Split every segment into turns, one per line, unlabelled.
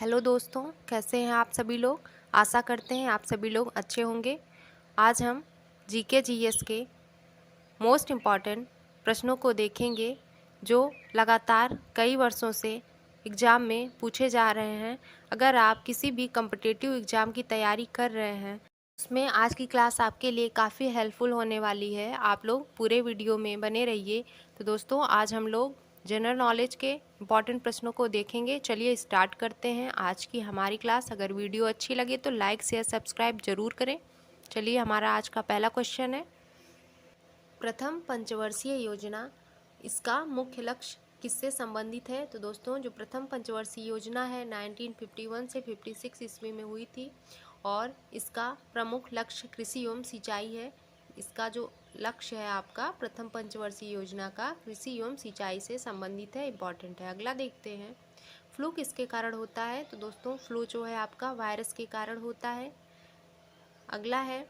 Hello दोस्तों, कैसे हैं आप सभी लोग। आशा करते हैं आप सभी लोग अच्छे होंगे। आज हम जीके जीएस के मोस्ट इम्पॉर्टेंट प्रश्नों को देखेंगे जो लगातार कई वर्षों से एग्ज़ाम में पूछे जा रहे हैं। अगर आप किसी भी कम्पिटिटिव एग्ज़ाम की तैयारी कर रहे हैं उसमें आज की क्लास आपके लिए काफ़ी हेल्पफुल होने वाली है। आप लोग पूरे वीडियो में बने रहिए। तो दोस्तों, आज हम लोग जनरल नॉलेज के इम्पॉर्टेंट प्रश्नों को देखेंगे। चलिए स्टार्ट करते हैं आज की हमारी क्लास। अगर वीडियो अच्छी लगे तो लाइक शेयर सब्सक्राइब जरूर करें। चलिए, हमारा आज का पहला क्वेश्चन है, प्रथम पंचवर्षीय योजना, इसका मुख्य लक्ष्य किससे संबंधित है। तो दोस्तों, जो प्रथम पंचवर्षीय योजना है 1951 से 56 ईस्वी में हुई थी और इसका प्रमुख लक्ष्य कृषि एवं सिंचाई है। इसका जो लक्ष्य है आपका प्रथम पंचवर्षीय योजना का कृषि एवं सिंचाई से संबंधित है, इम्पॉर्टेंट है। अगला देखते हैं, फ्लू किसके कारण होता है। तो दोस्तों, फ्लू जो है आपका वायरस के कारण होता है। अगला है,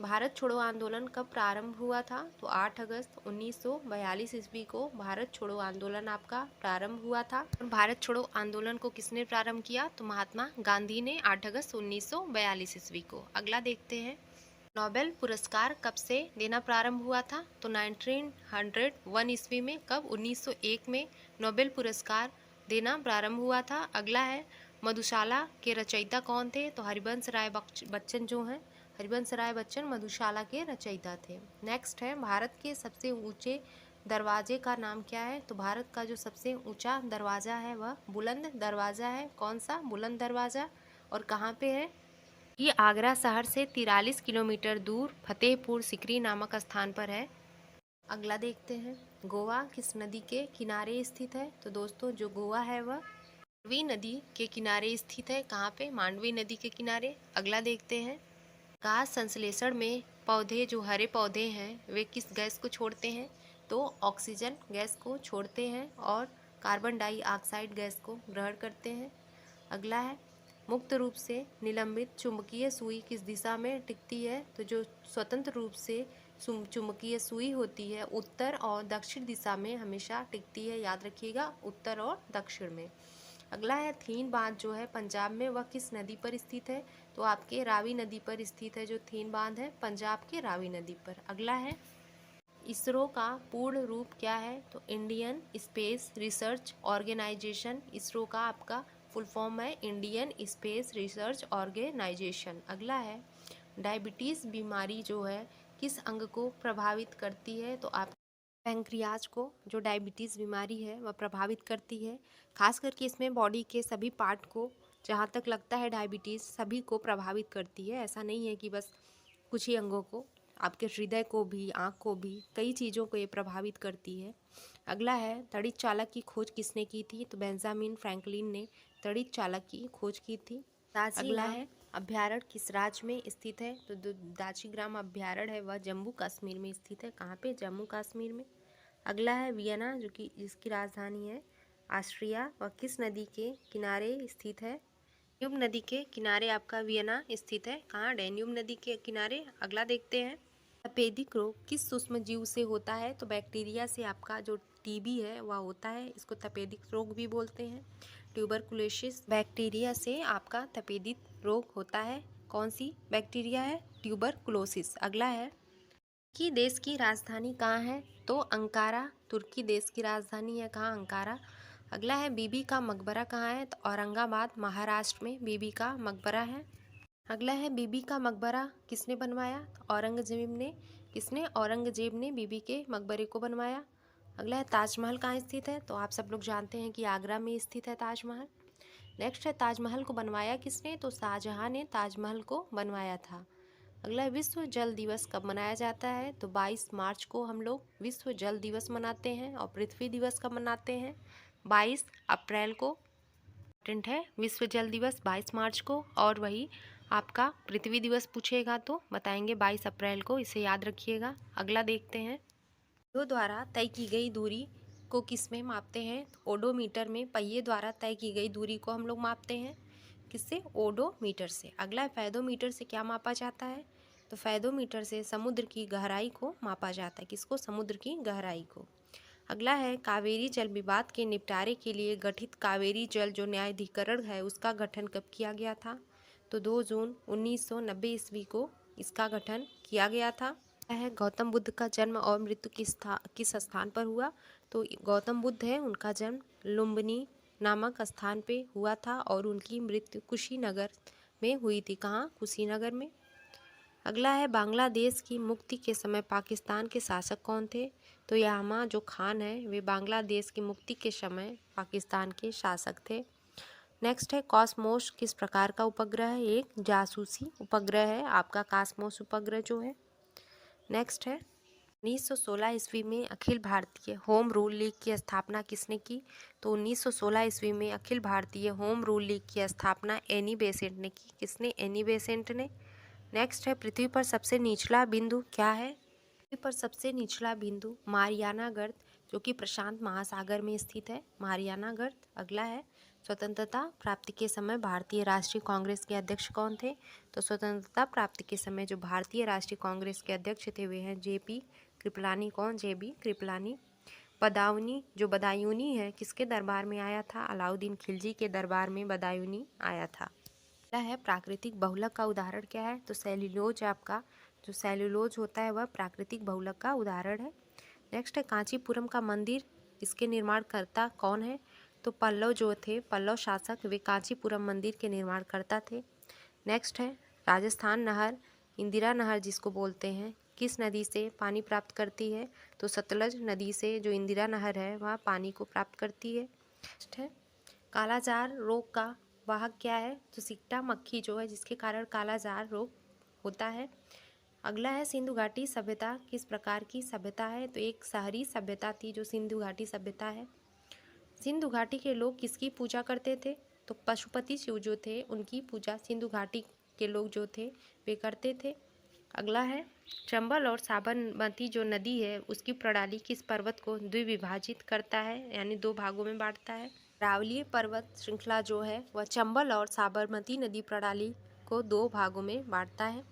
भारत छोड़ो आंदोलन कब प्रारंभ हुआ था। तो 8 अगस्त 1942 ईस्वी को भारत छोड़ो आंदोलन आपका प्रारंभ हुआ था। भारत छोड़ो आंदोलन को किसने प्रारंभ किया। तो महात्मा गांधी ने 8 अगस्त 1942 ईस्वी को। अगला देखते हैं, नोबेल पुरस्कार कब से देना प्रारंभ हुआ था। तो 1901 ईस्वी में। कब, 1901 में नोबेल पुरस्कार देना प्रारंभ हुआ था। अगला है, मधुशाला के रचयिता कौन थे। तो हरिवंश राय बच्चन जो हैं, हरिवंश राय बच्चन मधुशाला के रचयिता थे। नेक्स्ट है, भारत के सबसे ऊंचे दरवाजे का नाम क्या है। तो भारत का जो सबसे ऊंचा दरवाज़ा है वह बुलंद दरवाज़ा है। कौन सा बुलंद दरवाज़ा और कहाँ पे है। ये आगरा शहर से 43 किलोमीटर दूर फतेहपुर सिकरी नामक स्थान पर है। अगला देखते हैं, गोवा किस नदी के किनारे स्थित है। तो दोस्तों, जो गोवा है वह मांडवी नदी के किनारे स्थित है। कहाँ पे, मांडवी नदी के किनारे। अगला देखते हैं, घास संश्लेषण में पौधे, जो हरे पौधे हैं वे किस गैस को छोड़ते हैं। तो ऑक्सीजन गैस को छोड़ते हैं और कार्बन डाइऑक्साइड गैस को ग्रहण करते हैं। अगला है, मुक्त रूप से निलंबित चुंबकीय सुई किस दिशा में टिकती है। तो जो स्वतंत्र रूप से चुंबकीय सुई होती है उत्तर और दक्षिण दिशा में हमेशा टिकती है। याद रखिएगा, उत्तर और दक्षिण में। अगला है, थीन बांध जो है पंजाब में वह किस नदी पर स्थित है। तो आपके रावी नदी पर स्थित है। जो थीन बांध है पंजाब के रावी नदी पर। अगला है, इसरो का पूर्ण रूप क्या है। तो Indian Space Research Organisation. ISRO का आपका फुल फॉर्म है इंडियन स्पेस रिसर्च ऑर्गेनाइजेशन। अगला है, डायबिटीज़ बीमारी जो है किस अंग को प्रभावित करती है। तो आप पैंक्रियाज को, जो डायबिटीज़ बीमारी है वह प्रभावित करती है। खास करके इसमें बॉडी के सभी पार्ट को, जहाँ तक लगता है डायबिटीज़ सभी को प्रभावित करती है। ऐसा नहीं है कि बस कुछ ही अंगों को, आपके हृदय को भी, आँख को भी, कई चीज़ों को ये प्रभावित करती है। अगला है, तड़ित चालक की खोज किसने की थी। तो बेंजामिन फ्रैंकलिन ने तड़ित चालक की खोज की थी। अगला है, अभ्यारण्य किस राज्य में स्थित है। तो दाची-ग्राम अभ्यारण्य है वह जम्मू कश्मीर में स्थित है। कहाँ पे, जम्मू कश्मीर में। अगला है, वियना, जो कि इसकी राजधानी है ऑस्ट्रिया, वह किस नदी के किनारे स्थित है। डेन्यूब नदी के किनारे आपका वियना स्थित है। कहाँ, डेन्यूब नदी के किनारे। अगला देखते हैं, तपेदिक रोग किस सूक्ष्म जीव से होता है। तो बैक्टीरिया से आपका जो टीबी है वह होता है, इसको तपेदिक रोग भी बोलते हैं। ट्यूबरकुलोसिस बैक्टीरिया से आपका तपेदिक रोग होता है। कौन सी बैक्टीरिया है, ट्यूबरकुलोसिस। अगला है, तुर्की देश की राजधानी कहाँ है। तो अंकारा तुर्की देश की राजधानी है। कहाँ, अंकारा। अगला है, बीबी का मकबरा कहाँ है। तो औरंगाबाद महाराष्ट्र में बीबी का मकबरा है। अगला है, बीबी का मकबरा किसने बनवाया। तो औरंगजेब ने। किसने, औरंगजेब ने बीबी के मकबरे को बनवाया। अगला है, ताजमहल कहाँ स्थित है। तो आप सब लोग जानते हैं कि आगरा में स्थित है ताजमहल। नेक्स्ट है, ताजमहल को बनवाया किसने। तो शाहजहां ने ताजमहल को बनवाया था। अगला है, विश्व जल दिवस कब मनाया जाता है। तो 22 मार्च को हम लोग विश्व जल दिवस मनाते हैं। और पृथ्वी दिवस कब मनाते हैं, 22 अप्रैल को। इम्पोर्टेंट है, विश्व जल दिवस 22 मार्च को। और वही आपका पृथ्वी दिवस पूछेगा तो बताएंगे 22 अप्रैल को, इसे याद रखिएगा। अगला देखते हैं, पहियों द्वारा तय की गई दूरी को किस में मापते हैं। तो ओडोमीटर में पहिए द्वारा तय की गई दूरी को हम लोग मापते हैं। किससे, ओडोमीटर से। अगला है, फैदोमीटर से क्या मापा जाता है। तो फैदोमीटर से समुद्र की गहराई को मापा जाता है। किसको, समुद्र की गहराई को। अगला है कावेरी जल विवाद के निपटारे के लिए गठित कावेरी जल जो न्यायाधिकरण है उसका गठन कब किया गया था? तो 2 जून 1990 ईस्वी को इसका गठन किया गया था। है गौतम बुद्ध का जन्म और मृत्यु किस स्थान पर हुआ? तो गौतम बुद्ध है उनका जन्म लुम्बिनी नामक स्थान पे हुआ था और उनकी मृत्यु कुशीनगर में हुई थी। कहाँ? कुशीनगर में। अगला है बांग्लादेश की मुक्ति के समय पाकिस्तान के शासक कौन थे? तो यामा जो खान है वे बांग्लादेश की मुक्ति के समय पाकिस्तान के शासक थे। नेक्स्ट है कॉस्मोस किस प्रकार का उपग्रह है? एक जासूसी उपग्रह है आपका कॉस्मोस उपग्रह जो है। नेक्स्ट है 1916 ईस्वी में Akhil Bharatiya home rule league की स्थापना किसने की? तो 1916 ईस्वी में Akhil Bharatiya home rule league की स्थापना एनी बेसेंट ने की। किसने? एनी बेसेंट ने। नेक्स्ट है पृथ्वी पर सबसे निचला बिंदु क्या है? पृथ्वी पर सबसे निचला बिंदु मारियाना गर्त जो कि प्रशांत महासागर में स्थित है, मारियाना गर्त। अगला है स्वतंत्रता प्राप्ति के समय भारतीय राष्ट्रीय कांग्रेस के अध्यक्ष कौन थे? तो स्वतंत्रता प्राप्ति के समय जो भारतीय राष्ट्रीय कांग्रेस के अध्यक्ष थे वे हैं जेपी कृपलानी। कौन? जेबी कृपलानी। बदायूनी जो बदायूनी है किसके दरबार में आया था? अलाउद्दीन खिलजी के दरबार में बदायूनी आया था। है प्राकृतिक बहुलक का उदाहरण क्या है? तो सेल्यूलोज आपका जो सेल्यूलोज होता है वह प्राकृतिक बहुलक का उदाहरण है। नेक्स्ट है कांचीपुरम का मंदिर इसके निर्माणकर्ता कौन है? तो पल्लव जो थे पल्लव शासक वे कांचीपुरम मंदिर के निर्माणकर्ता थे। नेक्स्ट है राजस्थान नहर इंदिरा नहर जिसको बोलते हैं किस नदी से पानी प्राप्त करती है? तो सतलज नदी से जो इंदिरा नहर है वह पानी को प्राप्त करती है। नेक्स्ट है कालाजार रोग का वाहक क्या है? तो सिकटा मक्खी जो है जिसके कारण कालाजार रोग होता है। अगला है सिंधु घाटी सभ्यता किस प्रकार की सभ्यता है? तो एक शहरी सभ्यता थी जो सिंधु घाटी सभ्यता है। सिंधु घाटी के लोग किसकी पूजा करते थे? तो पशुपति शिव जो थे उनकी पूजा सिंधु घाटी के लोग जो थे वे करते थे। अगला है चंबल और साबरमती जो नदी है उसकी प्रणाली किस पर्वत को द्विविभाजित करता है यानी 2 भागों में बांटता है? अरावलीय पर्वत श्रृंखला जो है वह चंबल और साबरमती नदी प्रणाली को 2 भागों में बांटता है।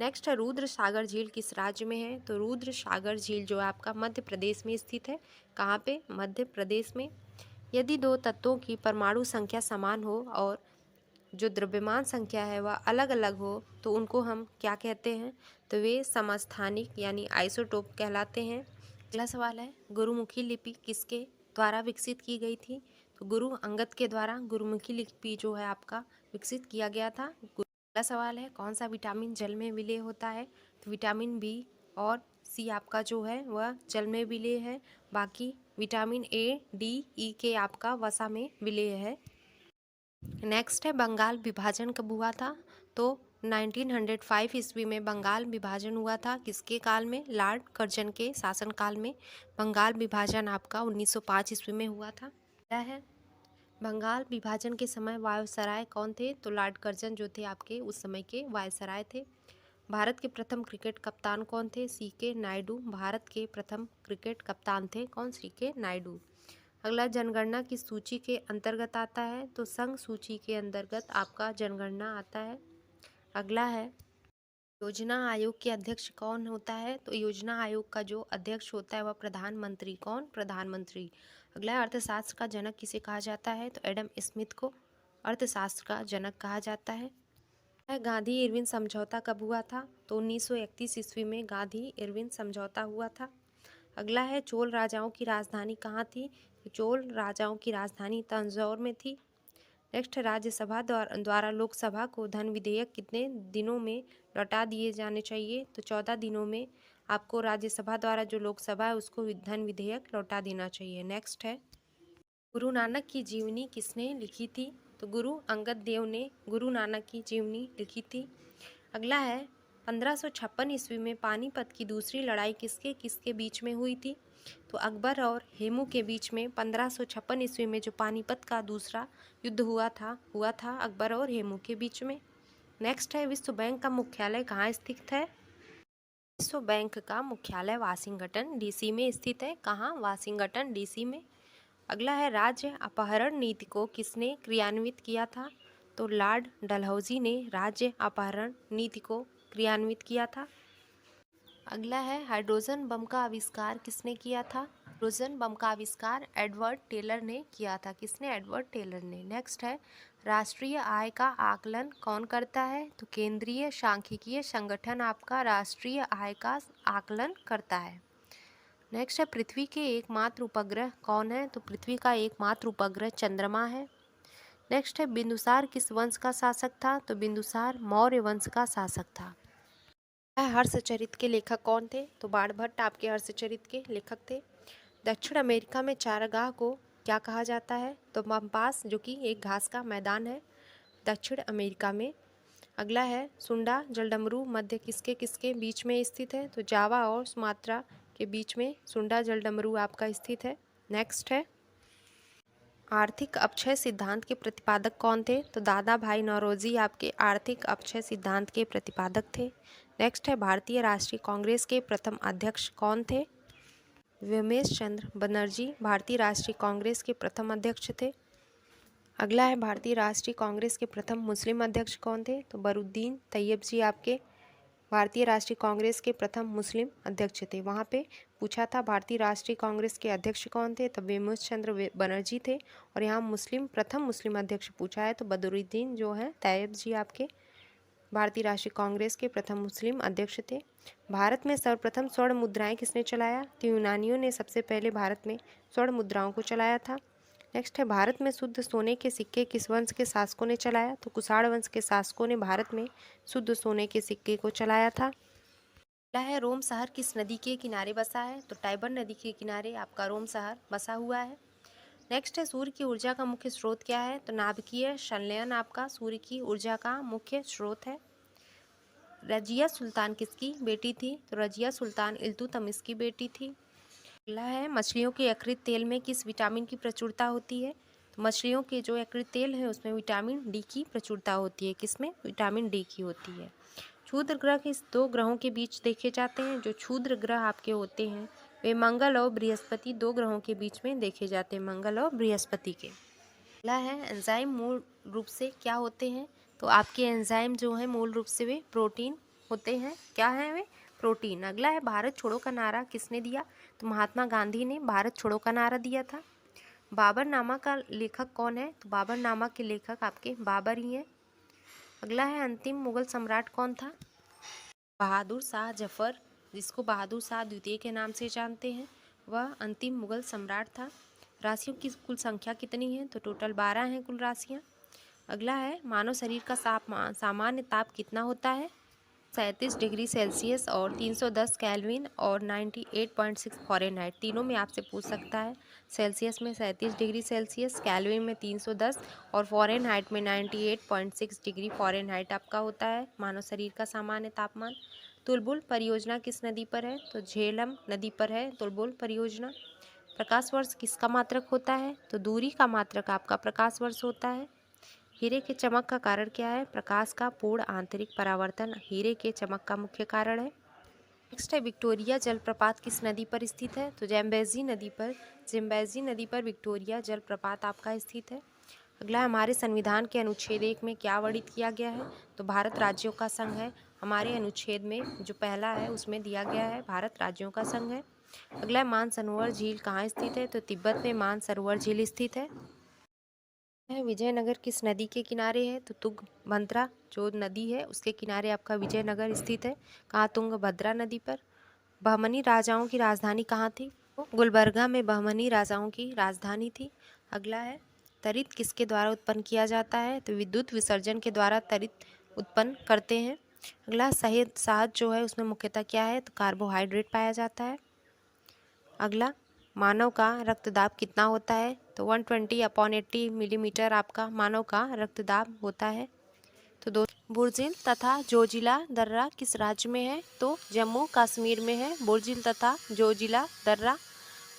नेक्स्ट है रुद्र सागर झील किस राज्य में है? तो रुद्र सागर झील जो आपका मध्य प्रदेश में स्थित है। कहाँ पे? मध्य प्रदेश में। यदि 2 तत्वों की परमाणु संख्या समान हो और जो द्रव्यमान संख्या है वह अलग अलग हो तो उनको हम क्या कहते हैं? तो वे समस्थानिक यानी आइसोटोप कहलाते हैं। अगला सवाल है गुरुमुखी लिपि किसके द्वारा विकसित की गई थी? तो गुरु अंगद के द्वारा गुरुमुखी लिपि जो है आपका विकसित किया गया था। अगला सवाल है कौन सा विटामिन जल में विलय होता है? तो विटामिन बी और सी आपका जो है वह जल में विलय है, बाकी विटामिन ए डी ई के आपका वसा में विलय है। नेक्स्ट है बंगाल विभाजन कब हुआ था? तो 1905 ईस्वी में बंगाल विभाजन हुआ था। किसके काल में? लॉर्ड कर्जन के शासनकाल में बंगाल विभाजन आपका 1905 ईस्वी में हुआ था। क्या है बंगाल विभाजन के समय वायसराय कौन थे? तो लॉर्ड कर्जन जो थे आपके उस समय के वायसराय थे। भारत के प्रथम क्रिकेट कप्तान कौन थे? CK नायडू भारत के प्रथम क्रिकेट कप्तान थे। कौन? CK नायडू। अगला जनगणना की सूची के अंतर्गत आता है? तो संघ सूची के अंतर्गत आपका जनगणना आता है। अगला है योजना आयोग के अध्यक्ष कौन होता है? तो योजना आयोग का जो अध्यक्ष होता है वह प्रधानमंत्री। कौन? प्रधानमंत्री। अगला है अर्थशास्त्र का जनक किसे कहा जाता है? तो एडम स्मिथ को अर्थशास्त्र का जनक कहा जाता है। गांधी इरविन समझौता कब हुआ था? तो 1931 ईस्वी में गांधी इरविन समझौता हुआ था। अगला है चोल राजाओं की राजधानी कहाँ थी? चोल राजाओं की राजधानी तंजौर में थी। नेक्स्ट राज्यसभा द्वारा लोकसभा को धन विधेयक कितने दिनों में लौटा दिए जाने चाहिए? तो 14 दिनों में आपको राज्यसभा द्वारा जो लोकसभा है उसको धन विधेयक लौटा देना चाहिए। नेक्स्ट है गुरु नानक की जीवनी किसने लिखी थी? तो गुरु अंगद देव ने गुरु नानक की जीवनी लिखी थी। अगला है 1556 ईस्वी में पानीपत की दूसरी लड़ाई किसके किसके बीच में हुई थी? तो अकबर और हेमू के बीच में 1556 ईस्वी में जो पानीपत का दूसरा युद्ध हुआ था अकबर और हेमू के बीच में। नेक्स्ट है विश्व बैंक का मुख्यालय कहाँ स्थित है? विश्व बैंक का मुख्यालय वाशिंगटन DC में स्थित है। कहाँ? वाशिंगटन DC में। अगला है राज्य अपहरण नीति को किसने क्रियान्वित किया था? तो लॉर्ड डलहौजी ने राज्य अपहरण नीति को क्रियान्वित किया था। अगला है हाइड्रोजन बम का आविष्कार किसने किया था? हाइड्रोजन बम का आविष्कार एडवर्ड टेलर ने किया था। किसने? एडवर्ड टेलर ने। नेक्स्ट है, राष्ट्रीय आय का आकलन कौन करता है? तो केंद्रीय सांख्यिकीय संगठन आपका राष्ट्रीय आय का आकलन करता है। नेक्स्ट है, पृथ्वी के एकमात्र उपग्रह कौन है? तो पृथ्वी का एकमात्र उपग्रह चंद्रमा है। नेक्स्ट है, बिंदुसार किस वंश का शासक था? तो बिंदुसार मौर्य वंश का शासक था। हर्षचरित के लेखक कौन थे? तो बाणभट्ट आपके हर्षचरित के लेखक थे। दक्षिण अमेरिका में चारागाह को क्या कहा जाता है? तो पम्पास, जो कि एक घास का मैदान है दक्षिण अमेरिका में। अगला है, सुंडा जलडमरू मध्य किसके किसके बीच में स्थित है? तो जावा और सुमात्रा के बीच में सुंडा जलडमरू आपका स्थित है। नेक्स्ट है, आर्थिक अपक्षय सिद्धांत के प्रतिपादक कौन थे? तो दादा भाई नौरोजी आपके आर्थिक अपक्षय सिद्धांत के प्रतिपादक थे। नेक्स्ट है, भारतीय राष्ट्रीय कांग्रेस के प्रथम अध्यक्ष कौन थे? व्योमेश चंद्र बनर्जी भारतीय राष्ट्रीय कांग्रेस के प्रथम अध्यक्ष थे। अगला है, भारतीय राष्ट्रीय कांग्रेस के प्रथम मुस्लिम अध्यक्ष कौन थे? तो बरुद्दीन तैयब जी आपके भारतीय राष्ट्रीय कांग्रेस के प्रथम मुस्लिम अध्यक्ष थे। वहाँ पे पूछा था भारतीय राष्ट्रीय कांग्रेस के अध्यक्ष कौन थे? तो व्योमेश चंद्र बनर्जी थे। और यहाँ प्रथम मुस्लिम अध्यक्ष पूछा है तो बदरुद्दीन जो है तैयब जी आपके भारतीय राष्ट्रीय कांग्रेस के प्रथम मुस्लिम अध्यक्ष थे। भारत में सर्वप्रथम स्वर्ण मुद्राएं किसने चलाया? तो यूनानियों ने सबसे पहले भारत में स्वर्ण मुद्राओं को चलाया था। नेक्स्ट है, भारत में शुद्ध सोने के सिक्के किस वंश के शासकों ने चलाया? तो कुषाण वंश के शासकों ने भारत में शुद्ध सोने के सिक्के को चलाया था। अगला है, रोम शहर किस नदी के किनारे बसा है? तो टाइबर नदी के किनारे आपका रोम शहर बसा हुआ है। नेक्स्ट है, सूर्य की ऊर्जा का मुख्य स्रोत क्या है? तो नाभिकीय संलयन आपका सूर्य की ऊर्जा का मुख्य स्रोत है। रजिया सुल्तान किसकी बेटी थी? तो रजिया सुल्तान इल्तुतमिश की बेटी थी। अगला है, मछलियों के यकृत तेल में किस विटामिन की प्रचुरता होती है? तो मछलियों के जो यकृत तेल है उसमें विटामिन डी की प्रचुरता होती है। किसमें? विटामिन डी की होती है। क्षुद्र ग्रह किस दो ग्रहों के बीच देखे जाते हैं? जो क्षुद्र ग्रह आपके होते हैं वे मंगल और बृहस्पति दो ग्रहों के बीच में देखे जाते हैं, मंगल और बृहस्पति के। अगला है, एंजाइम मूल रूप से क्या होते हैं? तो आपके एंजाइम जो है मूल रूप से वे प्रोटीन होते हैं। क्या है वे? प्रोटीन। अगला है, भारत छोड़ो का नारा किसने दिया? तो महात्मा गांधी ने भारत छोड़ो का नारा दिया था। बाबरनामा का लेखक कौन है? तो बाबरनामा के लेखक आपके बाबर ही हैं। अगला है, अंतिम मुगल सम्राट कौन था? बहादुर शाह जफर, जिसको बहादुर शाह द्वितीय के नाम से जानते हैं, वह अंतिम मुगल सम्राट था। राशियों की कुल संख्या कितनी है? तो टोटल 12 हैं कुल राशियाँ। अगला है, मानव शरीर का सामान्य ताप कितना होता है? 37 डिग्री सेल्सियस और 310 केल्विन और 98.6 फ़ारेनहाइट। तीनों में आपसे पूछ सकता है। सेल्सियस में 37 डिग्री सेल्सियस, केल्विन में 310 और फ़ारेनहाइट में 98.6 डिग्री फ़ारेनहाइट आपका होता है मानव शरीर का सामान्य तापमान। तुलबुल परियोजना किस नदी पर है? तो झेलम नदी पर है तुलबुल परियोजना। प्रकाश वर्ष किसका मात्रक होता है? तो दूरी का मात्रक आपका प्रकाश वर्ष होता है। हीरे के चमक का कारण क्या है? प्रकाश का पूर्ण आंतरिक परावर्तन हीरे के चमक का मुख्य कारण है। नेक्स्ट है, विक्टोरिया जलप्रपात किस नदी पर स्थित है? तो जैम्बेजी नदी पर। जैम्बेजी नदी पर विक्टोरिया जलप्रपात आपका स्थित है। अगला, हमारे संविधान के अनुच्छेद 1 में क्या वर्णित किया गया है? तो भारत राज्यों का संघ है। हमारे अनुच्छेद में जो पहला है उसमें दिया गया है भारत राज्यों का संघ है। अगला, मानसरोवर झील कहाँ स्थित है? तो तिब्बत में मानसरोवर झील स्थित है। विजयनगर किस नदी के किनारे है? तो तुंगभद्रा जो नदी है उसके किनारे आपका विजयनगर स्थित है। कहाँ? तुंगभद्रा नदी पर। बहमनी राजाओं की राजधानी कहाँ थी? तो गुलबर्गा में बहमनी राजाओं की राजधानी थी। अगला है, तरित किसके द्वारा उत्पन्न किया जाता है? तो विद्युत विसर्जन के द्वारा तरित उत्पन्न करते हैं। अगला, शहद जो है उसमें मुख्यतः क्या है? तो कार्बोहाइड्रेट पाया जाता है। अगला, मानव का रक्तदाब कितना होता है? तो 120/80 मिलीमीटर आपका मानव का रक्तदाब होता है। तो दो, बुर्जिल तथा जोजिला दर्रा किस राज्य में है? तो जम्मू कश्मीर में है बुर्जिल तथा जोजिला दर्रा।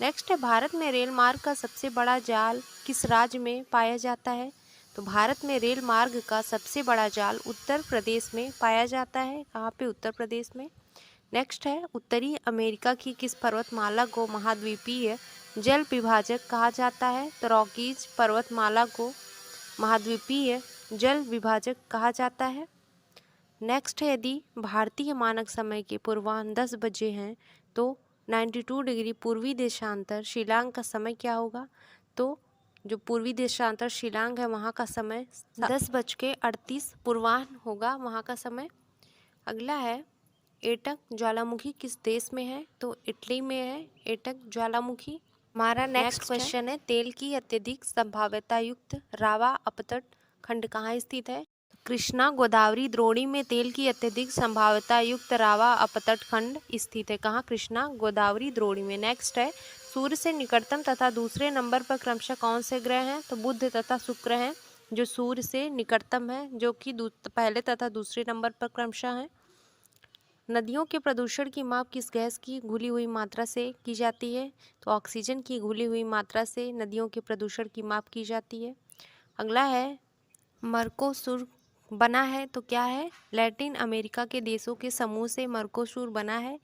नेक्स्ट है, भारत में रेल मार्ग का सबसे बड़ा जाल किस राज्य में पाया जाता है? तो भारत में रेल मार्ग का सबसे बड़ा जाल उत्तर प्रदेश में पाया जाता है। कहाँ पे? उत्तर प्रदेश में। नेक्स्ट है, उत्तरी अमेरिका की किस पर्वतमाला को महाद्वीपीय जल विभाजक कहा जाता है? तो रॉकीज पर्वतमाला को महाद्वीपीय जल विभाजक कहा जाता है। नेक्स्ट है, यदि भारतीय मानक समय के पूर्वाह्न 10 बजे हैं तो 92 डिग्री पूर्वी देशांतर शिलांग का समय क्या होगा? तो जो पूर्वी देशांतर शिलांग है वहाँ का समय 10:38 पूर्वाह्न होगा वहाँ का समय। अगला है, एटक ज्वालामुखी किस देश में है? तो इटली में है एटक ज्वालामुखी। हमारा नेक्स्ट क्वेश्चन है, तेल की अत्यधिक संभाव्यता युक्त रावा अपतट खंड कहाँ स्थित है? कृष्णा गोदावरी द्रोणी में तेल की अत्यधिक संभाव्यता युक्त रावा अपतट खंड स्थित है। कहाँ? कृष्णा गोदावरी द्रोणी में। नेक्स्ट है, सूर्य से निकटतम तथा दूसरे नंबर पर क्रमशः कौन से ग्रह हैं? तो बुध तथा शुक्र हैं जो सूर्य से निकटतम है, जो कि पहले तथा दूसरे नंबर पर क्रमशः हैं। नदियों के प्रदूषण की माप किस गैस की घुली हुई मात्रा से की जाती है? तो ऑक्सीजन की घुली हुई मात्रा से नदियों के प्रदूषण की माप की जाती है। अगला है, मर्कोसुर बना है तो क्या है? लैटिन अमेरिका के देशों के समूह से मर्कोसुर बना है।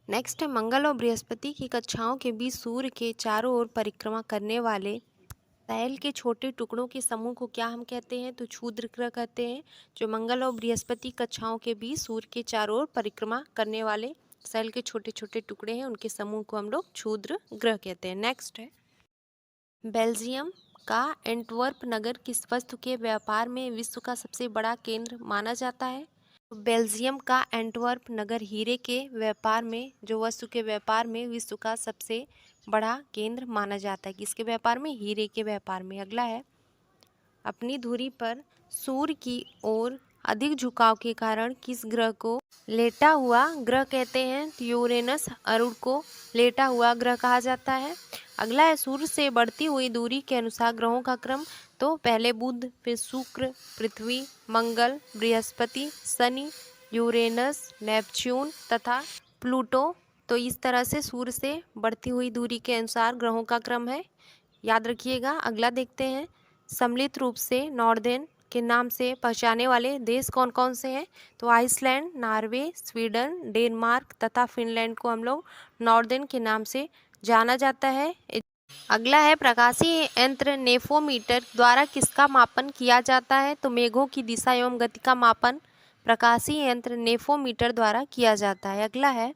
नेक्स्ट है, मंगल और बृहस्पति की कक्षाओं के बीच सूर्य के चारों ओर परिक्रमा करने वाले तैल के छोटे टुकड़ों के समूह को क्या हम कहते हैं? तो क्षुद्र ग्रह कहते हैं। जो मंगल और बृहस्पति कक्षाओं के बीच सूर्य के चारों ओर परिक्रमा करने वाले सेल के छोटे छोटे टुकड़े हैं उनके समूह को हम लोग क्षुद्र ग्रह कहते हैं। नेक्स्ट है, बेल्जियम का एंटवर्प नगर किस वस्तु के व्यापार में विश्व का सबसे बड़ा केंद्र माना जाता है? बेल्जियम का एंटवर्प नगर हीरे के व्यापार में, जो वस्तु के व्यापार में विश्व का सबसे बड़ा केंद्र माना जाता है। किसके व्यापार में? हीरे के व्यापार में। अगला है, अपनी धुरी पर सूर्य की ओर अधिक झुकाव के कारण किस ग्रह को लेटा हुआ ग्रह कहते हैं? तो यूरेनस अरुण को लेटा हुआ ग्रह कहा जाता है। अगला है, सूर्य से बढ़ती हुई दूरी के अनुसार ग्रहों का क्रम। तो पहले बुध, फिर शुक्र, पृथ्वी, मंगल, बृहस्पति, शनि, यूरेनस, नेपच्यून तथा प्लूटो। तो इस तरह से सूर्य से बढ़ती हुई दूरी के अनुसार ग्रहों का क्रम है, याद रखिएगा। अगला देखते हैं, सम्मिलित रूप से नॉर्देन के नाम से पहचाने वाले देश कौन कौन से हैं? तो आइसलैंड, नॉर्वे, स्वीडन, डेनमार्क तथा फिनलैंड को हम लोग नॉर्देन के नाम से जाना जाता है। अगला है, प्रकाशीय यंत्र नेफोमीटर द्वारा किसका मापन किया जाता है? तो मेघों की दिशा एवं गति का मापन प्रकाशीय यंत्र नेफोमीटर द्वारा किया जाता है। अगला है,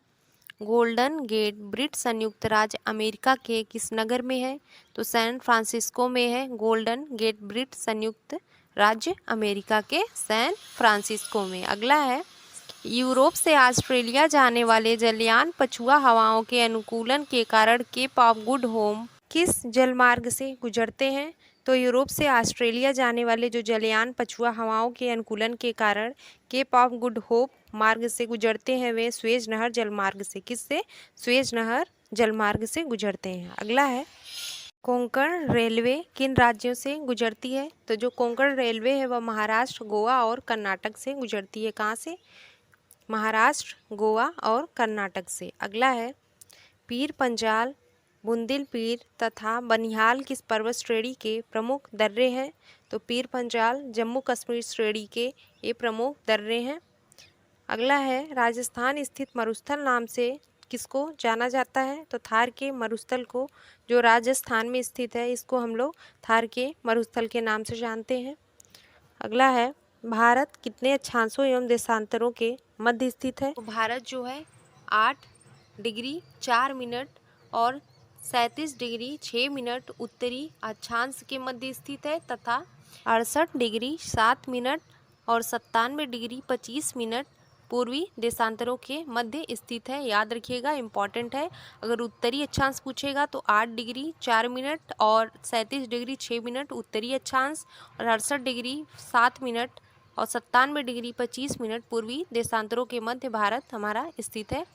गोल्डन गेट ब्रिट संयुक्त राज्य अमेरिका के किस नगर में है? तो सैन फ्रांसिस्को में है गोल्डन गेट ब्रिट संयुक्त राज्य अमेरिका के सैन फ्रांसिस्को में। अगला है, यूरोप से ऑस्ट्रेलिया जाने वाले जलयान पछुआ हवाओं के अनुकूलन के कारण केप ऑफ गुड होप किस जलमार्ग से गुजरते हैं? तो यूरोप से ऑस्ट्रेलिया जाने वाले जो जलयान पछुआ हवाओं के अनुकूलन के कारण केप ऑफ गुड होप मार्ग से गुजरते हैं वे स्वेज नहर जलमार्ग से। किससे? स्वेज नहर जलमार्ग से गुजरते हैं। अगला है, कोंकण रेलवे किन राज्यों से गुजरती है? तो जो कोंकण रेलवे है वह महाराष्ट्र, गोवा और कर्नाटक से गुजरती है। कहाँ से? महाराष्ट्र, गोवा और कर्नाटक से। अगला है, पीर पंजाल, बुंदेल पीर तथा बनिहाल किस पर्वत श्रेणी के प्रमुख दर्रे हैं? तो पीर पंजाल जम्मू कश्मीर श्रेणी के ये प्रमुख दर्रे हैं। अगला है, राजस्थान स्थित मरुस्थल नाम से किसको जाना जाता है? तो थार के मरुस्थल को, जो राजस्थान में स्थित है इसको हम लोग थार के मरुस्थल के नाम से जानते हैं। अगला है, भारत कितने अक्षांशों एवं देशांतरों के मध्य स्थित है? तो भारत जो है 8 डिग्री 4 मिनट और 37 डिग्री 6 मिनट उत्तरी अक्षांश के मध्य स्थित है तथा 68 डिग्री 7 मिनट और 97 डिग्री 25 मिनट पूर्वी देशांतरों के मध्य स्थित है। याद रखिएगा, इंपॉर्टेंट है। अगर उत्तरी अक्षांश पूछेगा तो 8 डिग्री 4 मिनट और 37 डिग्री 6 मिनट उत्तरी अक्षांश और 68 डिग्री 7 मिनट और 97 डिग्री 25 मिनट पूर्वी देशांतरों के मध्य भारत हमारा स्थित है।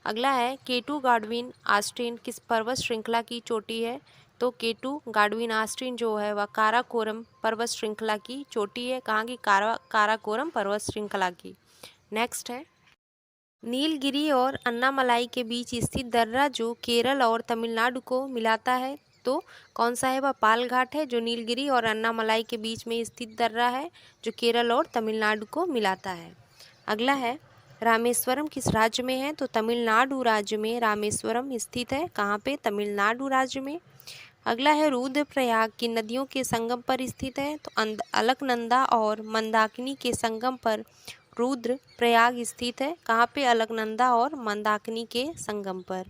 अगला है, केटू गाडविन आस्टीन किस पर्वत श्रृंखला की चोटी है? तो केटू गाडविन आस्टीन जो है वह काराकोरम पर्वत श्रृंखला की चोटी है। कहाँ की? काराकोरम पर्वत श्रृंखला की। नेक्स्ट है, नीलगिरी और अन्नामलाई के बीच स्थित दर्रा जो केरल और तमिलनाडु को मिलाता है, तो कौन सा है? वह पाल घाट है, जो नीलगिरी और अन्नामलाई के बीच में स्थित दर्रा है जो केरल और तमिलनाडु को मिलाता है। अगला है, रामेश्वरम किस राज्य में है? तो तमिलनाडु राज्य में रामेश्वरम स्थित है। कहाँ पे? तमिलनाडु राज्य में। अगला है, रुद्रप्रयाग की नदियों के संगम पर स्थित है। तो अलकनंदा और मंदाकिनी के संगम पर रुद्र प्रयाग स्थित है, कहाँ पे? अलकनंदा और मंदाकिनी के संगम पर।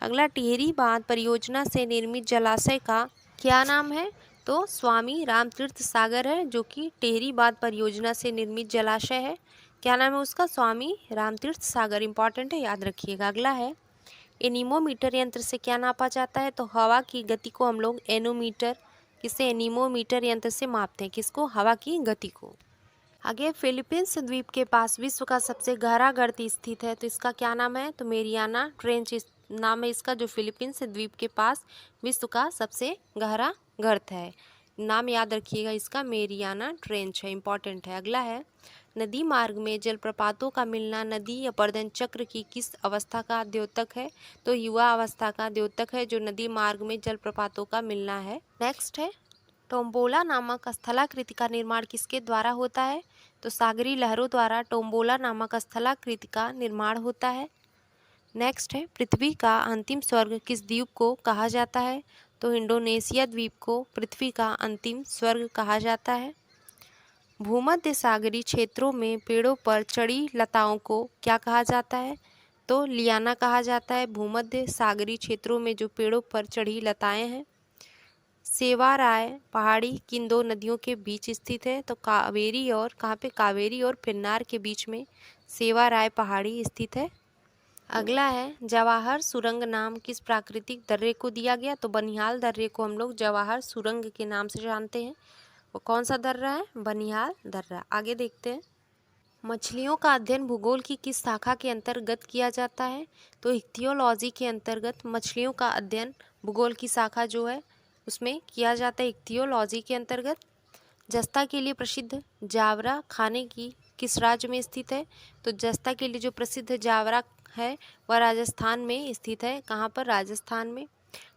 अगला, टिहरी बांध परियोजना से निर्मित जलाशय का क्या नाम है? तो स्वामी रामतीर्थ सागर है, जो कि टिहरी बांध परियोजना से निर्मित जलाशय है। क्या नाम है उसका? स्वामी रामतीर्थ सागर। इंपॉर्टेंट है, याद रखिएगा। अगला है, एनीमोमीटर यंत्र से क्या नापा जाता है? तो हवा की गति को हम लोग एनोमीटर, किसे? एनीमोमीटर यंत्र से मापते हैं। किसको? हवा की गति को। आगे, फिलीपींस द्वीप के पास विश्व का सबसे गहरा गर्त स्थित है, तो इसका क्या नाम है? तो मेरियाना ट्रेंच नाम है इसका, जो फिलीपींस द्वीप के पास विश्व का सबसे गहरा गर्त है। नाम याद रखिएगा इसका, मेरियाना ट्रेंच है। इंपॉर्टेंट है। अगला है, नदी मार्ग में जलप्रपातों का मिलना नदी अपरदन चक्र की किस अवस्था का द्योतक है? तो युवा अवस्था का द्योतक है, जो नदी मार्ग में जलप्रपातों का मिलना है। नेक्स्ट है, टोम्बोला नामक स्थलाकृति का निर्माण किसके द्वारा होता है? तो सागरी लहरों द्वारा टोम्बोला नामक स्थलाकृति का निर्माण होता है। नेक्स्ट है, पृथ्वी का अंतिम स्वर्ग किस द्वीप को कहा जाता है? तो इंडोनेशिया द्वीप को पृथ्वी का अंतिम स्वर्ग कहा जाता है। भूमध्य सागरीय क्षेत्रों में पेड़ों पर चढ़ी लताओं को क्या कहा जाता है? तो लियाना कहा जाता है। भूमध्य सागरीय क्षेत्रों में जो पेड़ों पर चढ़ी लताएं हैं। सेवाराय पहाड़ी किन दो नदियों के बीच स्थित है? तो कावेरी और, कहाँ पे? कावेरी और पेन्नार के बीच में सेवाराय पहाड़ी स्थित है। अगला है, जवाहर सुरंग नाम किस प्राकृतिक दर्रे को दिया गया? तो बनिहाल दर्रे को हम लोग जवाहर सुरंग के नाम से जानते हैं। वो कौन सा दर्रा है? बनिहाल दर्रा। आगे देखते हैं, मछलियों का अध्ययन भूगोल की किस शाखा के अंतर्गत किया जाता है? तो इक्थियोलॉजी के अंतर्गत मछलियों का अध्ययन भूगोल की शाखा जो है उसमें किया जाता है, इक्थियोलॉजी के अंतर्गत। जस्ता के लिए प्रसिद्ध जावरा खाने की किस राज्य में स्थित है? तो जस्ता के लिए जो प्रसिद्ध जावरा है वह राजस्थान में स्थित है। कहाँ पर? राजस्थान में।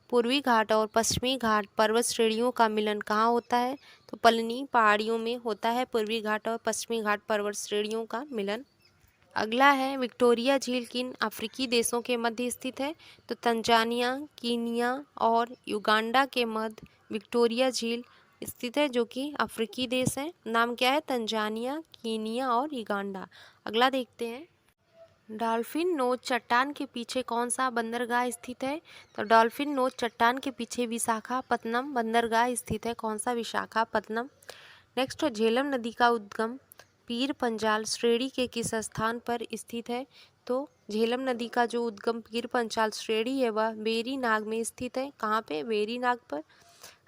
पूर्वी घाट और पश्चिमी घाट पर्वत श्रेणियों का मिलन कहाँ होता है? तो पलनी पहाड़ियों में होता है पूर्वी घाट और पश्चिमी घाट पर्वत श्रेणियों का मिलन। अगला है, विक्टोरिया झील किन अफ्रीकी देशों के मध्य स्थित है? तो तंजानिया, कीनिया और युगांडा के मध्य विक्टोरिया झील स्थित है, जो कि अफ्रीकी देश है। नाम क्या है? तंजानिया, कीनिया और युगांडा। अगला देखते हैं, डॉल्फिन नोच चट्टान के पीछे कौन सा बंदरगाह स्थित है? तो डॉल्फिन नोच चट्टान के पीछे विशाखापत्तनम बंदरगाह स्थित है। कौन सा? विशाखापत्तनम। नेक्स्ट है, झेलम नदी का उद्गम पीर पंजाल श्रेणी के किस स्थान पर स्थित है? तो झेलम नदी का जो उद्गम पीर पंजाल श्रेणी है वह वेरीनाग में स्थित है। कहाँ पे? वेरीनाग पर।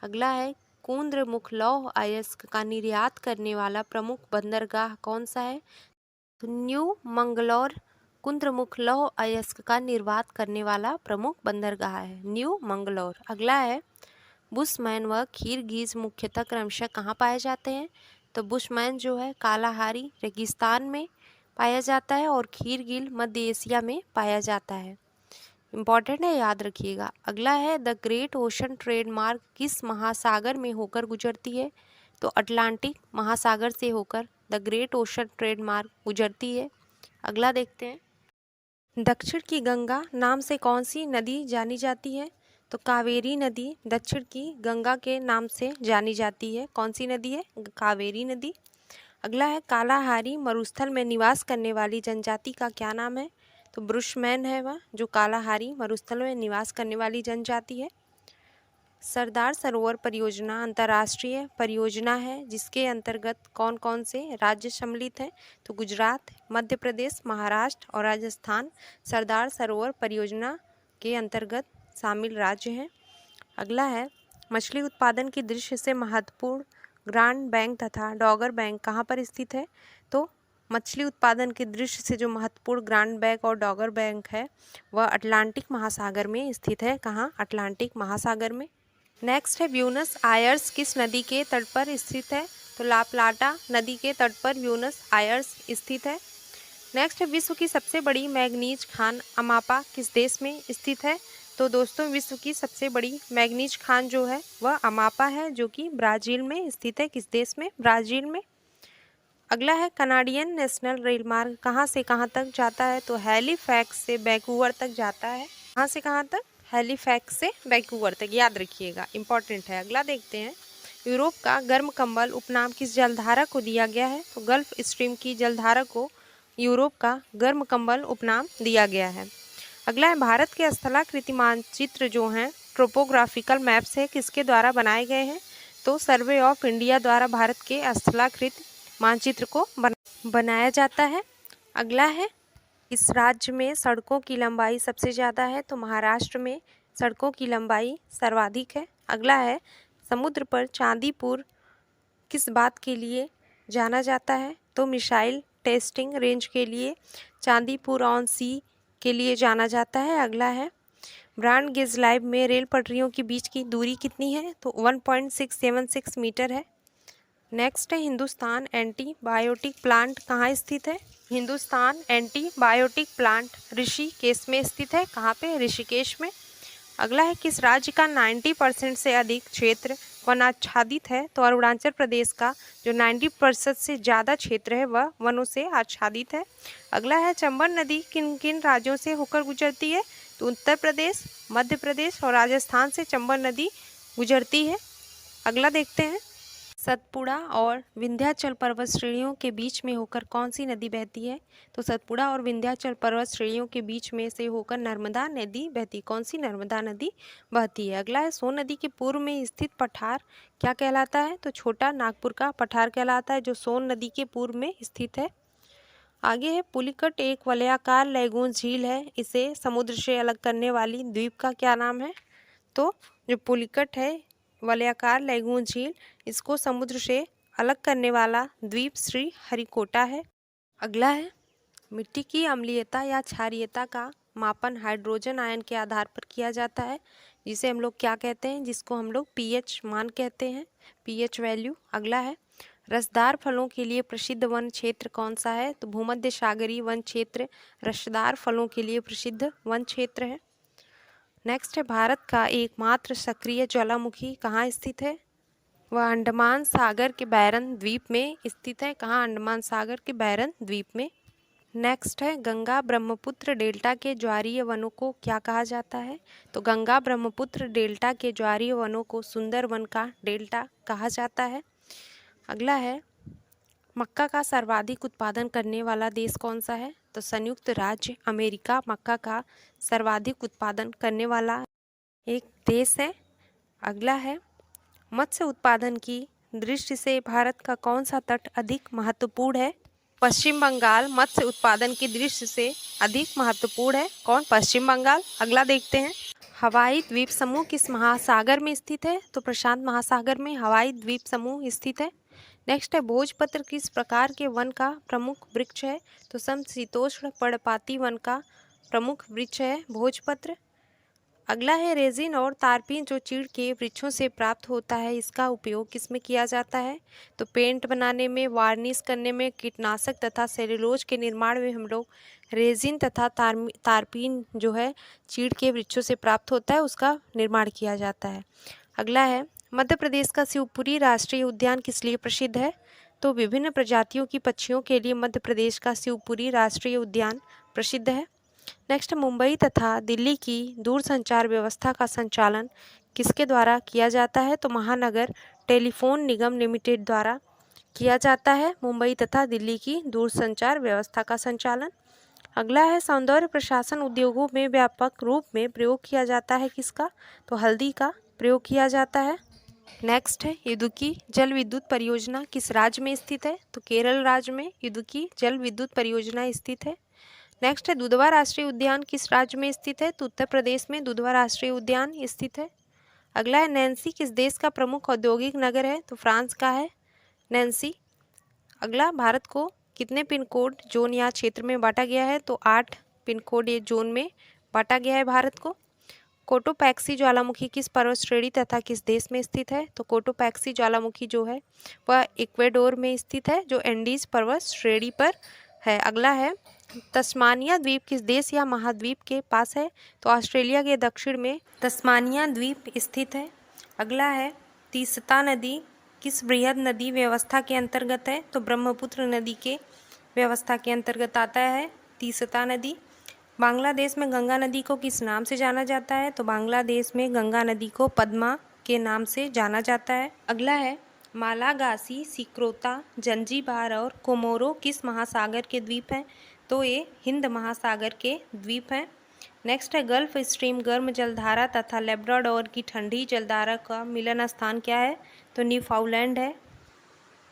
अगला है, कुंद्रमुख लौह अयस्क का निर्यात करने वाला प्रमुख बंदरगाह कौन सा है? तो न्यू मंगलौर कुंद्रमुख लौह अयस्क का निर्यात करने वाला प्रमुख बंदरगाह है, न्यू मंगलौर। अगला है, बुशमैन व खीरगीज मुख्यतः क्रमशः कहाँ पाए जाते हैं? तो बुशमैन जो है कालाहारी रेगिस्तान में पाया जाता है और खीरगील मध्य एशिया में पाया जाता है। इंपॉर्टेंट है, याद रखिएगा। अगला है, द ग्रेट ओशन ट्रेड मार्ग किस महासागर में होकर गुजरती है? तो अटलांटिक महासागर से होकर द ग्रेट ओशन ट्रेड मार्ग गुजरती है। अगला देखते हैं, दक्षिण की गंगा नाम से कौन सी नदी जानी जाती है? तो कावेरी नदी दक्षिण की गंगा के नाम से जानी जाती है। कौन सी नदी है? कावेरी नदी। अगला है, कालाहारी मरुस्थल में निवास करने वाली जनजाति का क्या नाम है? तो बुशमैन है वह, जो कालाहारी मरुस्थल में निवास करने वाली जनजाति है। सरदार सरोवर परियोजना अंतर्राष्ट्रीय परियोजना है, जिसके अंतर्गत कौन कौन से राज्य सम्मिलित हैं? तो गुजरात, मध्य प्रदेश, महाराष्ट्र और राजस्थान सरदार सरोवर परियोजना के अंतर्गत शामिल राज्य हैं। अगला है, मछली उत्पादन की दृष्टि से महत्वपूर्ण ग्रांड बैंक तथा डॉगर बैंक कहाँ पर स्थित है? तो मछली उत्पादन की दृष्टि से जो महत्वपूर्ण ग्रांड बैंक और डॉगर बैंक है वह अटलांटिक महासागर में स्थित है। कहाँ? अटलांटिक महासागर में। नेक्स्ट है, ब्यूनस आयर्स किस नदी के तट पर स्थित है? तो ला प्लाटा नदी के तट पर ब्यूनस आयर्स स्थित है। नेक्स्ट है, विश्व की सबसे बड़ी मैग्नीज खान अमापा किस देश में स्थित है? तो दोस्तों, विश्व की सबसे बड़ी मैग्नीज खान जो है वह अमापा है, जो कि ब्राज़ील में स्थित है। किस देश में? ब्राज़ील में। अगला है, कनाडियन नेशनल रेल मार्ग कहाँ से कहाँ तक जाता है? तो हैलीफैक्स से वैंकूवर तक जाता है। कहाँ से कहाँ तक? हैलीफैक्स से वैंकूवर तक, याद रखिएगा, इंपॉर्टेंट है। अगला देखते हैं, यूरोप का गर्म कंबल उपनाम किस जलधारा को दिया गया है? तो गल्फ स्ट्रीम की जलधारा को यूरोप का गर्म कंबल उपनाम दिया गया है। अगला है, भारत के स्थलाकृति मानचित्र जो हैं ट्रोपोग्राफिकल मैप्स है किसके द्वारा बनाए गए हैं? तो सर्वे ऑफ इंडिया द्वारा भारत के स्थलाकृति मानचित्र को बनाया जाता है। अगला है, इस राज्य में सड़कों की लंबाई सबसे ज़्यादा है? तो महाराष्ट्र में सड़कों की लंबाई सर्वाधिक है। अगला है, समुद्र पर चांदीपुर किस बात के लिए जाना जाता है? तो मिसाइल टेस्टिंग रेंज के लिए चांदीपुर ऑन सी के लिए जाना जाता है। अगला है, ब्रॉड गेज लाइन में रेल पटरियों के बीच की दूरी कितनी है? तो 1.676 मीटर है। नेक्स्ट है, हिंदुस्तान एंटीबायोटिक प्लांट कहाँ स्थित है? हिंदुस्तान एंटीबायोटिक प्लांट ऋषिकेश में स्थित है। कहाँ पे? ऋषिकेश में। अगला है, किस राज्य का 90% से अधिक क्षेत्र वनाच्छादित है? तो अरुणाचल प्रदेश का जो 90% से ज़्यादा क्षेत्र है वह वनों से आच्छादित है। अगला है, चंबल नदी किन किन राज्यों से होकर गुजरती है? तो उत्तर प्रदेश, मध्य प्रदेश और राजस्थान से चंबल नदी गुजरती है। अगला देखते हैं, सतपुड़ा और विंध्याचल पर्वत श्रेणियों के बीच में होकर कौन सी नदी बहती है? तो सतपुड़ा और विंध्याचल पर्वत श्रेणियों के बीच में से होकर नर्मदा नदी बहती। कौन सी? नर्मदा नदी बहती है। अगला है, सोन नदी के पूर्व में स्थित पठार क्या कहलाता है? तो छोटा नागपुर का पठार कहलाता है जो सोन नदी के पूर्व में स्थित है। आगे है, पुलिकट एक वलयाकार लैगून झील है, इसे समुद्र से अलग करने वाली द्वीप का क्या नाम है? तो जो पुलिकट है वलयाकार लैगून झील, इसको समुद्र से अलग करने वाला द्वीप श्री हरिकोटा है। अगला है, मिट्टी की अम्लीयता या क्षारीयता का मापन हाइड्रोजन आयन के आधार पर किया जाता है, जिसे हम लोग क्या कहते हैं? जिसको हम लोग पीएच मान कहते हैं, पीएच वैल्यू। अगला है, रसदार फलों के लिए प्रसिद्ध वन क्षेत्र कौन सा है? तो भूमध्य सागरीय वन क्षेत्र रसदार फलों के लिए प्रसिद्ध वन क्षेत्र है। नेक्स्ट है, भारत का एकमात्र सक्रिय ज्वालामुखी कहाँ स्थित है? वह अंडमान सागर के बैरन द्वीप में स्थित है। कहाँ? अंडमान सागर के बैरन द्वीप में। नेक्स्ट है, गंगा ब्रह्मपुत्र डेल्टा के ज्वारीय वनों को क्या कहा जाता है? तो गंगा ब्रह्मपुत्र डेल्टा के ज्वारीय वनों को सुंदर वन का डेल्टा कहा जाता है। अगला है, मक्का का सर्वाधिक उत्पादन करने वाला देश कौन सा है? तो संयुक्त राज्य अमेरिका मक्का का सर्वाधिक उत्पादन करने वाला एक देश है। अगला है, मत्स्य उत्पादन की दृष्टि से भारत का कौन सा तट अधिक महत्वपूर्ण है? पश्चिम बंगाल मत्स्य उत्पादन की दृष्टि से अधिक महत्वपूर्ण है। कौन? पश्चिम बंगाल। अगला देखते हैं, हवाई द्वीप समूह किस महासागर में स्थित है? तो प्रशांत महासागर में हवाई द्वीप समूह स्थित है। नेक्स्ट है, भोजपत्र किस प्रकार के वन का प्रमुख वृक्ष है? तो समशीतोष्ण पर्णपाती वन का प्रमुख वृक्ष है भोजपत्र। अगला है, रेजिन और तारपीन जो चीड़ के वृक्षों से प्राप्त होता है, इसका उपयोग किस में किया जाता है? तो पेंट बनाने में, वार्निश करने में, कीटनाशक तथा सेलुलोज के निर्माण में हम लोग रेजिन तथा तारपीन जो है चीड़ के वृक्षों से प्राप्त होता है उसका निर्माण किया जाता है। अगला है, मध्य प्रदेश का शिवपुरी राष्ट्रीय उद्यान किस लिए प्रसिद्ध है? तो विभिन्न प्रजातियों की पक्षियों के लिए मध्य प्रदेश का शिवपुरी राष्ट्रीय उद्यान प्रसिद्ध है। नेक्स्ट, मुंबई तथा दिल्ली की दूरसंचार व्यवस्था का संचालन किसके द्वारा किया जाता है? तो महानगर टेलीफोन निगम लिमिटेड द्वारा किया जाता है मुंबई तथा दिल्ली की दूरसंचार व्यवस्था का संचालन। अगला है, सौंदर्य प्रशासन उद्योगों में व्यापक रूप में प्रयोग किया जाता है किसका? तो हल्दी का प्रयोग किया जाता है। नेक्स्ट है, इदुक्की जल विद्युत परियोजना किस राज्य में स्थित है? तो केरल राज्य में इदुक्की जल विद्युत परियोजना स्थित है। नेक्स्ट है, दुधवा राष्ट्रीय उद्यान किस राज्य में स्थित है? तो उत्तर प्रदेश में दुधवा राष्ट्रीय उद्यान स्थित है। अगला है, नैन्सी किस देश का प्रमुख औद्योगिक नगर है? तो फ्रांस का है नैन्सी। अगला, भारत को कितने पिन कोड जोन या क्षेत्र में बांटा गया है? तो 8 पिन कोड ये जोन में बांटा गया है भारत को। कोटोपैक्सी ज्वालामुखी किस पर्वत श्रेणी तथा किस देश में स्थित है? तो कोटोपैक्सी ज्वालामुखी जो है वह इक्वेडोर में स्थित है जो एंडीज पर्वत श्रेणी पर है। अगला है, तस्मानिया द्वीप किस देश या महाद्वीप के पास है? तो ऑस्ट्रेलिया के दक्षिण में तस्मानिया द्वीप स्थित है। अगला है, तीस्ता नदी किस बृहद नदी व्यवस्था के अंतर्गत है? तो ब्रह्मपुत्र नदी के व्यवस्था के अंतर्गत आता है तीस्ता नदी। बांग्लादेश में गंगा नदी को किस नाम से जाना जाता है? तो बांग्लादेश में गंगा नदी को पद्मा के नाम से जाना जाता है। अगला है मालागासी, सिक्रोता, जंजीबार और कोमोरो किस महासागर के द्वीप हैं? तो ये हिंद महासागर के द्वीप हैं। नेक्स्ट है गल्फ स्ट्रीम गर्म जलधारा तथा लेब्राडोर की ठंडी जलधारा का मिलन स्थान क्या है? तो न्यूफाउंडलैंड है।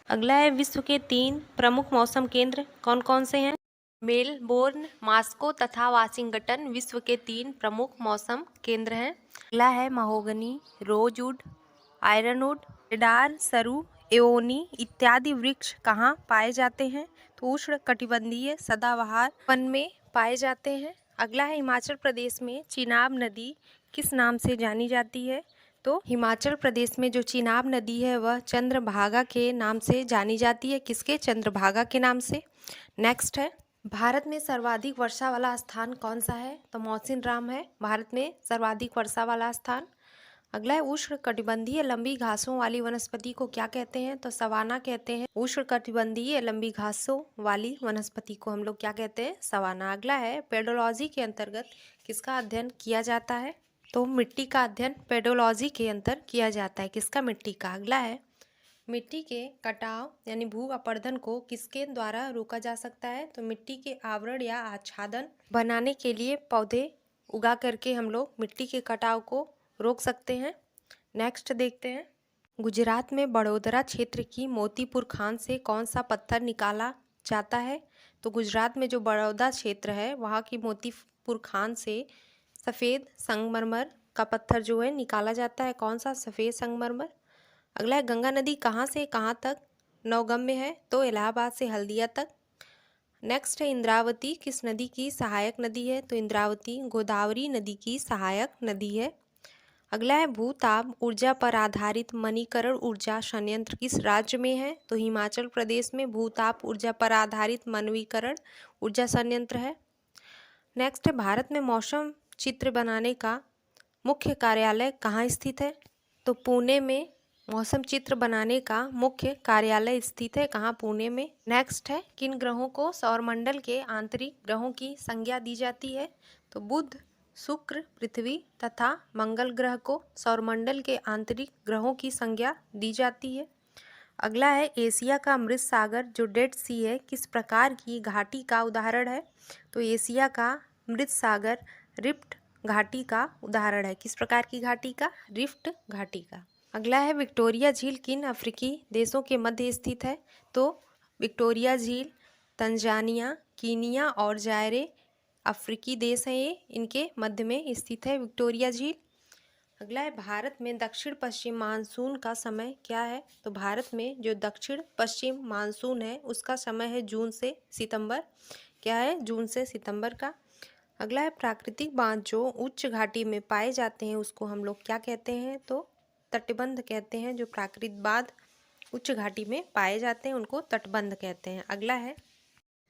अगला है विश्व के 3 प्रमुख मौसम केंद्र कौन कौन से हैं? मेलबोर्न, मास्को तथा वाशिंगटन विश्व के 3 प्रमुख मौसम केंद्र हैं। अगला है महोगनी, रोजवुड, आयरनवुड, देवदार, सरू, एओनी इत्यादि वृक्ष कहाँ पाए जाते हैं? तो उष्ण कटिबंधीय सदाबहार वन में पाए जाते हैं। अगला है हिमाचल प्रदेश में चिनाब नदी किस नाम से जानी जाती है? तो हिमाचल प्रदेश में जो चिनाब नदी है वह चंद्रभागा के नाम से जानी जाती है। किसके? चंद्रभागा के नाम से। नेक्स्ट है भारत में सर्वाधिक वर्षा वाला स्थान कौन सा है? तो मौसिनराम है भारत में सर्वाधिक वर्षा वाला स्थान। अगला है उष्ण कटिबंधीय लंबी घासों वाली वनस्पति को क्या कहते हैं? तो सवाना कहते हैं। उष्ण कटिबंधीय लंबी घासों वाली वनस्पति को हम लोग क्या कहते हैं? सवाना। अगला है पेडोलॉजी के अंतर्गत किसका अध्ययन किया जाता है? तो मिट्टी का अध्ययन पेडोलॉजी के अंतर किया जाता है। किसका? मिट्टी का। अगला है मिट्टी के कटाव यानी भू अपरदन को किसके द्वारा रोका जा सकता है? तो मिट्टी के आवरण या आच्छादन बनाने के लिए पौधे उगा करके हम लोग मिट्टी के कटाव को रोक सकते हैं। नेक्स्ट देखते हैं गुजरात में बड़ोदरा क्षेत्र की मोतीपुर खान से कौन सा पत्थर निकाला जाता है? तो गुजरात में जो बड़ौदा क्षेत्र है वहाँ की मोतीपुर खान से सफ़ेद संगमरमर का पत्थर जो है निकाला जाता है। कौन सा? सफ़ेद संगमरमर। अगला है गंगा नदी कहाँ से कहाँ तक नौगम्य है? तो इलाहाबाद से हल्दिया तक। नेक्स्ट है इंद्रावती किस नदी की सहायक नदी है? तो इंद्रावती गोदावरी नदी की सहायक नदी है। अगला है भूताप ऊर्जा पर आधारित मणिकरण ऊर्जा संयंत्र किस राज्य में है? तो हिमाचल प्रदेश में भूताप ऊर्जा पर आधारित मणिकरण ऊर्जा संयंत्र है। नेक्स्ट है भारत में मौसम चित्र बनाने का मुख्य कार्यालय कहाँ स्थित है? तो पुणे में मौसम चित्र बनाने का मुख्य कार्यालय स्थित है। कहाँ? पुणे में। नेक्स्ट है किन ग्रहों को सौरमंडल के आंतरिक ग्रहों की संज्ञा दी जाती है? तो बुध, शुक्र, पृथ्वी तथा मंगल ग्रह को सौरमंडल के आंतरिक ग्रहों की संज्ञा दी जाती है। अगला है एशिया का मृत सागर जो डेड सी है किस प्रकार की घाटी का उदाहरण है? तो एशिया का मृत सागर रिफ्ट घाटी का उदाहरण है। किस प्रकार की घाटी का? रिफ्ट घाटी का। अगला है विक्टोरिया झील किन अफ्रीकी देशों के मध्य स्थित है? तो विक्टोरिया झील तंजानिया, कीनिया और जायरे अफ्रीकी देश हैं, ये इनके मध्य में स्थित है विक्टोरिया झील। अगला है भारत में दक्षिण पश्चिम मानसून का समय क्या है? तो भारत में जो दक्षिण पश्चिम मानसून है उसका समय है जून से सितंबर। क्या है? जून से सितंबर का। अगला है प्राकृतिक बांध जो उच्च घाटी में पाए जाते हैं उसको हम लोग क्या कहते हैं? तो तटबंध कहते हैं। जो प्राकृतिक बांध उच्च घाटी में पाए जाते हैं उनको तटबंध कहते हैं। अगला है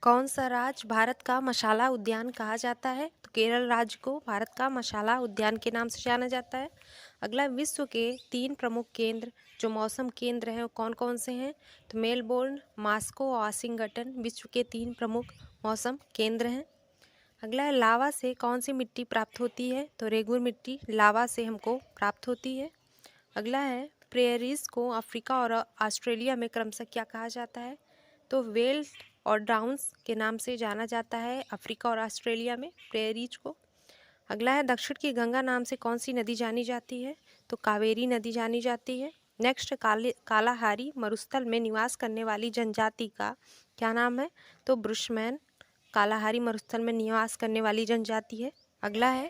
कौन सा राज्य भारत का मसाला उद्यान कहा जाता है? तो केरल राज्य को भारत का मसाला उद्यान के नाम से जाना जाता है। अगला विश्व के 3 प्रमुख केंद्र जो मौसम केंद्र हैं वो कौन कौन से हैं? तो मेलबोर्न, मास्को और वाशिंगटन विश्व के 3 प्रमुख मौसम केंद्र हैं। अगला है लावा से कौन सी मिट्टी प्राप्त होती है? तो रेगुर मिट्टी लावा से हमको प्राप्त होती है। अगला है प्रेयरीज को अफ्रीका और ऑस्ट्रेलिया में क्रमशः क्या कहा जाता है? तो वेल्स और डाउन्स के नाम से जाना जाता है अफ्रीका और ऑस्ट्रेलिया में प्रेयरीज को। अगला है दक्षिण की गंगा नाम से कौन सी नदी जानी जाती है? तो कावेरी नदी जानी जाती है। नेक्स्ट कालाहारी मरुस्थल में निवास करने वाली जनजाति का क्या नाम है? तो ब्रुशमैन कालाहारी मरुस्थल में निवास करने वाली जनजाति है। अगला है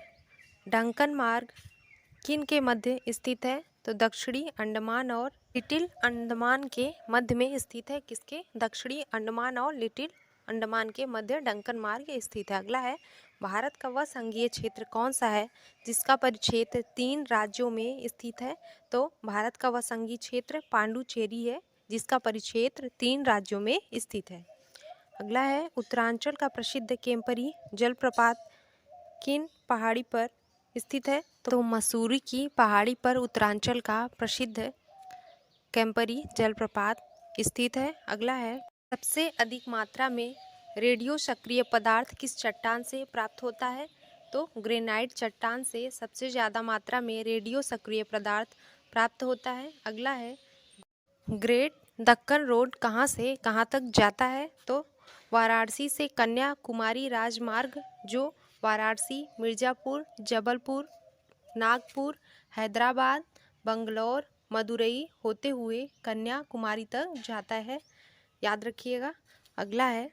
डंकन मार्ग किन के मध्य स्थित है? तो दक्षिणी अंडमान और लिटिल अंडमान के मध्य में स्थित है। किसके? दक्षिणी अंडमान और लिटिल अंडमान के मध्य डंकन मार्ग स्थित है। अगला है भारत का वह संघीय क्षेत्र कौन सा है जिसका परिक्षेत्र 3 राज्यों में स्थित है? तो भारत का वह संघीय क्षेत्र पांडुचेरी है जिसका परिक्षेत्र 3 राज्यों में स्थित है। अगला है उत्तरांचल का प्रसिद्ध केम्परी जलप्रपात किन पहाड़ी पर स्थित है? तो मसूरी की पहाड़ी पर उत्तरांचल का प्रसिद्ध कैंपरी जलप्रपात स्थित है। अगला है सबसे अधिक मात्रा में रेडियो सक्रिय पदार्थ किस चट्टान से प्राप्त होता है? तो ग्रेनाइट चट्टान से सबसे ज़्यादा मात्रा में रेडियो सक्रिय पदार्थ प्राप्त होता है। अगला है ग्रेट दक्कन रोड कहाँ से कहाँ तक जाता है? तो वाराणसी से कन्याकुमारी राजमार्ग, जो वाराणसी, मिर्ज़ापुर, जबलपुर, नागपुर, हैदराबाद, बंगलौर, मदुरई होते हुए कन्याकुमारी तक जाता है, याद रखिएगा। अगला है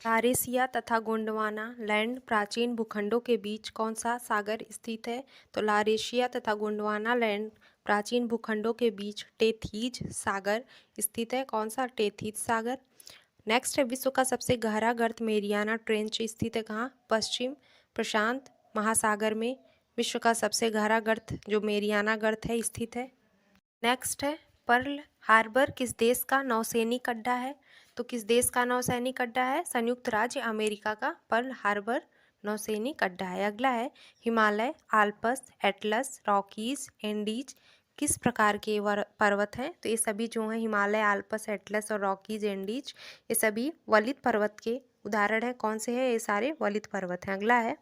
लारेशिया तथा गोंडवाना लैंड प्राचीन भूखंडों के बीच कौन सा सागर स्थित है? तो लारेशिया तथा गोंडवाना लैंड प्राचीन भूखंडों के बीच टेथीज सागर स्थित है। कौन सा? टेथीज सागर। नेक्स्ट है विश्व का सबसे गहरा गर्त मेरियाना ट्रेंच स्थित है कहाँ? पश्चिम प्रशांत महासागर में विश्व का सबसे गहरा गर्त जो मेरियाना गर्त है स्थित है। नेक्स्ट है पर्ल हार्बर किस देश का नौसैनिक अड्डा है? तो किस देश का नौसैनिक अड्डा है? संयुक्त राज्य अमेरिका का पर्ल हार्बर नौसैनिक अड्डा है। अगला है Himalaya, Alps, Atlas, Rockies, Andes किस प्रकार के पर्वत हैं? तो ये सभी जो हैं हिमालय, आल्प्स, एटलस और रॉकीज, एंडीज ये सभी वलित पर्वत के उदाहरण है। कौन से हैं? ये सारे वलित पर्वत हैं। अगला है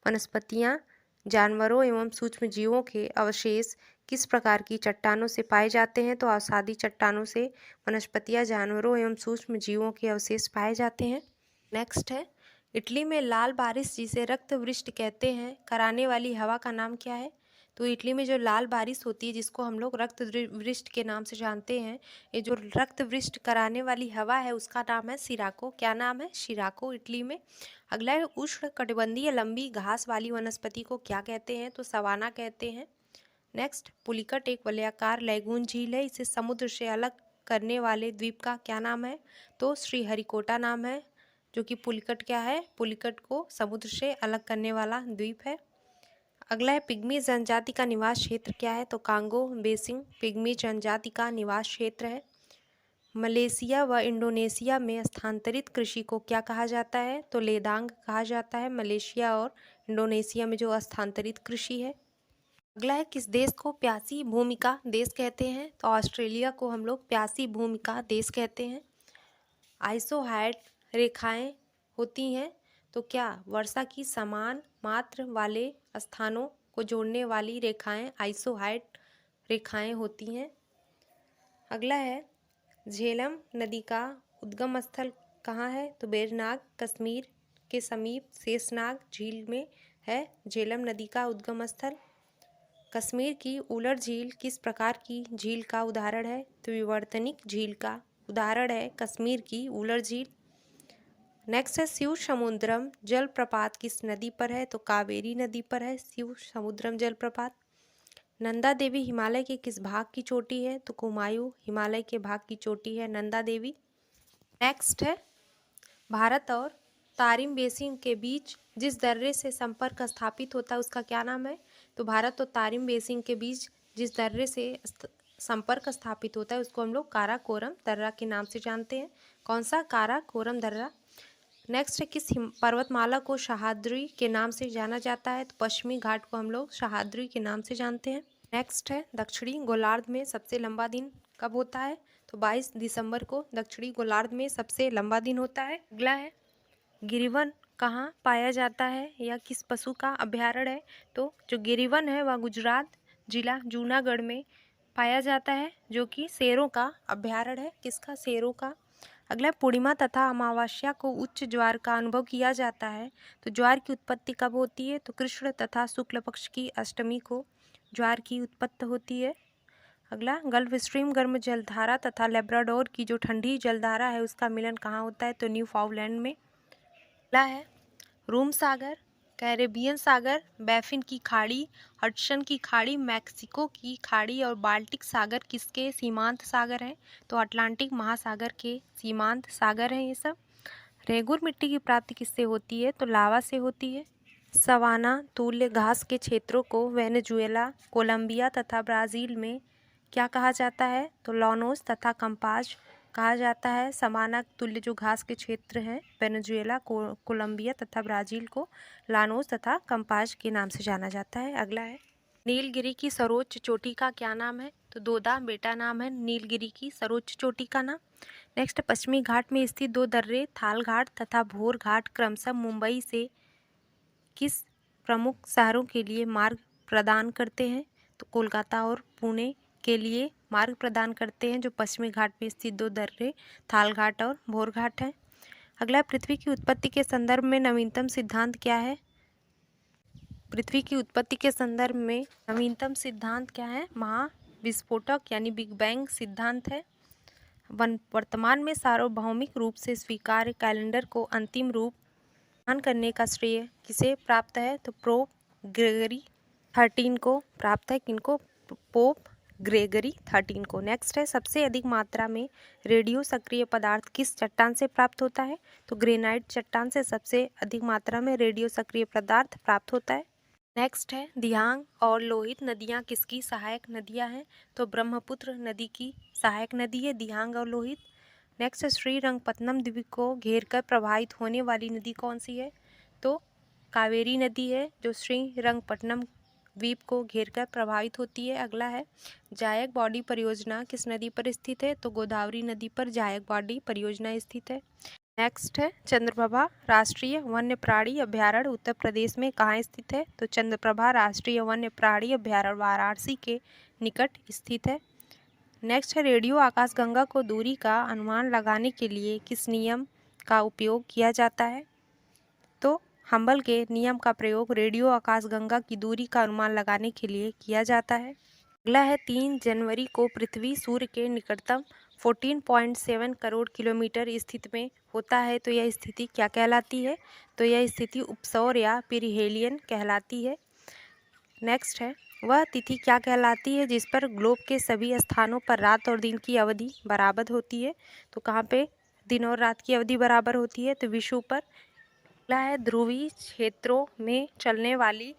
वनस्पतियाँ, जानवरों एवं सूक्ष्म जीवों के अवशेष किस प्रकार की चट्टानों से पाए जाते हैं? तो अवसादी चट्टानों से वनस्पतियाँ, जानवरों एवं सूक्ष्म जीवों के अवशेष पाए जाते हैं। नेक्स्ट है इटली में लाल बारिश जिसे रक्त वृष्टि कहते हैं कराने वाली हवा का नाम क्या है? तो इटली में जो लाल बारिश होती है जिसको हम लोग रक्त वृष्टि के नाम से जानते हैं, ये जो रक्त वृष्टि कराने वाली हवा है उसका नाम है सिराको। क्या नाम है? सिराको, इटली में। अगला है उष्ण कटिबंधीय लंबी घास वाली वनस्पति को क्या कहते हैं? तो सवाना कहते हैं। नेक्स्ट पुलिकट एक वलयाकार लैगून झील है, इसे समुद्र से अलग करने वाले द्वीप का क्या नाम है? तो श्रीहरिकोटा नाम है, जो कि पुलिकट क्या है? पुलिकट को समुद्र से अलग करने वाला द्वीप है। अगला है पिग्मी जनजाति का निवास क्षेत्र क्या है? तो कांगो बेसिन पिग्मी जनजाति का निवास क्षेत्र है। मलेशिया व इंडोनेशिया में स्थानांतरित कृषि को क्या कहा जाता है? तो लेदांग कहा जाता है। मलेशिया और इंडोनेशिया में जो स्थानांतरित कृषि है। अगला है किस देश को प्यासी भूमि का देश कहते हैं? तो ऑस्ट्रेलिया को हम लोग प्यासी भूमि का देश कहते हैं। आइसोहाइड रेखाएं होती हैं तो क्या वर्षा की समान मात्रा वाले स्थानों को जोड़ने वाली रेखाएं आइसोहाइड रेखाएं होती हैं। अगला है झेलम नदी का उद्गम स्थल कहाँ है? तो बेरनाग कश्मीर के समीप शेषनाग झील में है झेलम नदी का उद्गम स्थल। कश्मीर की उलर झील किस प्रकार की झील का उदाहरण है? तो विवर्तनिक झील का उदाहरण है कश्मीर की उलर झील। नेक्स्ट है शिव समुद्रम जलप्रपात किस नदी पर है? तो कावेरी नदी पर है शिव समुद्रम जलप्रपात। नंदा देवी हिमालय के किस भाग की चोटी है? तो कुमायूं हिमालय के भाग की चोटी है नंदा देवी। नेक्स्ट है भारत और तारिम बेसिन के बीच जिस दर्रे से संपर्क स्थापित होता है उसका क्या नाम है? तो भारत और तारिम बेसिन के बीच जिस दर्रे से संपर्क स्थापित होता है उसको हम लोग काराकोरम दर्रा के नाम से जानते हैं। कौन सा? काराकोरम दर्रा। नेक्स्ट है किस पर्वतमाला को सह्याद्री के नाम से जाना जाता है? तो पश्चिमी घाट को हम लोग सह्याद्री के नाम से जानते हैं। नेक्स्ट है दक्षिणी गोलार्ध में सबसे लंबा दिन कब होता है? तो 22 दिसंबर को दक्षिणी गोलार्ध में सबसे लंबा दिन होता है। अगला है गिरिवन कहाँ पाया जाता है या किस पशु का अभ्यारण्य है? तो जो गिरिवन है वह गुजरात जिला जूनागढ़ में पाया जाता है, जो कि शेरों का अभ्यारण्य है। किसका? शेरों का। अगला पूर्णिमा तथा अमावस्या को उच्च ज्वार का अनुभव किया जाता है, तो ज्वार की उत्पत्ति कब होती है? तो कृष्ण तथा शुक्ल पक्ष की अष्टमी को ज्वार की उत्पत्ति होती है। अगला गल्फ स्ट्रीम गर्म जलधारा तथा लेब्राडोर की जो ठंडी जलधारा है उसका मिलन कहाँ होता है? तो न्यू फाउंडलैंड में। अगला है रूम सागर, कैरेबियन सागर, बैफिन की खाड़ी, हडसन की खाड़ी, मैक्सिको की खाड़ी और बाल्टिक सागर किसके सीमांत सागर हैं? तो अटलांटिक महासागर के सीमांत सागर हैं ये सब। रेगुर मिट्टी की प्राप्ति किससे होती है? तो लावा से होती है। सवाना तुल्य घास के क्षेत्रों को वेनेजुएला, कोलंबिया तथा ब्राज़ील में क्या कहा जाता है? तो लॉनोस तथा कंपाज कहा जाता है। सवाना तुल्य जो घास के क्षेत्र हैं वेनेजुएला, कोलंबिया तथा ब्राज़ील को लानोस तथा कंपाज के नाम से जाना जाता है। अगला है नीलगिरी की सर्वोच्च चोटी का क्या नाम है? तो दोदा बेटा नाम है नीलगिरी की सर्वोच्च चोटी का नाम। नेक्स्ट पश्चिमी घाट में स्थित दो दर्रे थाल घाट तथा भोर घाट क्रमशः मुंबई से किस प्रमुख शहरों के लिए मार्ग प्रदान करते हैं? तो कोलकाता और पुणे के लिए मार्ग प्रदान करते हैं, जो पश्चिमी घाट में स्थित 2 दर्रे थाल घाट और भोर घाट हैं। अगला, पृथ्वी की उत्पत्ति के संदर्भ में नवीनतम सिद्धांत क्या है? पृथ्वी की उत्पत्ति के संदर्भ में नवीनतम सिद्धांत क्या है? महाविस्फोटक यानी बिग बैंग सिद्धांत है। वर्तमान में सार्वभौमिक रूप से स्वीकार्य कैलेंडर को अंतिम रूप प्रदान करने का श्रेय किसे प्राप्त है? तो पोप ग्रेगरी 13 को प्राप्त है। किनको? पोप ग्रेगरी 13 को। नेक्स्ट है, सबसे अधिक मात्रा में रेडियो सक्रिय पदार्थ किस चट्टान से प्राप्त होता है? तो ग्रेनाइट चट्टान से सबसे अधिक मात्रा में रेडियो सक्रिय पदार्थ प्राप्त होता है। नेक्स्ट है, दिहांग और लोहित नदियाँ किसकी सहायक नदियाँ हैं? तो ब्रह्मपुत्र नदी की सहायक नदी है दिहांग और लोहित। नेक्स्ट है, श्रीरंगपट्टनम द्वीप को घेरकर प्रवाहित होने वाली नदी कौन सी है? तो कावेरी नदी है, जो श्रीरंगपट्टनम द्वीप को घेरकर प्रभावित होती है। अगला है, जायकवाडी परियोजना किस नदी पर स्थित है? तो गोदावरी नदी पर जायकवाडी परियोजना स्थित है। नेक्स्ट है, चंद्रप्रभा राष्ट्रीय वन्य प्राणी अभ्यारण्य उत्तर प्रदेश में कहाँ स्थित है? तो चंद्रप्रभा राष्ट्रीय वन्य प्राणी अभ्यारण्य वाराणसी के निकट स्थित है। नेक्स्ट है, रेडियो आकाशगंगा को दूरी का अनुमान लगाने के लिए किस नियम का उपयोग किया जाता है? तो हम्बल के नियम का प्रयोग रेडियो आकाशगंगा की दूरी का अनुमान लगाने के लिए किया जाता है। अगला है, 3 जनवरी को पृथ्वी सूर्य के निकटतम 14.7 करोड़ किलोमीटर स्थित में होता है, तो यह स्थिति क्या कहलाती है? तो यह स्थिति उपसौर या पेरिहेलियन कहलाती है। नेक्स्ट है, वह तिथि क्या कहलाती है जिस पर ग्लोब के सभी स्थानों पर रात और दिन की अवधि बराबर होती है? तो कहाँ पे दिन और रात की अवधि बराबर होती है? तो विषुव पर। अगला है, ध्रुवीय क्षेत्रों में चलने वाली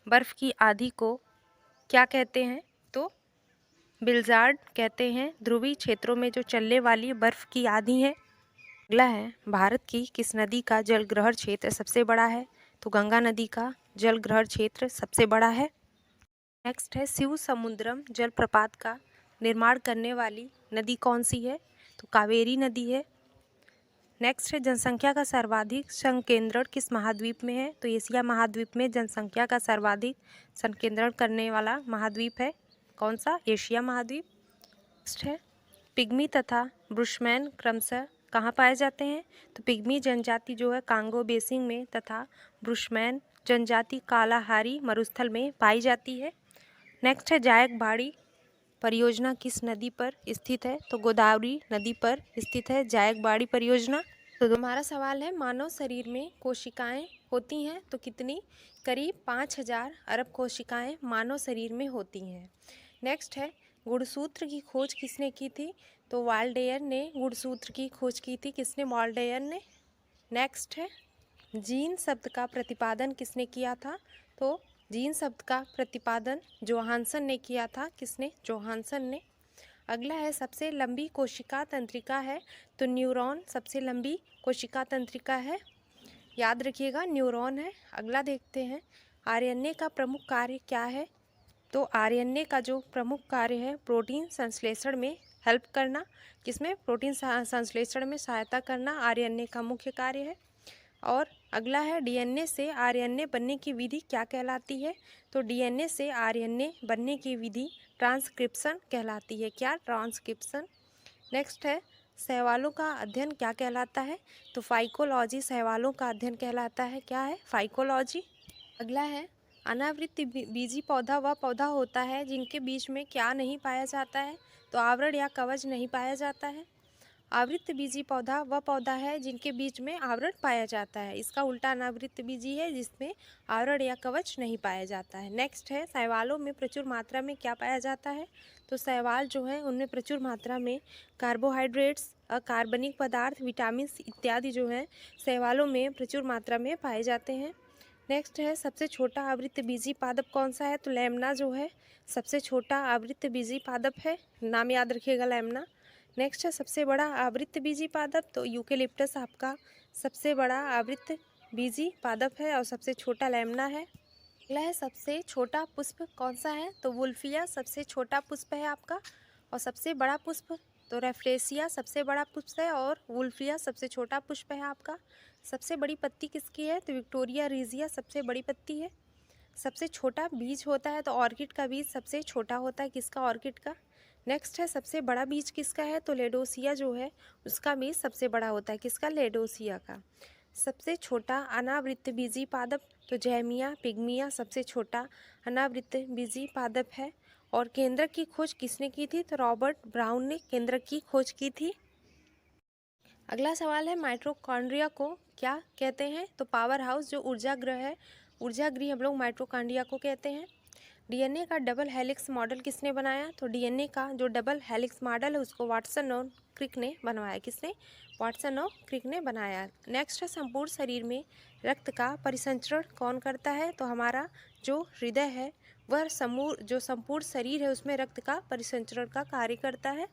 बर्फ की आंधी को क्या कहते हैं? तो बिल्जार्ड कहते हैं ध्रुवीय क्षेत्रों में जो चलने वाली बर्फ की आंधी है। अगला है, भारत की किस नदी का जलग्रहण क्षेत्र सबसे बड़ा है? तो गंगा नदी का जलग्रहण क्षेत्र सबसे बड़ा है। नेक्स्ट है, शिव समुद्रम जलप्रपात का निर्माण करने वाली नदी कौन सी है? तो कावेरी नदी है। नेक्स्ट है, जनसंख्या का सर्वाधिक संकेंद्रण किस महाद्वीप में है? तो एशिया महाद्वीप में जनसंख्या का सर्वाधिक संकेंद्रण करने वाला महाद्वीप है। कौन सा? एशिया महाद्वीप। नेक्स्ट है, पिग्मी तथा बुशमैन क्रमशः कहाँ पाए जाते हैं? तो पिग्मी जनजाति जो है कांगो बेसिन में तथा बुशमैन जनजाति कालाहारी मरुस्थल में पाई जाती है। नेक्स्ट है, जायकवाड़ी परियोजना किस नदी पर स्थित है? तो गोदावरी नदी पर स्थित है जायकवाड़ी परियोजना। तो हमारा सवाल है, मानव शरीर में कोशिकाएं होती हैं तो कितनी? करीब 5000 अरब कोशिकाएं मानव शरीर में होती हैं। नेक्स्ट है, गुणसूत्र की खोज किसने की थी? तो वाल्डेयर ने गुणसूत्र की खोज की थी। किसने? वाल्डेयर ने। नेक्स्ट है, जीन शब्द का प्रतिपादन किसने किया था? तो जीन शब्द का प्रतिपादन जोहानसन ने किया था। किसने? जोहानसन ने। अगला है, सबसे लंबी कोशिका तंत्रिका है? तो न्यूरॉन सबसे लंबी कोशिका तंत्रिका है, याद रखिएगा न्यूरॉन है। अगला देखते हैं, आरएनए का प्रमुख कार्य क्या है? तो आरएनए का जो प्रमुख कार्य है प्रोटीन संश्लेषण में हेल्प करना। किसमें? प्रोटीन संश्लेषण में सहायता करना आरएनए का मुख्य कार्य है। और अगला है, डीएनए से आरएनए बनने की विधि क्या कहलाती है? तो डीएनए से आरएनए बनने की विधि ट्रांसक्रिप्शन कहलाती है। क्या? ट्रांसक्रिप्शन। नेक्स्ट है, शैवालों का अध्ययन क्या कहलाता है? तो फाइकोलॉजी शैवालों का अध्ययन कहलाता है। क्या है? फाइकोलॉजी। अगला है, अनावृत बीजी पौधा वह पौधा होता है जिनके बीच में क्या नहीं पाया जाता है? तो आवरण या कवच नहीं पाया जाता है। आवृत बीजी पौधा वह पौधा है जिनके बीच में आवरण पाया जाता है। इसका उल्टा अनावृत बीजी है जिसमें आवरण या कवच नहीं पाया जाता है। नेक्स्ट है, शैवालों में प्रचुर मात्रा में क्या पाया जाता है? तो शैवाल जो है उनमें प्रचुर मात्रा में कार्बोहाइड्रेट्स, अकार्बनिक पदार्थ, विटामिन इत्यादि जो है शैवालों में प्रचुर मात्रा में पाए जाते हैं। नेक्स्ट है, सबसे छोटा आवृत बीजी पादप कौन सा है? तो लेमना जो है सबसे छोटा आवृत बीजी पादप है, नाम याद रखिएगा लेमना। नेक्स्ट है, सबसे बड़ा आवृत बीजी पादप? तो यूकेलिप्टस आपका सबसे बड़ा आवृत बीजी पादप है और सबसे छोटा लेमना है। अगला है, सबसे छोटा पुष्प कौन सा है? तो वुल्फिया सबसे छोटा पुष्प है आपका। और सबसे बड़ा पुष्प? तो रेफ्लेसिया सबसे बड़ा पुष्प है और वुल्फिया सबसे छोटा पुष्प है आपका। सबसे बड़ी पत्ती किसकी है? तो विक्टोरिया रिजिया सबसे बड़ी पत्ती है। सबसे छोटा बीज होता है तो ऑर्किड का बीज सबसे छोटा होता है। किसका? ऑर्किड का। नेक्स्ट है सबसे बड़ा बीज किसका है, तो लेडोसिया जो है उसका बीज सबसे बड़ा होता है, किसका, लेडोसिया का। सबसे छोटा अनावृत बीजी पादप, तो जैमिया पिग्मिया सबसे छोटा अनावृत बीजी पादप है। और केंद्रक की खोज किसने की थी, तो रॉबर्ट ब्राउन ने केंद्रक की खोज की थी। अगला सवाल है माइटोकॉन्ड्रिया को क्या कहते हैं, तो पावर हाउस, जो ऊर्जा गृह है, ऊर्जा गृह हम लोग माइटोकॉन्ड्रिया को कहते हैं। डीएनए का डबल हेलिक्स मॉडल किसने बनाया, तो डीएनए का जो डबल हेलिक्स मॉडल है उसको वाटसन और क्रिक ने बनवाया, किसने, वाटसन और क्रिक ने बनाया। नेक्स्ट है संपूर्ण शरीर में रक्त का परिसंचरण कौन करता है, तो हमारा जो हृदय है वह जो संपूर्ण शरीर है उसमें रक्त का परिसंचरण का कार्य करता है।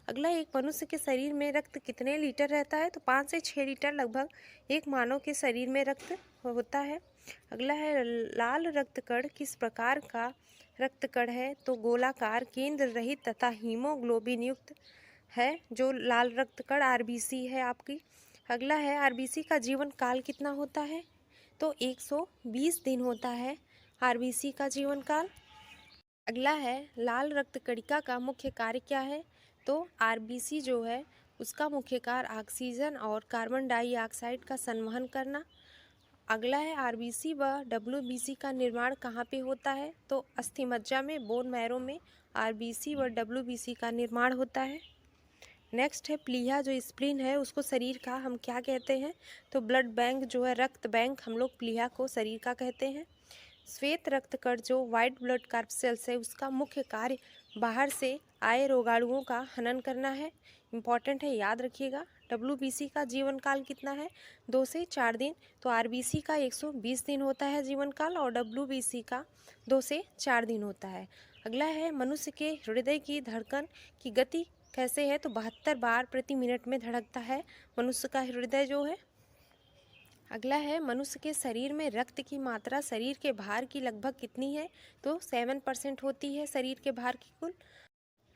अगला, एक मनुष्य के शरीर में रक्त कितने लीटर रहता है, तो 5 से 6 लीटर लगभग एक मानव के शरीर में रक्त होता है। अगला है लाल रक्त कण किस प्रकार का रक्त कण है, तो गोलाकार केंद्र रहित तथा हीमोग्लोबिन युक्त है, जो लाल रक्त कण आरबीसी है आपकी। अगला है आरबीसी का जीवन काल कितना होता है, तो 120 दिन होता है आरबीसी का जीवन काल। अगला है लाल रक्त कणिका का मुख्य कार्य क्या है, तो आरबीसी जो है उसका मुख्य कार्य ऑक्सीजन और कार्बन डाइऑक्साइड का संवहन करना। अगला है आरबीसी व डब्ल्यूबीसी का निर्माण कहाँ पे होता है, तो अस्थिमज्जा में, बोन मैरो में आरबीसी व डब्ल्यूबीसी का निर्माण होता है। नेक्स्ट है प्लीहा, जो स्प्लीन है उसको शरीर का हम क्या कहते हैं, तो ब्लड बैंक जो है, रक्त बैंक, हम लोग प्लीहा को शरीर का कहते हैं। श्वेत रक्त कण जो वाइट ब्लड कार्पसेल्स है उसका मुख्य कार्य बाहर से आए रोगाणुओं का हनन करना है, इम्पॉर्टेंट है, याद रखिएगा। डब्ल्यूबीसी का जीवन काल कितना है, 2 से 4 दिन, तो आरबीसी का 120 दिन होता है जीवन काल और डब्ल्यूबीसी का 2 से 4 दिन होता है। अगला है मनुष्य के हृदय की धड़कन की गति कैसे है, तो 72 बार प्रति मिनट में धड़कता है मनुष्य का हृदय जो है। अगला है मनुष्य के शरीर में रक्त की मात्रा शरीर के भार की लगभग कितनी है, तो 7% होती है शरीर के भार की कुल।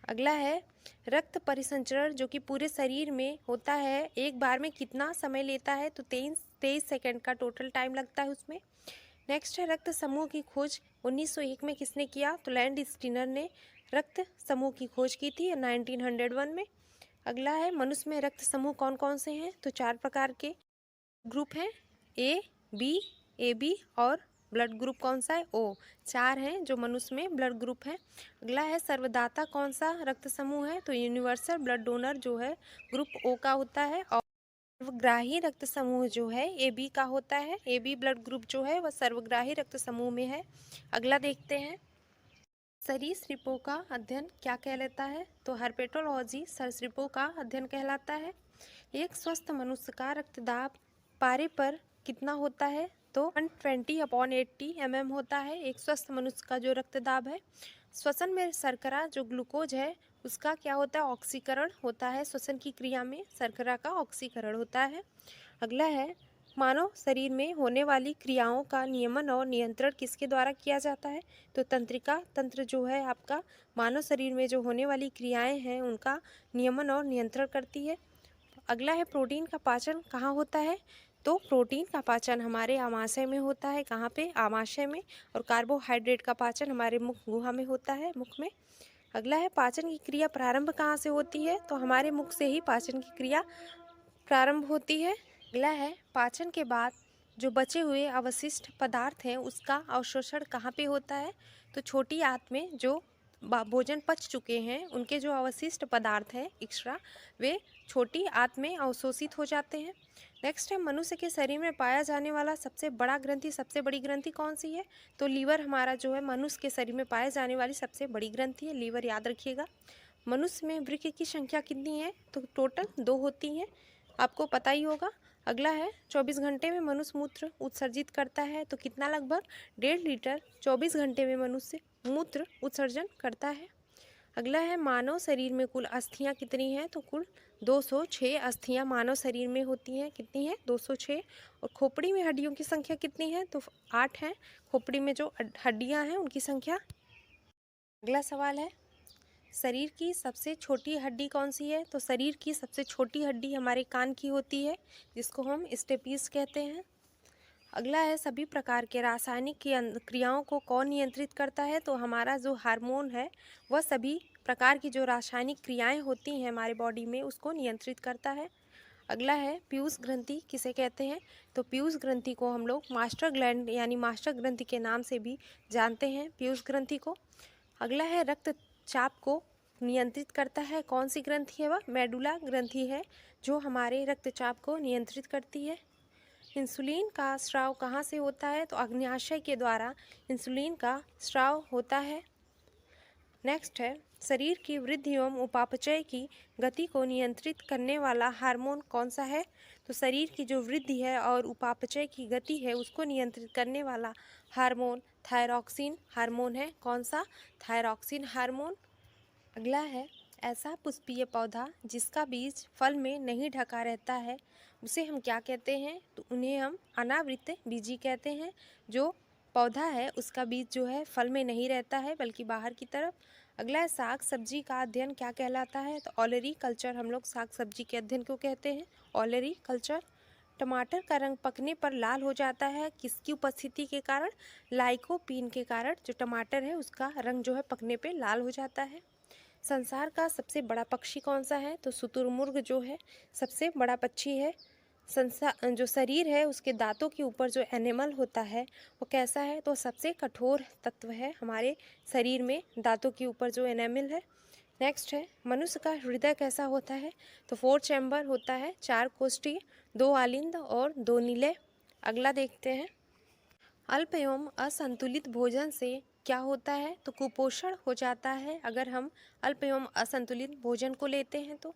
अगला है रक्त परिसंचरण जो कि पूरे शरीर में होता है एक बार में कितना समय लेता है, तो 23 सेकंड का टोटल टाइम लगता है उसमें। नेक्स्ट है रक्त समूह की खोज 1901 में किसने किया, तो लैंड स्टीनर ने रक्त समूह की खोज की थी 1901 में। अगला है मनुष्य में रक्त समूह कौन कौन से हैं, तो 4 प्रकार के ग्रुप हैं, ए बी और ब्लड ग्रुप कौन सा है, ओ। 4 हैं जो मनुष्य में ब्लड ग्रुप है। अगला है सर्वदाता कौन सा रक्त समूह है, तो यूनिवर्सल ब्लड डोनर जो है ग्रुप ओ का होता है। और सर्वग्राही रक्त समूह जो है ए बी का होता है, ए बी ब्लड ग्रुप जो है वह सर्वग्राही रक्त समूह में है। अगला देखते हैं सरीसृपों का अध्ययन क्या कहलाता है, तो हर्पेटोलॉजी सरीसृपों का अध्ययन कहलाता है। एक स्वस्थ मनुष्य का रक्तदाब पारे पर कितना होता है, तो 120/80 mm होता है एक स्वस्थ मनुष्य का जो रक्तदाब है। श्वसन में शर्करा जो ग्लूकोज है उसका क्या होता है, ऑक्सीकरण होता है, श्वसन की क्रिया में शर्करा का ऑक्सीकरण होता है। अगला है मानव शरीर में होने वाली क्रियाओं का नियमन और नियंत्रण किसके द्वारा किया जाता है, तो तंत्रिका तंत्र जो है आपका मानव शरीर में जो होने वाली क्रियाएं हैं उनका नियमन और नियंत्रण करती है। अगला है प्रोटीन का पाचन कहाँ होता है, तो प्रोटीन का पाचन हमारे आमाशय में होता है, कहाँ पे, आमाशय में। और कार्बोहाइड्रेट का पाचन हमारे मुख गुहा में होता है, मुख में। अगला है पाचन की क्रिया प्रारंभ कहाँ से होती है, तो हमारे मुख से ही पाचन की क्रिया प्रारंभ होती है। अगला है पाचन के बाद जो बचे हुए अवशिष्ट पदार्थ हैं उसका अवशोषण कहाँ पे होता है, तो छोटी आंत में जो भोजन पच चुके हैं उनके जो अवशिष्ट पदार्थ हैं एक्स्ट्रा वे छोटी आंत में अवशोषित हो जाते हैं। नेक्स्ट है मनुष्य के शरीर में पाया जाने वाला सबसे बड़ा ग्रंथि, सबसे बड़ी ग्रंथि कौन सी है, तो लीवर हमारा जो है मनुष्य के शरीर में पाए जाने वाली सबसे बड़ी ग्रंथि है, लीवर, याद रखिएगा। मनुष्य में वृक्क की संख्या कितनी है, तो टोटल 2 होती हैं, आपको पता ही होगा। अगला है 24 घंटे में मनुष्य मूत्र उत्सर्जित करता है, तो कितना, लगभग 1.5 लीटर 24 घंटे में मनुष्य मूत्र उत्सर्जन करता है। अगला है मानव शरीर में कुल अस्थियां कितनी हैं, तो कुल 206 अस्थियां मानव शरीर में होती हैं, कितनी है, 206। और खोपड़ी में हड्डियों की संख्या कितनी है, तो 8 है, खोपड़ी में जो हड्डियां हैं उनकी संख्या। अगला सवाल है शरीर की सबसे छोटी हड्डी कौन सी है, तो शरीर की सबसे छोटी हड्डी हमारे कान की होती है जिसको हम स्टेपीज कहते हैं। अगला है सभी प्रकार के रासायनिक क्रियाओं को कौन नियंत्रित करता है, तो हमारा जो हार्मोन है वह सभी प्रकार की जो रासायनिक क्रियाएं होती हैं हमारे बॉडी में उसको नियंत्रित करता है। अगला है पीयूष ग्रंथि किसे कहते हैं, तो पीयूष ग्रंथि को हम लोग मास्टर ग्लैंड यानी मास्टर ग्रंथि के नाम से भी जानते हैं पीयूष ग्रंथि को। अगला है रक्तचाप को नियंत्रित करता है, कौन सी ग्रंथि है वह, मेडुला ग्रंथि है जो हमारे रक्तचाप को नियंत्रित करती है। इंसुलिन का स्राव कहाँ से होता है, तो अग्न्याशय के द्वारा इंसुलिन का स्राव होता है। नेक्स्ट है शरीर की वृद्धि एवं उपापचय की गति को नियंत्रित करने वाला हार्मोन कौन सा है, तो शरीर की जो वृद्धि है और उपापचय की गति है उसको नियंत्रित करने वाला हार्मोन थायरॉक्सिन हार्मोन है, कौन सा, थायरॉक्सिन हार्मोन। अगला है ऐसा पुष्पीय पौधा जिसका बीज फल में नहीं ढका रहता है उसे हम क्या कहते हैं, तो उन्हें हम अनावृत बीजी कहते हैं। जो पौधा है उसका बीज जो है फल में नहीं रहता है बल्कि बाहर की तरफ। अगला है साग सब्जी का अध्ययन क्या कहलाता है, तो ऑलरी कल्चर हम लोग साग सब्जी के अध्ययन को कहते हैं, ऑलरी कल्चर। टमाटर का रंग पकने पर लाल हो जाता है किसकी उपस्थिति के कारण, लाइकोपीन के कारण जो टमाटर है उसका रंग जो है पकने पे लाल हो जाता है। संसार का सबसे बड़ा पक्षी कौन सा है, तो शुतुरमुर्ग जो है सबसे बड़ा पक्षी है। संसार जो शरीर है उसके दांतों के ऊपर जो एनिमल होता है वो कैसा है, तो सबसे कठोर तत्व है हमारे शरीर में दांतों के ऊपर जो एनिमल है। नेक्स्ट है मनुष्य का हृदय कैसा होता है, तो 4 चैम्बर होता है, 4 कोष्ठी, 2 आलिंद और 2 नीले। अगला देखते हैं अल्प एवं असंतुलित भोजन से क्या होता है, तो कुपोषण हो जाता है अगर हम अल्प एवं असंतुलित भोजन को लेते हैं तो।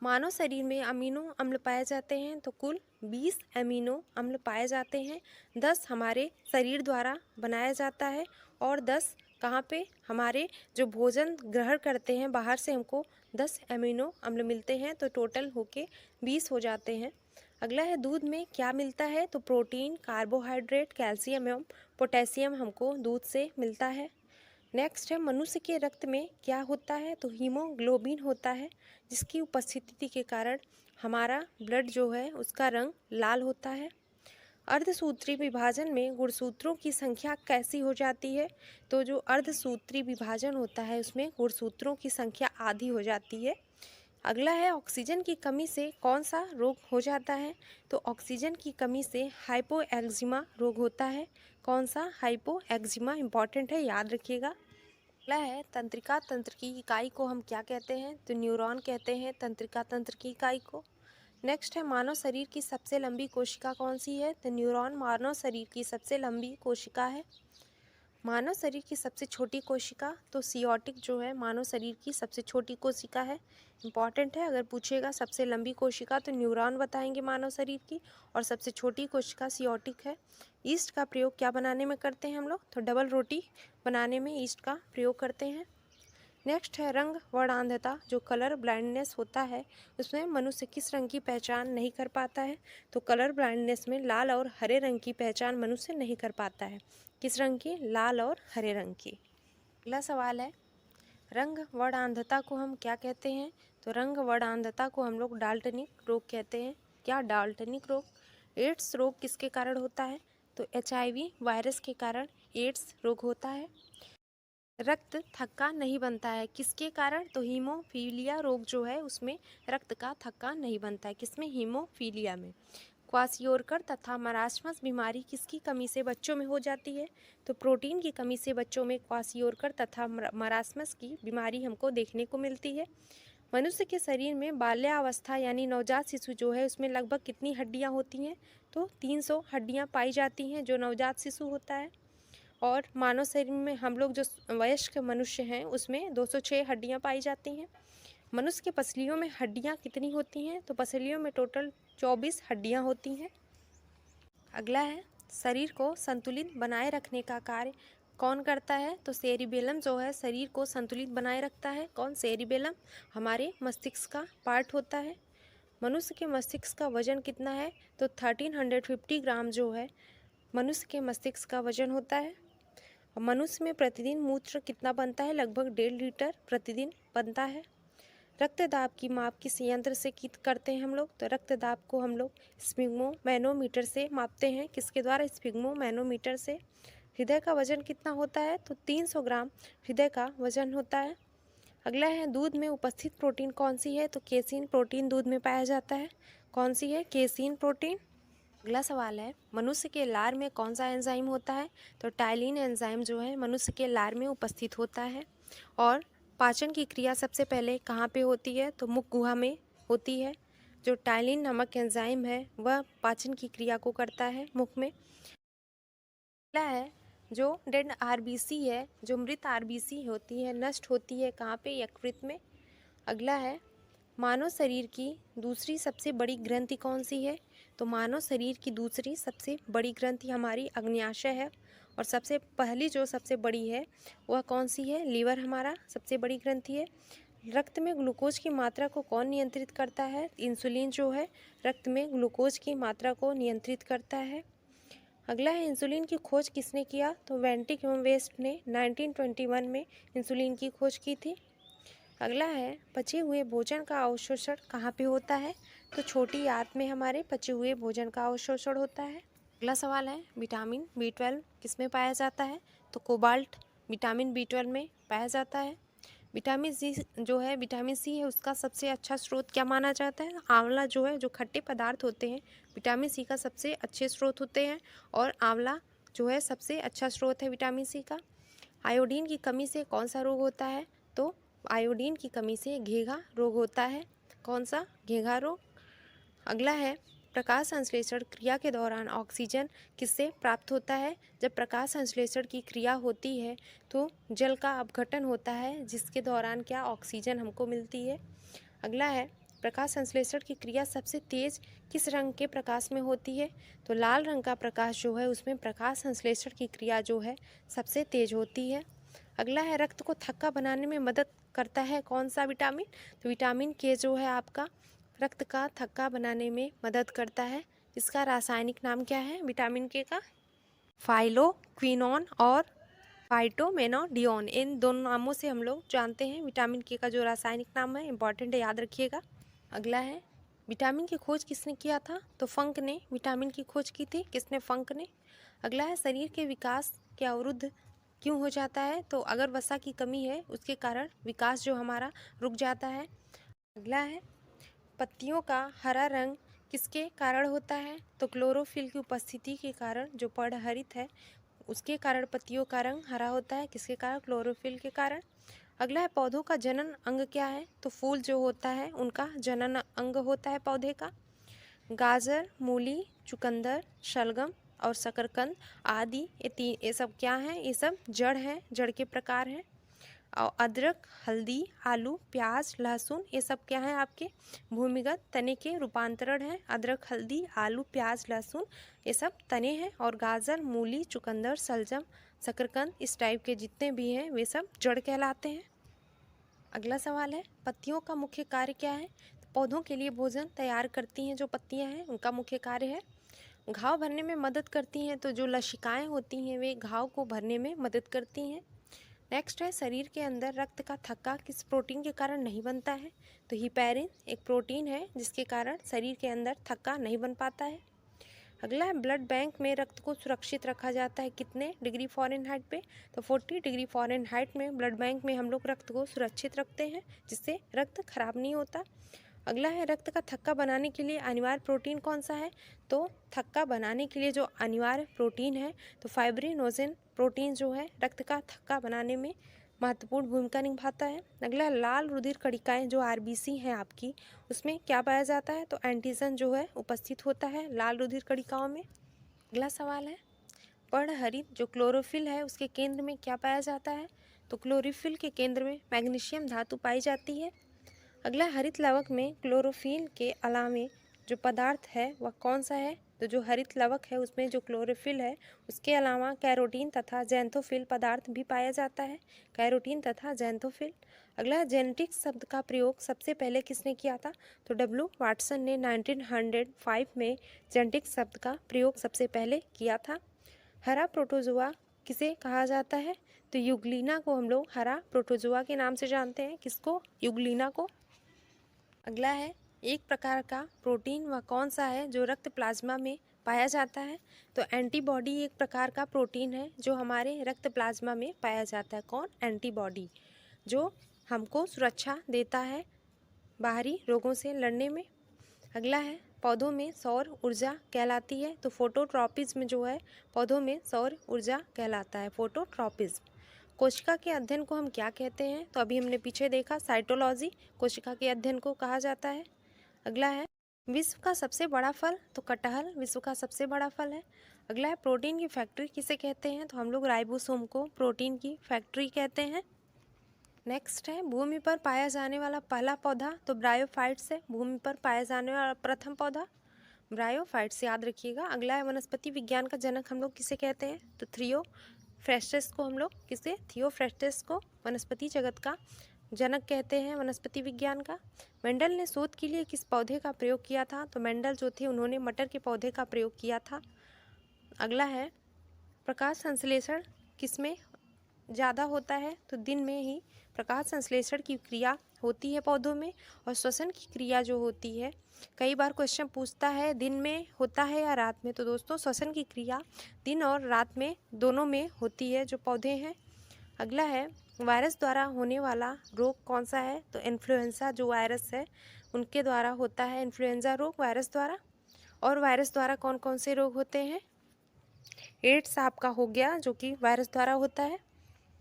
मानव शरीर में अमीनो अम्ल पाए जाते हैं, तो कुल 20 अमीनो अम्ल पाए जाते हैं, 10 हमारे शरीर द्वारा बनाया जाता है और 10 कहाँ पे, हमारे जो भोजन ग्रहण करते हैं बाहर से हमको 10 अमीनो अम्ल मिलते हैं, तो टोटल होके 20 हो जाते हैं। अगला है दूध में क्या मिलता है, तो प्रोटीन, कार्बोहाइड्रेट, कैल्शियम एवं पोटेशियम हमको दूध से मिलता है। नेक्स्ट है मनुष्य के रक्त में क्या होता है, तो हीमोग्लोबिन होता है जिसकी उपस्थिति के कारण हमारा ब्लड जो है उसका रंग लाल होता है। अर्धसूत्री विभाजन में गुणसूत्रों की संख्या कैसी हो जाती है, तो जो अर्धसूत्री विभाजन होता है उसमें गुणसूत्रों की संख्या आधी हो जाती है। अगला है ऑक्सीजन की कमी से कौन सा रोग हो जाता है, तो ऑक्सीजन की कमी से हाइपोएक्जिमा रोग होता है, कौन सा, हाइपोएक्जिमा, इंपॉर्टेंट है याद रखिएगा। अगला है तंत्रिका तंत्र की इकाई को हम क्या कहते हैं, तो न्यूरॉन कहते हैं तंत्रिका तंत्र की इकाई को। नेक्स्ट है मानव शरीर की सबसे लंबी कोशिका कौन सी है, तो न्यूरॉन मानव शरीर की सबसे लंबी कोशिका है। मानव शरीर की सबसे छोटी कोशिका, तो सियोटिक जो है मानव शरीर की सबसे छोटी कोशिका है, इंपॉर्टेंट है। अगर पूछेगा सबसे लंबी कोशिका तो न्यूरॉन बताएंगे मानव शरीर की, और सबसे छोटी कोशिका सियोटिक है। ईस्ट का प्रयोग क्या बनाने में करते हैं हम लोग, तो डबल रोटी बनाने में ईस्ट का प्रयोग करते हैं। नेक्स्ट है रंग वर्णांधता, जो कलर ब्लाइंडनेस होता है उसमें मनुष्य किस रंग की पहचान नहीं कर पाता है, तो कलर ब्लाइंडनेस में लाल और हरे रंग की पहचान मनुष्य नहीं कर पाता है, किस रंग की, लाल और हरे रंग की। अगला सवाल है रंग वर्णांधता को हम क्या कहते हैं, तो रंग वर्णांधता को हम लोग डाल्टनिक रोग कहते हैं। क्या, डाल्टनिक रोग। एड्स रोग किसके कारण होता है, तो HIV वायरस के कारण एड्स रोग होता है। रक्त थक्का नहीं बनता है किसके कारण, तो हीमोफीलिया रोग जो है उसमें रक्त का थक्का नहीं बनता है, किसमें, हीमोफीलिया में। क्वासियोरकर तथा मरासमस बीमारी किसकी कमी से बच्चों में हो जाती है, तो प्रोटीन की कमी से बच्चों में क्वासियोरकर तथा मरासमस की बीमारी हमको देखने को मिलती है। मनुष्य के शरीर में बाल्यावस्था यानी नवजात शिशु जो है उसमें लगभग कितनी हड्डियां होती हैं, तो 300 हड्डियां पाई जाती हैं जो नवजात शिशु होता है। और मानव शरीर में हम लोग जो वयस्क मनुष्य हैं उसमें 206 हड्डियां पाई जाती हैं। मनुष्य के पसलियों में हड्डियां कितनी होती हैं, तो पसलियों में टोटल 24 हड्डियां होती हैं। अगला है शरीर को संतुलित बनाए रखने का कार्य कौन करता है, तो सेरिबेलम जो है शरीर को संतुलित बनाए रखता है, कौन, सेरिबेलम, हमारे मस्तिष्क का पार्ट होता है। मनुष्य के मस्तिष्क का वजन कितना है, तो 1350 ग्राम जो है मनुष्य के मस्तिष्क का वजन होता है। मनुष्य में प्रतिदिन मूत्र कितना बनता है, लगभग 1.5 लीटर प्रतिदिन बनता है। रक्तदाब की माप किस यंत्र से करते हैं हम लोग, तो रक्तदाब को हम लोग स्फिग्मो मैनोमीटर से मापते हैं, किसके द्वारा, स्फिग्मो मैनोमीटर से। हृदय का वजन कितना होता है, तो 300 ग्राम हृदय का वजन होता है। अगला है दूध में उपस्थित प्रोटीन कौन सी है? तो केसीन प्रोटीन दूध में पाया जाता है। कौन सी है? Casein protein. अगला सवाल है मनुष्य के लार में कौन सा एंजाइम होता है? तो टाइलिन एंजाइम जो है मनुष्य के लार में उपस्थित होता है। और पाचन की क्रिया सबसे पहले कहाँ पे होती है? तो मुख गुहा में होती है। जो टाइलिन नामक एंजाइम है वह पाचन की क्रिया को करता है मुख में। अगला है जो डेड आरबीसी है, जो मृत आरबीसी होती है, नष्ट होती है कहाँ पे? यकृत में। अगला है मानव शरीर की दूसरी सबसे बड़ी ग्रंथि कौन सी है? तो मानव शरीर की दूसरी सबसे बड़ी ग्रंथि हमारी अग्न्याशय है। और सबसे पहली जो सबसे बड़ी है वह कौन सी है? लीवर हमारा सबसे बड़ी ग्रंथि है। रक्त में ग्लूकोज की मात्रा को कौन नियंत्रित करता है? इंसुलिन जो है रक्त में ग्लूकोज की मात्रा को नियंत्रित करता है। अगला है इंसुलिन की खोज किसने किया? तो वेंटिक एवं वेस्ट ने 1921 में इंसुलिन की खोज की थी। अगला है पचे हुए भोजन का अवशोषण कहाँ पे होता है? तो छोटी आंत में हमारे पचे हुए भोजन का अवशोषण होता है। अगला सवाल है विटामिन B12 किस में पाया जाता है? तो कोबाल्ट विटामिन B12 में पाया जाता है। विटामिन सी जो है, विटामिन सी है, उसका सबसे अच्छा स्रोत क्या माना जाता है? आंवला जो है, जो खट्टे पदार्थ होते हैं विटामिन सी का सबसे अच्छे स्रोत होते हैं। और आंवला जो है सबसे अच्छा स्रोत है विटामिन सी का। आयोडीन की कमी से कौन सा रोग होता है? तो आयोडीन की कमी से घेघा रोग होता है। कौन सा? घेघा रोग। अगला है प्रकाश संश्लेषण क्रिया के दौरान ऑक्सीजन किससे प्राप्त होता है? जब प्रकाश संश्लेषण की क्रिया होती है तो जल का अपघटन होता है, जिसके दौरान क्या? ऑक्सीजन हमको मिलती है। अगला है प्रकाश संश्लेषण की क्रिया सबसे तेज किस रंग के प्रकाश में होती है? तो लाल रंग का प्रकाश जो है उसमें प्रकाश संश्लेषण की क्रिया जो है सबसे तेज होती है। अगला है रक्त को थक्का बनाने में मदद करता है कौन सा विटामिन? तो विटामिन के जो है आपका रक्त का थक्का बनाने में मदद करता है। इसका रासायनिक नाम क्या है विटामिन के का? फाइलोक्विनोन और फाइटोमेनाडियोन, इन दोनों नामों से हम लोग जानते हैं विटामिन के का जो रासायनिक नाम है। इंपॉर्टेंट है, याद रखिएगा। अगला है विटामिन की खोज किसने किया था? तो फंक ने विटामिन की खोज की थी। किसने? फंक ने। अगला है शरीर के विकास के अवरुद्ध क्यों हो जाता है? तो अगर वसा की कमी है उसके कारण विकास जो हमारा रुक जाता है। अगला है पत्तियों का हरा रंग किसके कारण होता है? तो क्लोरोफिल की उपस्थिति के कारण, जो पर्णहरित है उसके कारण पत्तियों का रंग हरा होता है। किसके कारण? क्लोरोफिल के कारण। अगला है पौधों का जनन अंग क्या है? तो फूल जो होता है उनका जनन अंग होता है पौधे का। गाजर, मूली, चुकंदर, शलगम और शकरकंद आदि ये सब क्या है? ये सब जड़ है, जड़ के प्रकार हैं। और अदरक, हल्दी, आलू, प्याज, लहसुन ये सब क्या है? आपके भूमिगत तने के रूपांतरण है। अदरक, हल्दी, आलू, प्याज, लहसुन ये सब तने हैं। और गाजर, मूली, चुकंदर, शलजम, शकरकंद इस टाइप के जितने भी हैं वे सब जड़ कहलाते हैं। अगला सवाल है पत्तियों का मुख्य कार्य क्या है? तो पौधों के लिए भोजन तैयार करती हैं जो पत्तियां हैं उनका मुख्य कार्य है घाव भरने में मदद करती हैं। तो जो लसिकाएं होती हैं वे घाव को भरने में मदद करती हैं। नेक्स्ट है शरीर के अंदर रक्त का थक्का किस प्रोटीन के कारण नहीं बनता है? तो हिपैरिन एक प्रोटीन है जिसके कारण शरीर के अंदर थक्का नहीं बन पाता है। अगला है ब्लड बैंक में रक्त को सुरक्षित रखा जाता है कितने डिग्री फ़ारेनहाइट पे? तो 40 डिग्री फ़ारेनहाइट में ब्लड बैंक में हम लोग रक्त को सुरक्षित रखते हैं, जिससे रक्त खराब नहीं होता। अगला है रक्त का थक्का बनाने के लिए अनिवार्य प्रोटीन कौन सा है? तो थक्का बनाने के लिए जो अनिवार्य प्रोटीन है तो फाइब्रिनोजेन प्रोटीन जो है रक्त का थक्का बनाने में महत्वपूर्ण भूमिका निभाता है। अगला लाल रुधिर कणिकाएं जो आरबीसी हैं आपकी, उसमें क्या पाया जाता है? तो एंटीजन जो है उपस्थित होता है लाल रुधिर कणिकाओं में। अगला सवाल है पर्णहरित जो क्लोरोफिल है उसके केंद्र में क्या पाया जाता है? तो क्लोरोफिल के केंद्र में मैग्नीशियम धातु पाई जाती है। अगला हरित लवक में क्लोरोफिल के अलावे जो पदार्थ है वह कौन सा है? तो जो हरित लवक है उसमें जो क्लोरोफिल है उसके अलावा कैरोटीन तथा जैंथोफिल पदार्थ भी पाया जाता है। कैरोटीन तथा जैंथोफिल। अगला जेनेटिक्स शब्द का प्रयोग सबसे पहले किसने किया था? तो डब्ल्यू वाटसन ने 1905 में जेनेटिक्स शब्द का प्रयोग सबसे पहले किया था। हरा प्रोटोजोआ किसे कहा जाता है? तो यूग्लिना को हम लोग हरा प्रोटोजोआ के नाम से जानते हैं। किसको? यूग्लिना को। अगला है एक प्रकार का प्रोटीन वह कौन सा है जो रक्त प्लाज्मा में पाया जाता है? तो एंटीबॉडी एक प्रकार का प्रोटीन है जो हमारे रक्त प्लाज्मा में पाया जाता है। कौन? एंटीबॉडी, जो हमको सुरक्षा देता है बाहरी रोगों से लड़ने में। अगला है पौधों में सौर ऊर्जा कहलाती है, तो फोटोट्रॉपिज्म जो है पौधों में सौर ऊर्जा कहलाता है, फोटोट्रॉपिज्म। कोशिका के अध्ययन को हम क्या कहते हैं, तो अभी हमने पीछे देखा साइटोलॉजी कोशिका के अध्ययन को कहा जाता है। अगला है विश्व का सबसे बड़ा फल, तो कटहल विश्व का सबसे बड़ा फल है। अगला है प्रोटीन की फैक्ट्री किसे कहते हैं, तो हम लोग राइबोसोम को प्रोटीन की फैक्ट्री कहते हैं। नेक्स्ट है भूमि पर पाया जाने वाला पहला पौधा, तो ब्रायोफाइट्स है भूमि पर पाया जाने वाला प्रथम पौधा, ब्रायोफाइट्स याद रखिएगा। अगला है वनस्पति विज्ञान का जनक हम लोग किसे कहते हैं, तो थियोफ्रेस्टस को हम लोग किसे थियोफ्रेस्टस को वनस्पति जगत का जनक कहते हैं वनस्पति विज्ञान का। मेंडल ने शोध के लिए किस पौधे का प्रयोग किया था, तो मेंडल जो थे उन्होंने मटर के पौधे का प्रयोग किया था। अगला है प्रकाश संश्लेषण किसमें ज़्यादा होता है, तो दिन में ही प्रकाश संश्लेषण की क्रिया होती है पौधों में, और श्वसन की क्रिया जो होती है, कई बार क्वेश्चन पूछता है दिन में होता है या रात में, तो दोस्तों श्वसन की क्रिया दिन और रात में दोनों में होती है जो पौधे हैं। अगला है वायरस द्वारा होने वाला रोग कौन सा है, तो इन्फ्लुएंजा जो वायरस है उनके द्वारा होता है इन्फ्लुएंजा रोग वायरस द्वारा। और वायरस द्वारा कौन कौन से रोग होते हैं, एड्स आपका हो गया जो कि वायरस द्वारा होता है,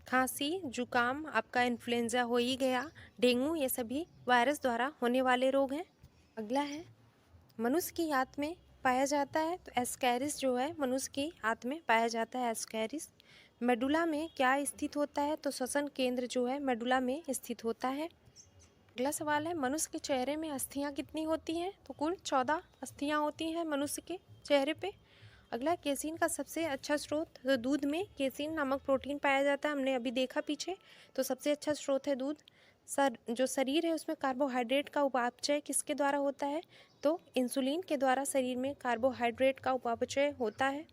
खांसी जुकाम आपका इन्फ्लुएंजा हो ही गया, डेंगू, ये सभी वायरस द्वारा होने वाले रोग हैं। अगला है मनुष्य की आंत में पाया जाता है, तो एस्कैरिस जो है मनुष्य की आंत में पाया जाता है एस्कैरिस। मेडुला में क्या स्थित होता है, तो श्वसन केंद्र जो है मेडुला में स्थित होता है। अगला सवाल है मनुष्य के चेहरे में अस्थियां कितनी होती हैं, तो कुल 14 अस्थियां होती हैं मनुष्य के चेहरे पे। अगला केसीन का सबसे अच्छा स्रोत, तो दूध में केसीन नामक प्रोटीन पाया जाता है, हमने अभी देखा पीछे, तो सबसे अच्छा स्रोत है दूध। जो शरीर है उसमें कार्बोहाइड्रेट का उपापचय किसके द्वारा होता है, तो इंसुलिन के द्वारा शरीर में कार्बोहाइड्रेट का उपापचय होता है।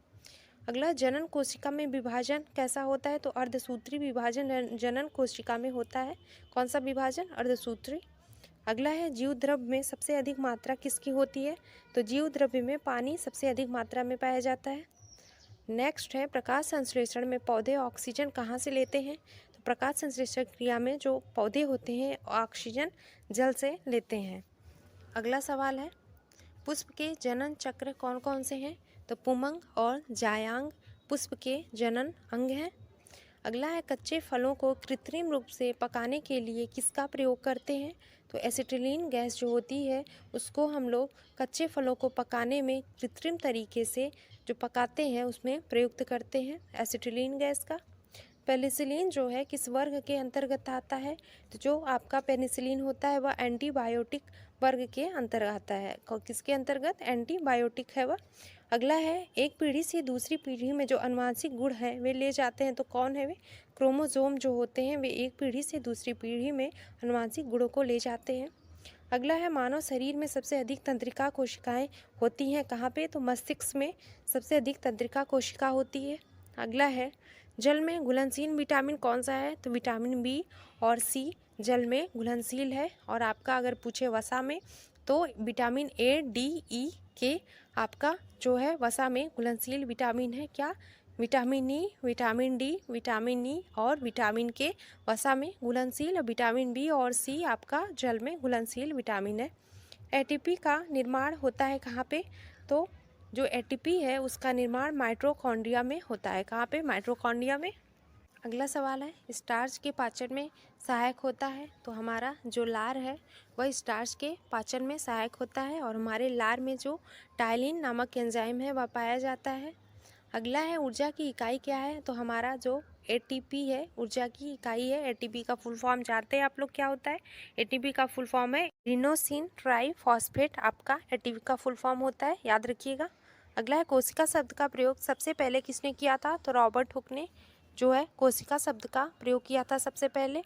अगला जनन कोशिका में विभाजन कैसा होता है, तो अर्धसूत्री विभाजन जनन कोशिका में होता है। कौन सा विभाजन, अर्धसूत्री। अगला है जीव द्रव्य में सबसे अधिक मात्रा किसकी होती है, तो जीव द्रव्य में पानी सबसे अधिक मात्रा में पाया जाता है। नेक्स्ट है प्रकाश संश्लेषण में पौधे ऑक्सीजन कहाँ से लेते हैं, तो प्रकाश संश्लेषण क्रिया में जो पौधे होते हैं ऑक्सीजन जल से लेते हैं। अगला सवाल है पुष्प के जनन चक्र कौन कौन से हैं, तो पुमंग और जायांग पुष्प के जनन अंग हैं। अगला है कच्चे फलों को कृत्रिम रूप से पकाने के लिए किसका प्रयोग करते हैं, तो एसिटिलीन गैस जो होती है उसको हम लोग कच्चे फलों को पकाने में कृत्रिम तरीके से जो पकाते हैं उसमें प्रयुक्त करते हैं एसिटिलीन गैस का। पेनिसिलिन जो है किस वर्ग के अंतर्गत आता है, तो जो आपका पेनिसिलिन होता है वह एंटीबायोटिक वर्ग के अंतर्गत आता है। किसके अंतर्गत, एंटीबायोटिक है वह। अगला है एक पीढ़ी से दूसरी पीढ़ी में जो अनुवांशिक गुण है वे ले जाते हैं, तो कौन है वे, क्रोमोसोम जो होते हैं वे एक पीढ़ी से दूसरी पीढ़ी में अनुवांशिक गुणों को ले जाते हैं। अगला है मानव शरीर में सबसे अधिक तंत्रिका कोशिकाएं होती हैं कहाँ पे, तो मस्तिष्क में सबसे अधिक तंत्रिका कोशिका होती है। अगला है जल में घुलनशील विटामिन कौन सा है, तो विटामिन बी और सी जल में घुलनशील है। और आपका अगर पूछे वसा में, तो विटामिन ए डी ई के आपका जो है वसा में घुलनशील विटामिन है क्या, vitamin E, vitamin D, vitamin E और विटामिन के वसा में घुलनशील, विटामिन बी और सी आपका जल में घुलनशील विटामिन है। एटीपी का निर्माण होता है कहाँ पे, तो जो एटीपी है उसका निर्माण माइटोकॉन्ड्रिया में होता है, कहाँ पे, माइटोकॉन्ड्रिया में। अगला सवाल है स्टार्च के पाचन में सहायक होता है, तो हमारा जो लार है वह स्टार्च के पाचन में सहायक होता है, और हमारे लार में जो टाइलिन नामक एंजाइम है वह पाया जाता है। अगला है ऊर्जा की इकाई क्या है, तो हमारा जो एटीपी है ऊर्जा की इकाई है। एटीपी का फुल फॉर्म जानते हैं आप लोग क्या होता है, एटीपी का फुल फॉर्म है एडिनोसिन ट्राईफॉस्फेट, आपका एटीपी का फुल फॉर्म होता है, याद रखिएगा। अगला है कोशिका शब्द का प्रयोग सबसे पहले किसने किया था, तो रॉबर्ट हुक ने जो है कोशिका शब्द का प्रयोग किया था सबसे पहले।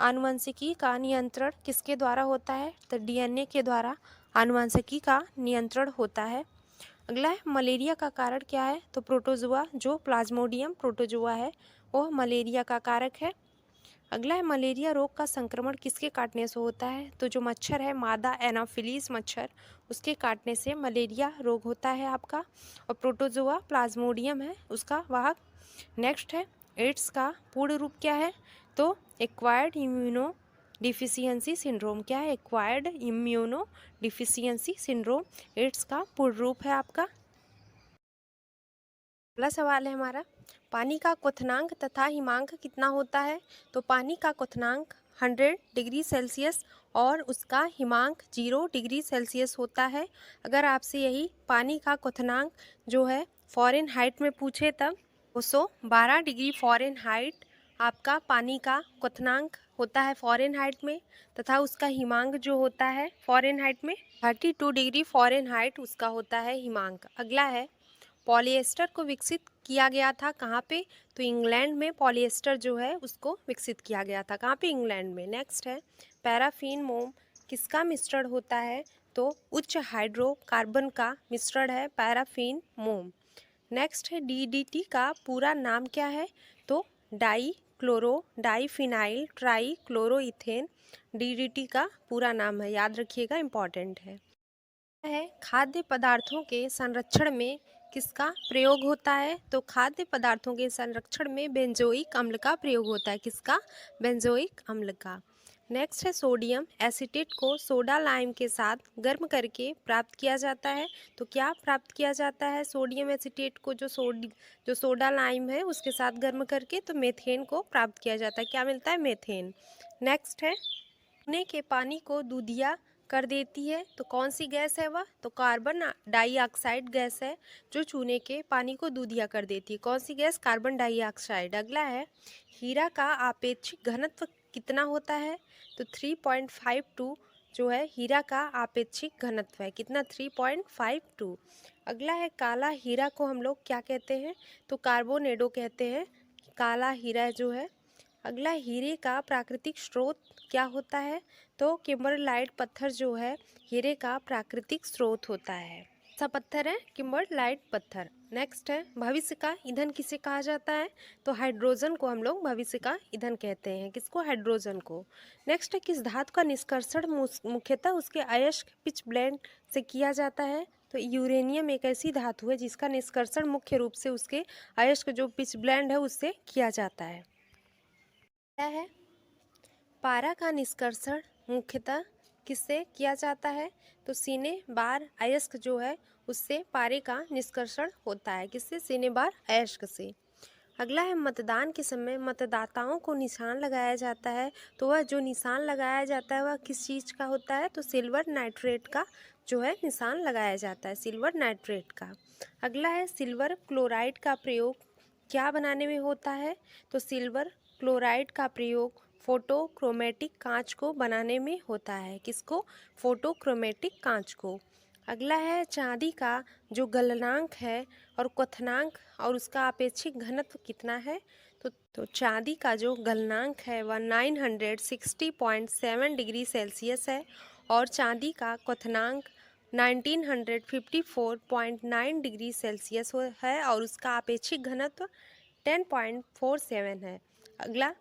आनुवंशिकी का नियंत्रण किसके द्वारा होता है, तो डीएनए के द्वारा आनुवंशिकी का नियंत्रण होता है। अगला है मलेरिया का कारक क्या है, तो प्रोटोजुआ जो प्लाज्मोडियम प्रोटोजुआ है वह मलेरिया का कारक है। अगला है मलेरिया रोग का संक्रमण किसके काटने से होता है, तो जो मच्छर है मादा एनाफिलीज मच्छर उसके काटने से मलेरिया रोग होता है आपका, और प्रोटोजुआ प्लाज्मोडियम है उसका वाहक। नेक्स्ट है एड्स का पूर्ण रूप क्या है, तो एक्वायर्ड इम्यूनो डिफिशियंसी सिंड्रोम क्या है? Acquired immuno deficiency syndrome AIDS का पूर्ण रूप है आपका। अगला सवाल है हमारा, पानी का क्वथनांक तथा हिमांक कितना होता है? तो पानी का क्वथनांक 100 डिग्री सेल्सियस और उसका हिमांक 0 डिग्री सेल्सियस होता है। अगर आपसे यही पानी का क्वथनांक जो है फ़ारेनहाइट में पूछे तब 212 डिग्री फ़ारेनहाइट आपका पानी का क्वथनांक होता है फ़ारेनहाइट में, तथा उसका हिमांक जो होता है फ़ारेनहाइट में 32 डिग्री फ़ारेनहाइट उसका होता है हिमांक। अगला है, पॉलिएस्टर को विकसित किया गया था कहाँ पे? तो इंग्लैंड में पॉलिएस्टर जो है उसको विकसित किया गया था। कहाँ पे? इंग्लैंड में। नेक्स्ट है, पैराफिन मोम किसका मिश्रण होता है? तो उच्च हाइड्रोकार्बन का मिश्रण है पैराफिन मोम। नेक्स्ट है, डीडीटी का पूरा नाम क्या है? तो die chloro diphenyl try chloroethane DDT का पूरा नाम है, याद रखिएगा, इम्पॉर्टेंट है। खाद्य पदार्थों के संरक्षण में किसका प्रयोग होता है? तो खाद्य पदार्थों के संरक्षण में बेंजोइक अम्ल का प्रयोग होता है। किसका? बेंजोइक अम्ल का। नेक्स्ट है, सोडियम एसीटेट को सोडा लाइम के साथ गर्म करके प्राप्त किया जाता है। तो क्या प्राप्त किया जाता है सोडियम एसीटेट को? जो सोडा लाइम है उसके साथ गर्म करके तो मेथेन को प्राप्त किया जाता है। क्या मिलता है? मेथेन। नेक्स्ट है, चूने के पानी को दूधिया कर देती है तो कौन सी गैस है वह? तो कार्बन डाइऑक्साइड गैस है जो चूने के पानी को दूधिया कर देती है। कौन सी गैस? Carbon dioxide. अगला है, हीरा का आपेक्षिक घनत्व कितना होता है? तो 3.52 जो है हीरा का आपेक्षिक घनत्व है। कितना? 3.52। अगला है, काला हीरा को हम लोग क्या कहते हैं? तो कार्बोनेडो कहते हैं काला हीरा जो है। अगला, हीरे का प्राकृतिक स्रोत क्या होता है? तो किम्बरलाइट पत्थर जो है हीरे का प्राकृतिक स्रोत होता है। सा पत्थर है किम्बरलाइट पत्थर। नेक्स्ट है, भविष्य का ईंधन किसे कहा जाता है? तो हाइड्रोजन को हम लोग भविष्य का ईंधन कहते हैं। किसको? हाइड्रोजन को। नेक्स्ट है, किस धातु का निष्कर्षण मुख्यतः उसके अयस्क पिच ब्लेंड से किया जाता है? तो यूरेनियम एक ऐसी धातु है जिसका निष्कर्षण मुख्य रूप से उसके अयस्क जो पिच ब्लेंड है उससे किया जाता है। क्या है? पारा का निष्कर्षण मुख्यतः किससे किया जाता है? तो सीने बार अयस्क जो है उससे पारे का निष्कर्षण होता है। किससे? सीने बार अयस्क से। अगला है, मतदान के समय मतदाताओं को निशान लगाया जाता है तो वह जो निशान लगाया जाता है वह किस चीज़ का होता है? तो सिल्वर नाइट्रेट का जो है निशान लगाया जाता है, सिल्वर नाइट्रेट का। अगला है, सिल्वर क्लोराइड का प्रयोग क्या बनाने में होता है? तो सिल्वर क्लोराइड का प्रयोग फोटोक्रोमेटिक कांच को बनाने में होता है। किसको? फोटोक्रोमेटिक कांच को। अगला है, चांदी का जो गलनांक है और क्वथनांक और उसका अपेक्षिक घनत्व कितना है? तो चांदी का जो गलनांक है वह 960.7 डिग्री सेल्सियस है और चांदी का क्वथनांक 1954.9 डिग्री सेल्सियस है और उसका अपेक्षिक घनत्व 10.47 है। अगला,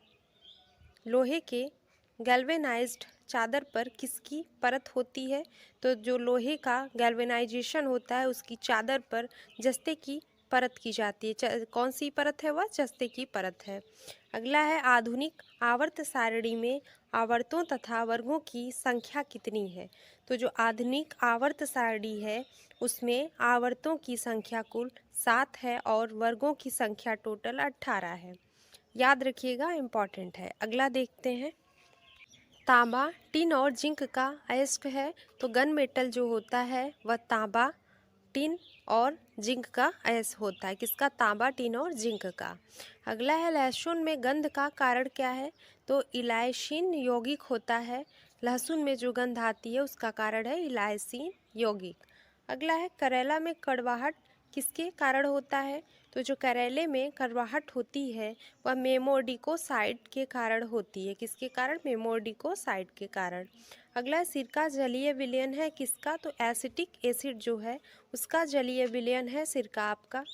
लोहे के गैल्वेनाइज्ड चादर पर किसकी परत होती है? तो जो लोहे का गैल्वेनाइजेशन होता है उसकी चादर पर जस्ते की परत की जाती है। कौन सी परत है वह? जस्ते की परत है। अगला है, आधुनिक आवर्त सारणी में आवर्तों तथा वर्गों की संख्या कितनी है? तो जो आधुनिक आवर्त सारणी है उसमें आवर्तों की संख्या कुल 7 है और वर्गों की संख्या टोटल 18 है। याद रखिएगा, इम्पॉर्टेंट है। अगला देखते हैं, तांबा टिन और जिंक का अयस्क है तो गन मेटल जो होता है वह तांबा टिन और जिंक का अयस्क होता है। किसका? तांबा टिन और जिंक का। अगला है, लहसुन में गंध का कारण क्या है? तो इलायसिन यौगिक होता है। लहसुन में जो गंध आती है उसका कारण है इलायसिन यौगिक। अगला है, करेला में कड़वाहट किसके कारण होता है? तो जो करेले में कड़वाहट होती है वह मेमोडिकोसाइड के कारण होती है। किसके कारण? मेमोडिकोसाइड के कारण। अगला, सिरका जलीय विलयन है किसका? तो एसिटिक एसिड जो है उसका जलीय विलयन है सिरका आपका।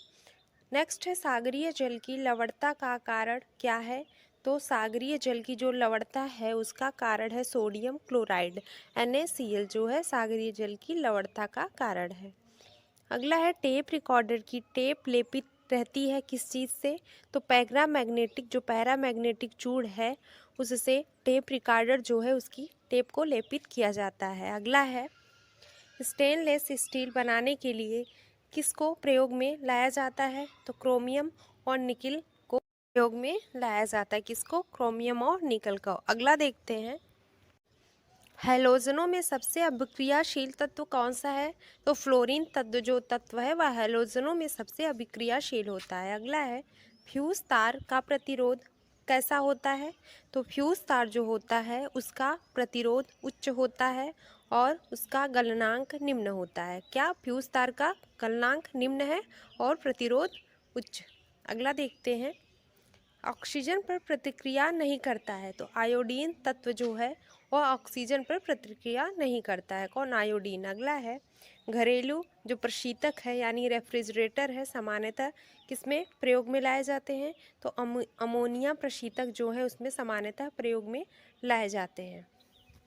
नेक्स्ट है, सागरीय जल की लवणता का कारण क्या है? तो सागरीय जल की जो लवणता है उसका कारण है सोडियम क्लोराइड, NaCl जो है सागरीय जल की लवणता का कारण है। अगला है, टेप रिकॉर्डर की टेप लेपित रहती है किस चीज़ से? तो पैरामैग्नेटिक जो पैरामैग्नेटिक चूड़ है उससे टेप रिकॉर्डर जो है उसकी टेप को लेपित किया जाता है। अगला है, स्टेनलेस स्टील बनाने के लिए किसको प्रयोग में लाया जाता है? तो क्रोमियम और निकल को प्रयोग में लाया जाता है। किसको? क्रोमियम और निकल को। अगला देखते हैं, हैलोजनों में सबसे अभिक्रियाशील तत्व कौन सा है? तो फ्लोरीन तत्व जो तत्व है वह हैलोजनों में सबसे अभिक्रियाशील होता है। अगला है, फ्यूज तार का प्रतिरोध कैसा होता है? तो फ्यूज तार जो होता है उसका प्रतिरोध उच्च होता है और उसका गलनांक निम्न होता है। क्या? फ्यूज तार का गलनांक निम्न है और प्रतिरोध उच्च। अगला देखते हैं, ऑक्सीजन पर प्रतिक्रिया नहीं करता है। तो आयोडीन तत्व जो है वह ऑक्सीजन पर प्रतिक्रिया नहीं करता है। कौन? आयोडीन। अगला है, घरेलू जो प्रशीतक है यानी रेफ्रिजरेटर है सामान्यतः किसमें प्रयोग में लाए जाते हैं? तो अमोनिया प्रशीतक जो है उसमें सामान्यतः प्रयोग में लाए जाते हैं।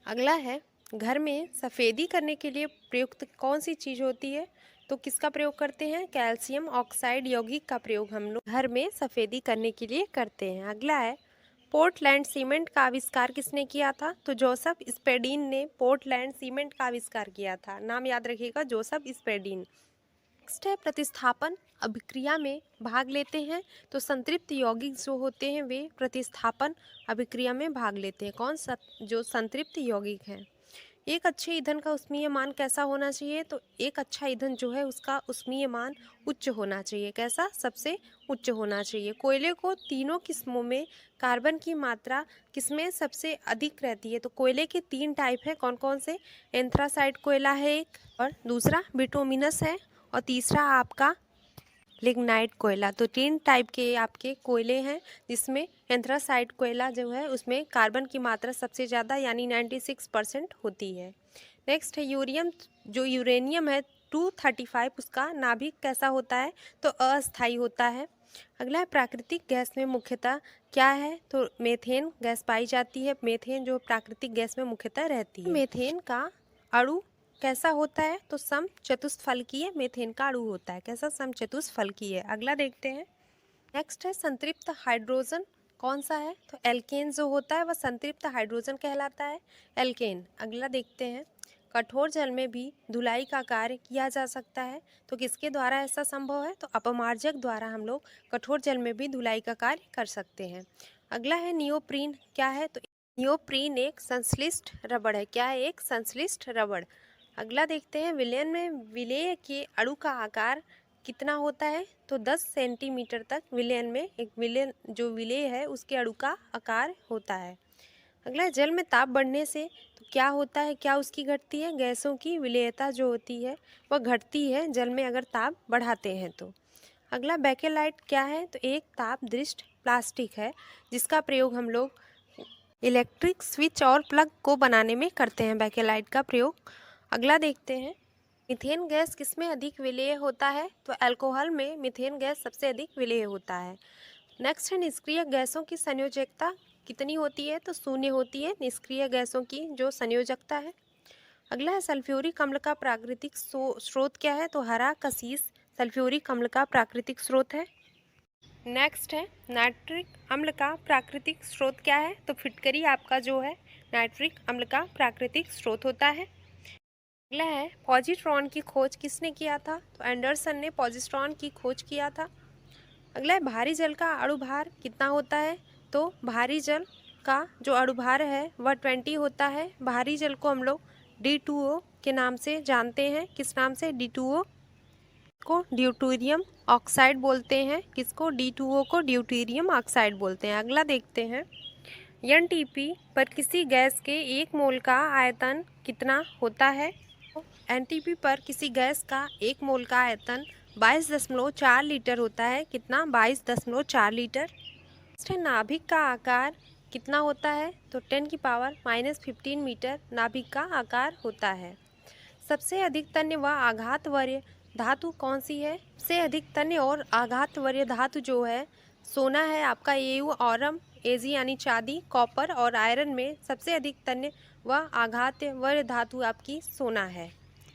अगला है, घर में सफ़ेदी करने के लिए प्रयुक्त कौन सी चीज़ होती है? तो किसका प्रयोग करते हैं? कैल्शियम ऑक्साइड यौगिक का प्रयोग हम लोग घर में सफ़ेदी करने के लिए करते हैं। अगला है, पोर्टलैंड सीमेंट का आविष्कार किसने किया था? तो जोसेफ स्पेडिन ने पोर्टलैंड सीमेंट का आविष्कार किया था। नाम याद रखिएगा, जोसेफ स्पेडिन। नेक्स्ट है, प्रतिस्थापन अभिक्रिया में भाग लेते हैं तो संतृप्त यौगिक जो होते हैं वे प्रतिस्थापन अभिक्रिया में भाग लेते हैं। कौन सा? जो संतृप्त यौगिक हैं। एक अच्छे ईंधन का ऊष्मीय मान कैसा होना चाहिए? तो एक अच्छा ईंधन जो है उसका ऊष्मीय मान उच्च होना चाहिए। कैसा? सबसे उच्च होना चाहिए। कोयले को तीनों किस्मों में कार्बन की मात्रा किसमें सबसे अधिक रहती है? तो कोयले के 3 टाइप है। कौन कौन से? एंथ्रासाइट कोयला है एक, और दूसरा बिटुमिनस है, और तीसरा आपका लिग्नाइट कोयला। तो 3 टाइप के आपके कोयले हैं जिसमें एंथ्रासाइट कोयला जो है उसमें कार्बन की मात्रा सबसे ज़्यादा यानी 96% होती है। नेक्स्ट है यूरियम, जो यूरेनियम है 235, उसका नाभिक कैसा होता है? तो अस्थायी होता है। अगला है, प्राकृतिक गैस में मुख्यतः क्या है? तो मेथेन गैस पाई जाती है। मेथेन जो प्राकृतिक गैस में मुख्यतः रहती है। मेथेन का अणु कैसा होता है? तो सम चतुष्फलकीय मेथेन का अणु होता है। कैसा? सम चतुष्फलकीय। अगला देखते हैं, नेक्स्ट है, संतृप्त हाइड्रोजन कौन सा है? तो एल्केन जो होता है वह संतृप्त हाइड्रोजन कहलाता है, एल्केन। अगला देखते हैं, कठोर जल में भी धुलाई का कार्य किया जा सकता है। तो किसके द्वारा ऐसा संभव है? तो अपमार्जक द्वारा हम लोग कठोर जल में भी धुलाई का कार्य कर सकते हैं। अगला है, नियोप्रीन क्या है? तो नियोप्रीन एक संश्लिष्ट रबड़ है। क्या है? एक संश्लिष्ट रबड़। अगला देखते हैं, विलयन में विलेय के अणु का आकार कितना होता है? तो 10 सेंटीमीटर तक विलयन में एक विलयन जो विलेय है उसके अणु का आकार होता है। अगला, जल में ताप बढ़ने से तो क्या होता है? क्या उसकी घटती है? गैसों की विलेयता जो होती है वह घटती है जल में अगर ताप बढ़ाते हैं तो। अगला, बेकेलाइट क्या है? तो एक ताप दृष्ट प्लास्टिक है जिसका प्रयोग हम लोग इलेक्ट्रिक स्विच और प्लग को बनाने में करते हैं, बेकेलाइट का प्रयोग। अगला देखते हैं, मीथेन गैस किसमें अधिक विलेय होता है? तो अल्कोहल में मीथेन गैस सबसे अधिक विलेय होता है। नेक्स्ट है, निष्क्रिय गैसों की संयोजकता कितनी होती है? तो 0 होती है निष्क्रिय गैसों की जो संयोजकता है। अगला है, सल्फ्यूरिक अम्ल का प्राकृतिक स्रोत क्या है? तो हरा कसीस सल्फ्यूरिक अम्ल का प्राकृतिक स्रोत है। नेक्स्ट है, नाइट्रिक अम्ल का प्राकृतिक स्रोत क्या है? तो फिटकरी आपका जो है नाइट्रिक अम्ल का प्राकृतिक स्रोत होता है। अगला है, पॉजिट्रॉन की खोज किसने किया था? तो एंडरसन ने पॉजिट्रॉन की खोज किया था। अगला है, भारी जल का अणुभार कितना होता है? तो भारी जल का जो अणुभार है वह 20 होता है। भारी जल को हम लोग D2O के नाम से जानते हैं। किस नाम से? D2O को ड्यूटेरियम ऑक्साइड बोलते हैं। किसको? D2O को ड्यूटेरियम ऑक्साइड बोलते हैं। अगला देखते हैं, NTP पर किसी गैस के 1 मोल का आयतन कितना होता है? NTP पर किसी गैस का 1 मोल का आयतन 22.4 लीटर होता है। कितना? 22.4 लीटर। नाभिक का आकार कितना होता है? तो 10⁻⁻15 मीटर नाभिक का आकार होता है। सबसे अधिक तन्य व आघातवर्य धातु कौन सी है? सबसे अधिक तन्य और आघातवर्य धातु जो है सोना है आपका, Au, औरम, Ag यानी चांदी, कॉपर और आयरन में सबसे अधिक तन्य व आघातवर्य धातु आपकी सोना है।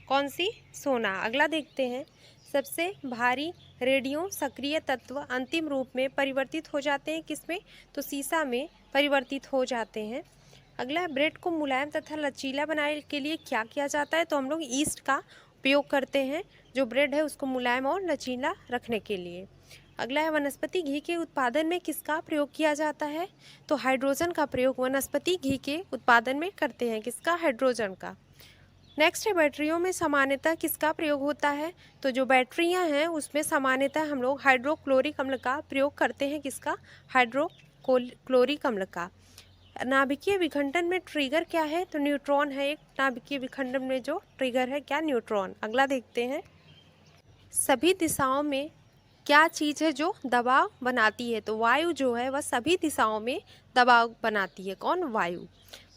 कौन सी? सोना। अगला देखते हैं, सबसे भारी रेडियो सक्रिय तत्व अंतिम रूप में परिवर्तित हो जाते हैं किसमें? तो सीसा में परिवर्तित हो जाते हैं। अगला, ब्रेड को मुलायम तथा लचीला बनाने के लिए क्या किया जाता है? तो हम लोग ईस्ट का उपयोग करते हैं, जो ब्रेड है उसको मुलायम और लचीला रखने के लिए। अगला है, वनस्पति घी के उत्पादन में किसका प्रयोग किया जाता है? तो हाइड्रोजन का प्रयोग वनस्पति घी के उत्पादन में करते हैं। किसका? हाइड्रोजन का। नेक्स्ट है, बैटरियों में सामान्यतः किसका प्रयोग होता है? तो जो बैटरियां हैं उसमें सामान्यतः हम लोग हाइड्रोक्लोरिक अम्ल का प्रयोग करते हैं। किसका? हाइड्रोक्लोरिक अम्ल का। नाभिकीय विखंडन में ट्रिगर क्या है? तो न्यूट्रॉन है एक नाभिकीय विखंडन में जो ट्रिगर है, क्या? न्यूट्रॉन। अगला देखते हैं, सभी दिशाओं में क्या चीज़ है जो दबाव बनाती है? तो वायु जो है वह सभी दिशाओं में दबाव बनाती है। कौन? वायु।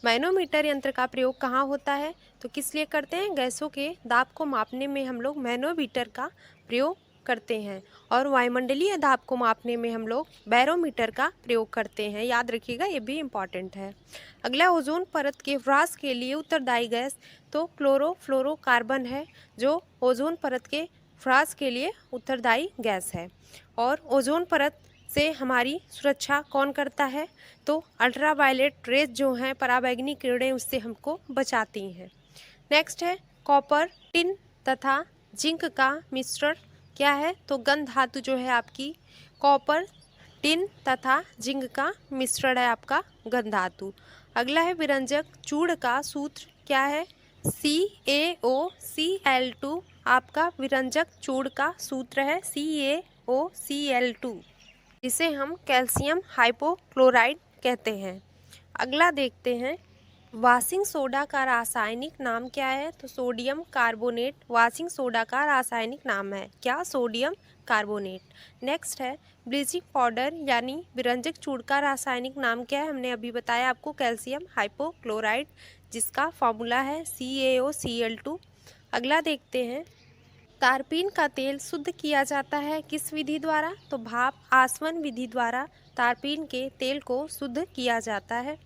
मैनोमीटर यंत्र का प्रयोग कहाँ होता है? तो किस लिए करते हैं? गैसों के दाब को मापने में हम लोग मैनोमीटर का प्रयोग करते हैं, और वायुमंडलीय दाब को मापने में हम लोग बैरोमीटर का प्रयोग करते हैं। याद रखिएगा, ये भी इम्पॉर्टेंट है। अगला, ओजोन परत के ह्रास के लिए उत्तरदायी गैस तो क्लोरोफ्लोरोकार्बन है, जो ओजोन परत के ह्रास के लिए उत्तरदायी गैस है। और ओजोन परत से हमारी सुरक्षा कौन करता है? तो अल्ट्रावायलेट रेज जो हैं, पराबैंगनी किरणें, उससे हमको बचाती हैं। नेक्स्ट है, कॉपर, टिन तथा जिंक का मिश्रण क्या है? तो गंध धातु जो है आपकी कॉपर, टिन तथा जिंक का मिश्रण है आपका गंध धातु। अगला है, विरंजक चूर्ण का सूत्र क्या है? CaOCl2 आपका विरंजक चूर्ण का सूत्र है, CaOCl2, जिसे हम कैल्शियम हाइपोक्लोराइड कहते हैं। अगला देखते हैं, वाशिंग सोडा का रासायनिक नाम क्या है? तो सोडियम कार्बोनेट वाशिंग सोडा का रासायनिक नाम है। क्या? Sodium carbonate. नेक्स्ट है, ब्लीचिंग पाउडर यानी विरंजक चूर्ण का रासायनिक नाम क्या है? हमने अभी बताया आपको, कैल्शियम हाइपोक्लोराइड, जिसका फॉर्मूला है CaOCl2। अगला देखते हैं, तारपीन का तेल शुद्ध किया जाता है किस विधि द्वारा? तो भाप आसवन विधि द्वारा तारपीन के तेल को शुद्ध किया जाता है।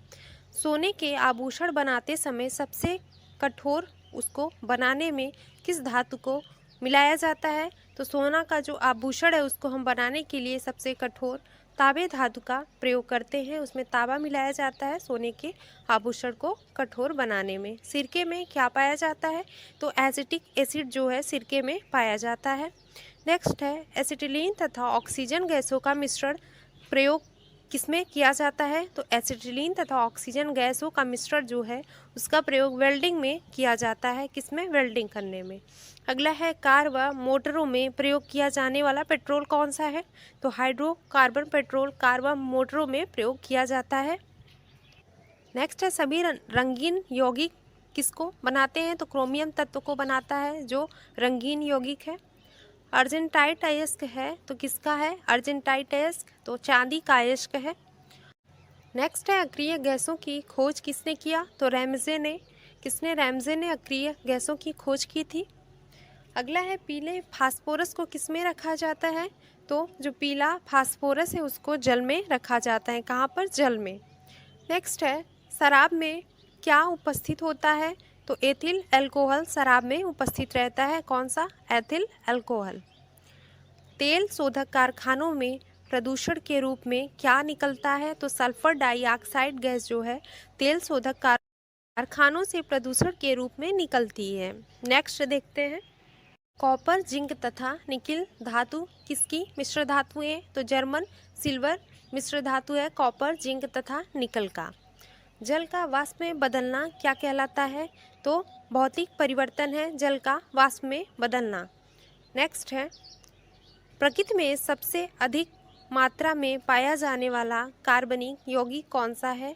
सोने के आभूषण बनाते समय सबसे कठोर उसको बनाने में किस धातु को मिलाया जाता है? तो सोना का जो आभूषण है उसको हम बनाने के लिए सबसे कठोर तांबे धातु का प्रयोग करते हैं, उसमें तांबा मिलाया जाता है सोने के आभूषण को कठोर बनाने में। सिरके में क्या पाया जाता है? तो एसिटिक एसिड जो है सिरके में पाया जाता है। नेक्स्ट है, एसिटिलीन तथा ऑक्सीजन गैसों का मिश्रण प्रयोग किसमें किया जाता है? तो एसिटिलीन तथा ऑक्सीजन गैसों का मिश्रण जो है उसका प्रयोग वेल्डिंग में किया जाता है। किसमें? वेल्डिंग करने में। अगला है, कार व मोटरों में प्रयोग किया जाने वाला पेट्रोल कौन सा है? तो हाइड्रोकार्बन पेट्रोल कार व मोटरों में प्रयोग किया जाता है। नेक्स्ट है, सभी रंगीन यौगिक किसको बनाते हैं? तो क्रोमियम तत्व को बनाता है, जो रंगीन यौगिक है। अर्जेंटाइट अयस्क है तो किसका है? अर्जेंटाइट अयस्क तो चांदी का अयस्क है। नेक्स्ट है, अक्रिय गैसों की खोज किसने किया? तो रैमजे ने। किसने? रैमजे ने अक्रिय गैसों की खोज की थी। अगला है, पीले फास्फोरस को किस में रखा जाता है? तो जो पीला फास्फोरस है उसको जल में रखा जाता है। कहाँ पर? जल में। नेक्स्ट है, शराब में क्या उपस्थित होता है? तो एथिल अल्कोहल शराब में उपस्थित रहता है। कौन सा? Ethyl alcohol. तेल शोधक कारखानों में प्रदूषण के रूप में क्या निकलता है? तो सल्फर डाइऑक्साइड गैस जो है तेल शोधक कारखानों से प्रदूषण के रूप में निकलती है। नेक्स्ट देखते हैं, कॉपर, जिंक तथा निकिल धातु किसकी मिश्र धातु है? तो जर्मन सिल्वर मिश्र धातु है कॉपर, जिंक तथा निकल का। जल का वाष्प में बदलना क्या कहलाता है? तो भौतिक परिवर्तन है जल का वाष्प में बदलना। नेक्स्ट है, प्रकृति में सबसे अधिक मात्रा में पाया जाने वाला कार्बनिक यौगिक कौन सा है?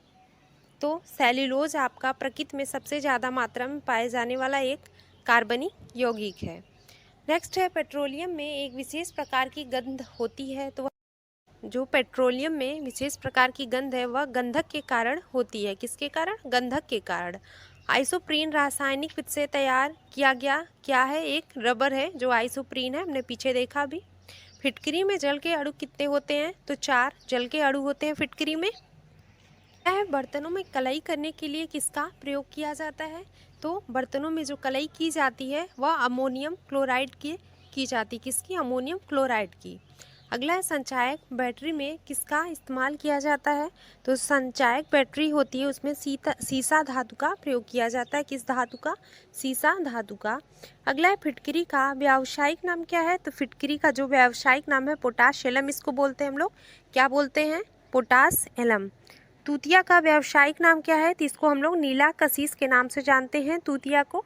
तो सेल्यूलोज आपका प्रकृति में सबसे ज़्यादा मात्रा में पाए जाने वाला एक कार्बनिक यौगिक है। नेक्स्ट है, पेट्रोलियम में एक विशेष प्रकार की गंध होती है, तो जो पेट्रोलियम में विशेष प्रकार की गंध है वह गंधक के कारण होती है। किसके कारण? गंधक के कारण। आइसोप्रीन रासायनिक विधि से तैयार किया गया क्या है? एक रबर है जो आइसोप्रीन है, हमने पीछे देखा भी। फिटकरी में जल के अणु कितने होते हैं? तो 4 जल के अणु होते हैं फिटकरी में। बर्तनों में कलई करने के लिए किसका प्रयोग किया जाता है? तो बर्तनों में जो कलई की जाती है वह अमोनियम क्लोराइड की जाती, किसकी? अमोनियम क्लोराइड की। अगला है संचायक बैटरी में किसका इस्तेमाल किया जाता है? तो संचायक बैटरी होती है उसमें सीसा धातु का प्रयोग किया जाता है। किस धातु का? सीसा धातु का। अगला है फिटकरी का व्यावसायिक नाम क्या है? तो फिटकरी का जो व्यावसायिक नाम है पोटाश एलम, इसको बोलते हैं हम लोग। क्या बोलते हैं? Potash alum. तूतिया का व्यावसायिक नाम क्या है? तो इसको हम लोग नीला कशीस के नाम से जानते हैं तूतिया को।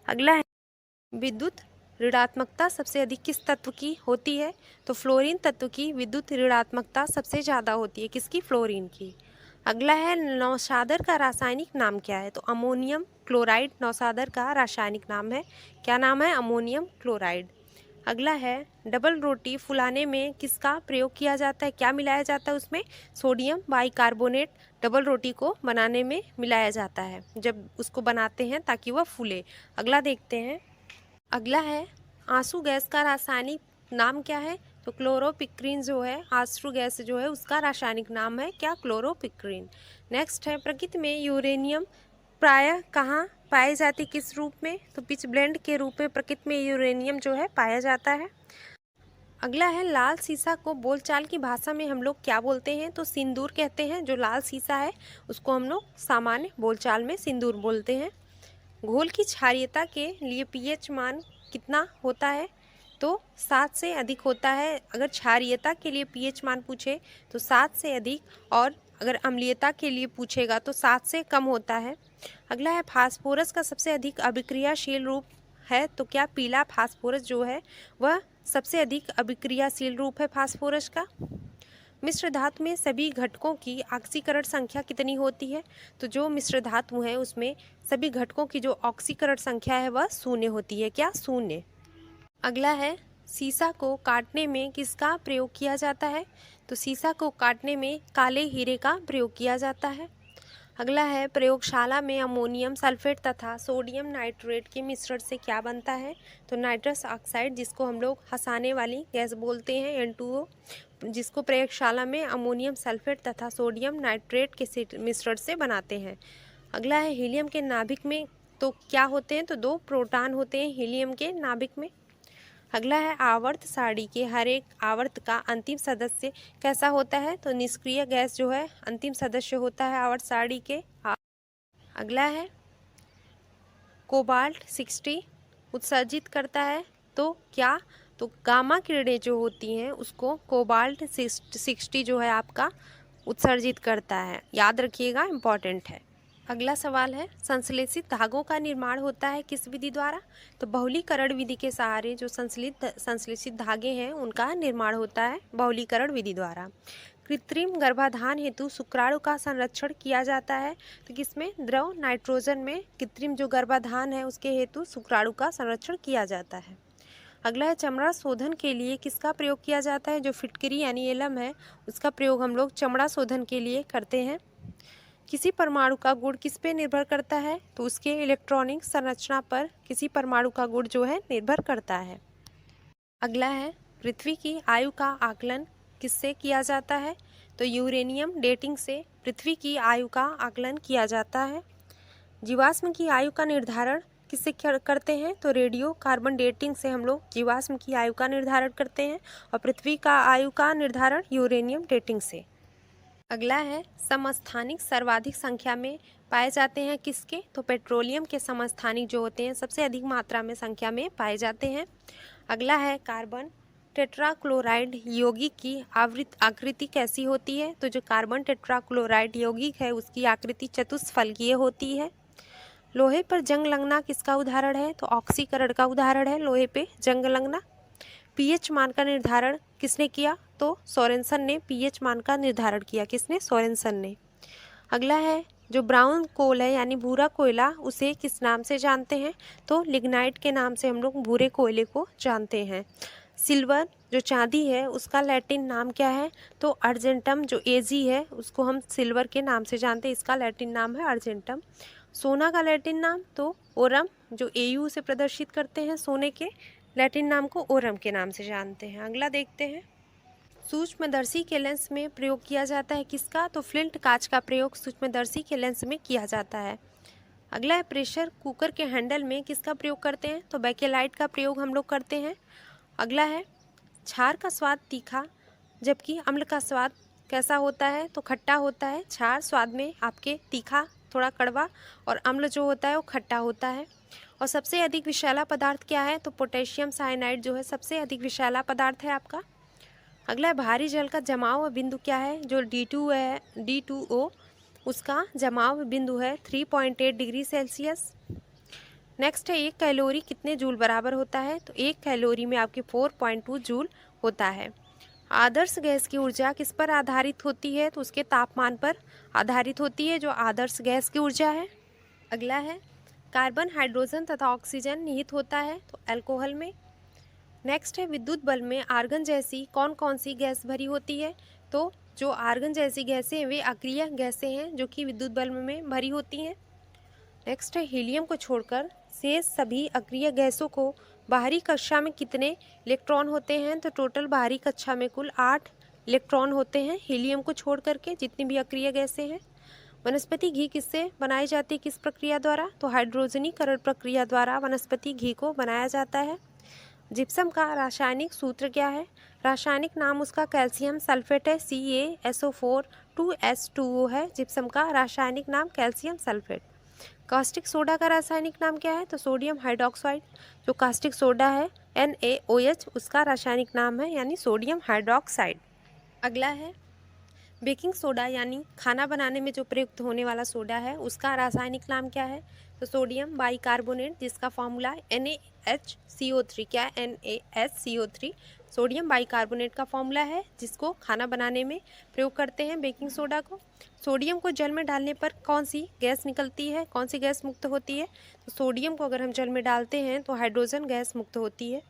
अगला है विद्युत ऋणात्मकता सबसे अधिक किस तत्व की होती है? तो फ्लोरीन तत्व की विद्युत ऋणात्मकता सबसे ज़्यादा होती है। किसकी? फ्लोरीन की। अगला है नौशादर का रासायनिक नाम क्या है? तो अमोनियम क्लोराइड नौशादर का रासायनिक नाम है। क्या नाम है? Ammonium chloride. अगला है डबल रोटी फुलाने में किसका प्रयोग किया जाता है? क्या मिलाया जाता है उसमें? सोडियम बाइकार्बोनेट डबल रोटी को बनाने में मिलाया जाता है जब उसको बनाते हैं ताकि वह फूले। अगला देखते हैं। अगला है आंसू गैस का रासायनिक नाम क्या है? तो क्लोरोपिक्रीन जो है, आंसू गैस जो है उसका रासायनिक नाम है क्या? क्लोरोपिक्रीन। नेक्स्ट है प्रकृति में यूरेनियम प्रायः कहाँ पाए जाते, किस रूप में? तो पिच ब्लेंड के रूप में प्रकृति में यूरेनियम जो है पाया जाता है। अगला है लाल सीसा को बोलचाल की भाषा में हम लोग क्या बोलते हैं? तो सिंदूर कहते हैं। जो लाल सीसा है उसको हम लोग सामान्य बोलचाल में सिंदूर बोलते हैं। घोल की क्षारीयता के लिए पीएच मान कितना होता है? तो 7 से अधिक होता है। अगर क्षारीयता के लिए पीएच मान पूछे तो 7 से अधिक, और अगर अम्लीयता के लिए पूछेगा तो 7 से कम होता है। अगला है फास्फोरस का सबसे अधिक अभिक्रियाशील रूप है। तो क्या? पीला फास्फोरस जो है वह सबसे अधिक अभिक्रियाशील रूप है फास्फोरस का। मिश्र धातु में सभी घटकों की ऑक्सीकरण संख्या कितनी होती है? तो जो मिश्र धातु है उसमें सभी घटकों की जो ऑक्सीकरण संख्या है वह 0 होती है। क्या? 0। अगला है सीसा को काटने में किसका प्रयोग किया जाता है? तो सीसा को काटने में काले हीरे का प्रयोग किया जाता है। अगला है प्रयोगशाला में अमोनियम सल्फेट तथा सोडियम नाइट्रेट के मिश्रण से क्या बनता है? तो नाइट्रस ऑक्साइड, जिसको हम लोग हंसाने वाली गैस बोलते हैं N2O, जिसको प्रयोगशाला में अमोनियम सल्फेट तथा सोडियम नाइट्रेट के मिश्रण से बनाते हैं। अगला है हीलियम के नाभिक में तो क्या होते हैं? तो 2 प्रोटॉन होते हैं हीलियम के नाभिक में। अगला है आवर्त सारणी के हर एक आवर्त का अंतिम सदस्य कैसा होता है? तो निष्क्रिय गैस जो है अंतिम सदस्य होता है आवर्त सारणी के। अगला है कोबाल्ट 60 उत्सर्जित करता है तो क्या? तो गामा किरणें जो होती हैं उसको कोबाल्ट 60 जो है आपका उत्सर्जित करता है। याद रखिएगा, इम्पॉर्टेंट है। अगला सवाल है संश्लेषित धागों का निर्माण होता है किस विधि द्वारा? तो बहुलीकरण विधि के सहारे जो संश्लेषित धागे हैं उनका निर्माण होता है बहुलीकरण विधि द्वारा। कृत्रिम गर्भाधान हेतु शुक्राणु का संरक्षण किया जाता है तो किसमें? द्रव नाइट्रोजन में कृत्रिम जो गर्भाधान है उसके हेतु शुक्राणु का संरक्षण किया जाता है। अगला है चमड़ा शोधन के लिए किसका प्रयोग किया जाता है? जो फिटकरी यानी एलम है उसका प्रयोग हम लोग चमड़ा शोधन के लिए करते हैं। किसी परमाणु का गुण किस पे निर्भर करता है? तो उसके इलेक्ट्रॉनिक संरचना पर किसी परमाणु का गुण जो है निर्भर करता है। अगला है पृथ्वी की आयु का आकलन किससे किया जाता है? तो यूरेनियम डेटिंग से पृथ्वी की आयु का आकलन किया जाता है। जीवाश्म की आयु का निर्धारण किससे करते हैं? तो रेडियो कार्बन डेटिंग से हम लोग जीवाश्म की आयु का निर्धारण करते हैं, और पृथ्वी का आयु का निर्धारण यूरेनियम डेटिंग से। अगला है समस्थानिक सर्वाधिक संख्या में पाए जाते हैं किसके? तो पेट्रोलियम के समस्थानिक जो होते हैं सबसे अधिक मात्रा में संख्या में पाए जाते हैं। अगला है कार्बन टेट्राक्लोराइड यौगिक की आकृति कैसी होती है? तो जो कार्बन टेट्राक्लोराइड यौगिक है उसकी आकृति चतुष्फलकीय होती है। लोहे पर जंग लगना किसका उदाहरण है? तो ऑक्सीकरण का उदाहरण है लोहे पे जंग लगना। पीएच मान का निर्धारण किसने किया? तो सोरेनसन ने पीएच मान का निर्धारण किया। किसने? सोरेनसन ने। अगला है जो ब्राउन कोल है यानी भूरा कोयला, उसे किस नाम से जानते हैं? तो लिग्नाइट के नाम से हम लोग भूरे कोयले को जानते हैं। सिल्वर जो चांदी है उसका लैटिन नाम क्या है? तो अर्जेंटम जो एजी है उसको हम सिल्वर के नाम से जानते हैं, इसका लैटिन नाम है अर्जेंटम। सोना का लैटिन नाम तो ओरम, जो एयू से प्रदर्शित करते हैं सोने के लैटिन नाम को ओरम के नाम से जानते हैं। अगला देखते हैं सूक्ष्मदर्शी के लेंस में प्रयोग किया जाता है किसका? तो फ्लिंट कांच का प्रयोग सूक्ष्मदर्शी के लेंस में किया जाता है। अगला है प्रेशर कुकर के हैंडल में किसका प्रयोग करते हैं, तो बेकेलाइट का प्रयोग हम लोग करते हैं। अगला है क्षार का स्वाद तीखा जबकि अम्ल का स्वाद कैसा होता है, तो खट्टा होता है। क्षार स्वाद में आपके तीखा, थोड़ा कड़वा, और अम्ल जो होता है वो खट्टा होता है। और सबसे अधिक विषैला पदार्थ क्या है, तो पोटेशियम साइनाइड जो है सबसे अधिक विषैला पदार्थ है आपका। अगला है भारी जल का जमाव बिंदु क्या है, जो D2 है, D2O, उसका जमाव बिंदु है 3.8 डिग्री सेल्सियस। नेक्स्ट है 1 कैलोरी कितने जूल बराबर होता है, तो 1 कैलोरी में आपके 4.2 जूल होता है। आदर्श गैस की ऊर्जा किस पर आधारित होती है, तो उसके तापमान पर आधारित होती है जो आदर्श गैस की ऊर्जा है। अगला है कार्बन, हाइड्रोजन तथा ऑक्सीजन निहित होता है, तो अल्कोहल में। नेक्स्ट है विद्युत बल्ब में आर्गन जैसी कौन कौन सी गैस भरी होती है, तो जो आर्गन जैसी गैसें हैं वे अक्रिय गैसें हैं जो कि विद्युत बल्ब में भरी होती हैं। नेक्स्ट है हीलियम को छोड़कर शेष सभी अक्रिय गैसों को बाहरी कक्षा में कितने इलेक्ट्रॉन होते हैं, तो टोटल बाहरी कक्षा में कुल 8 इलेक्ट्रॉन होते हैं हीलियम को छोड़ करके, जितनी भी अक्रिय गैसें हैं। वनस्पति घी किससे बनाई जाती है, किस प्रक्रिया द्वारा, तो हाइड्रोजनीकरण प्रक्रिया द्वारा वनस्पति घी को बनाया जाता है। जिप्सम का रासायनिक सूत्र क्या है, रासायनिक नाम उसका कैल्शियम सल्फेट है, CaSO4 2S2O है। जिप्सम का रासायनिक नाम कैल्शियम सल्फेट। कास्टिक सोडा का रासायनिक नाम क्या है, तो सोडियम हाइड्रोक्साइड। जो कास्टिक सोडा है NaOH, उसका रासायनिक नाम है यानी सोडियम हाइड्रोक्साइड। अगला है बेकिंग सोडा यानी खाना बनाने में जो प्रयुक्त होने वाला सोडा है उसका रासायनिक नाम क्या है, तो सोडियम बाइकार्बोनेट, जिसका फॉर्मूला NaHCO3 क्या है, NaSCO3 सोडियम बाइकार्बोनेट का फॉर्मूला है जिसको खाना बनाने में प्रयोग करते हैं बेकिंग सोडा को। सोडियम को जल में डालने पर कौन सी गैस निकलती है, कौन सी गैस मुक्त होती है, तो सोडियम को अगर हम जल में डालते हैं तो हाइड्रोजन गैस मुक्त होती है।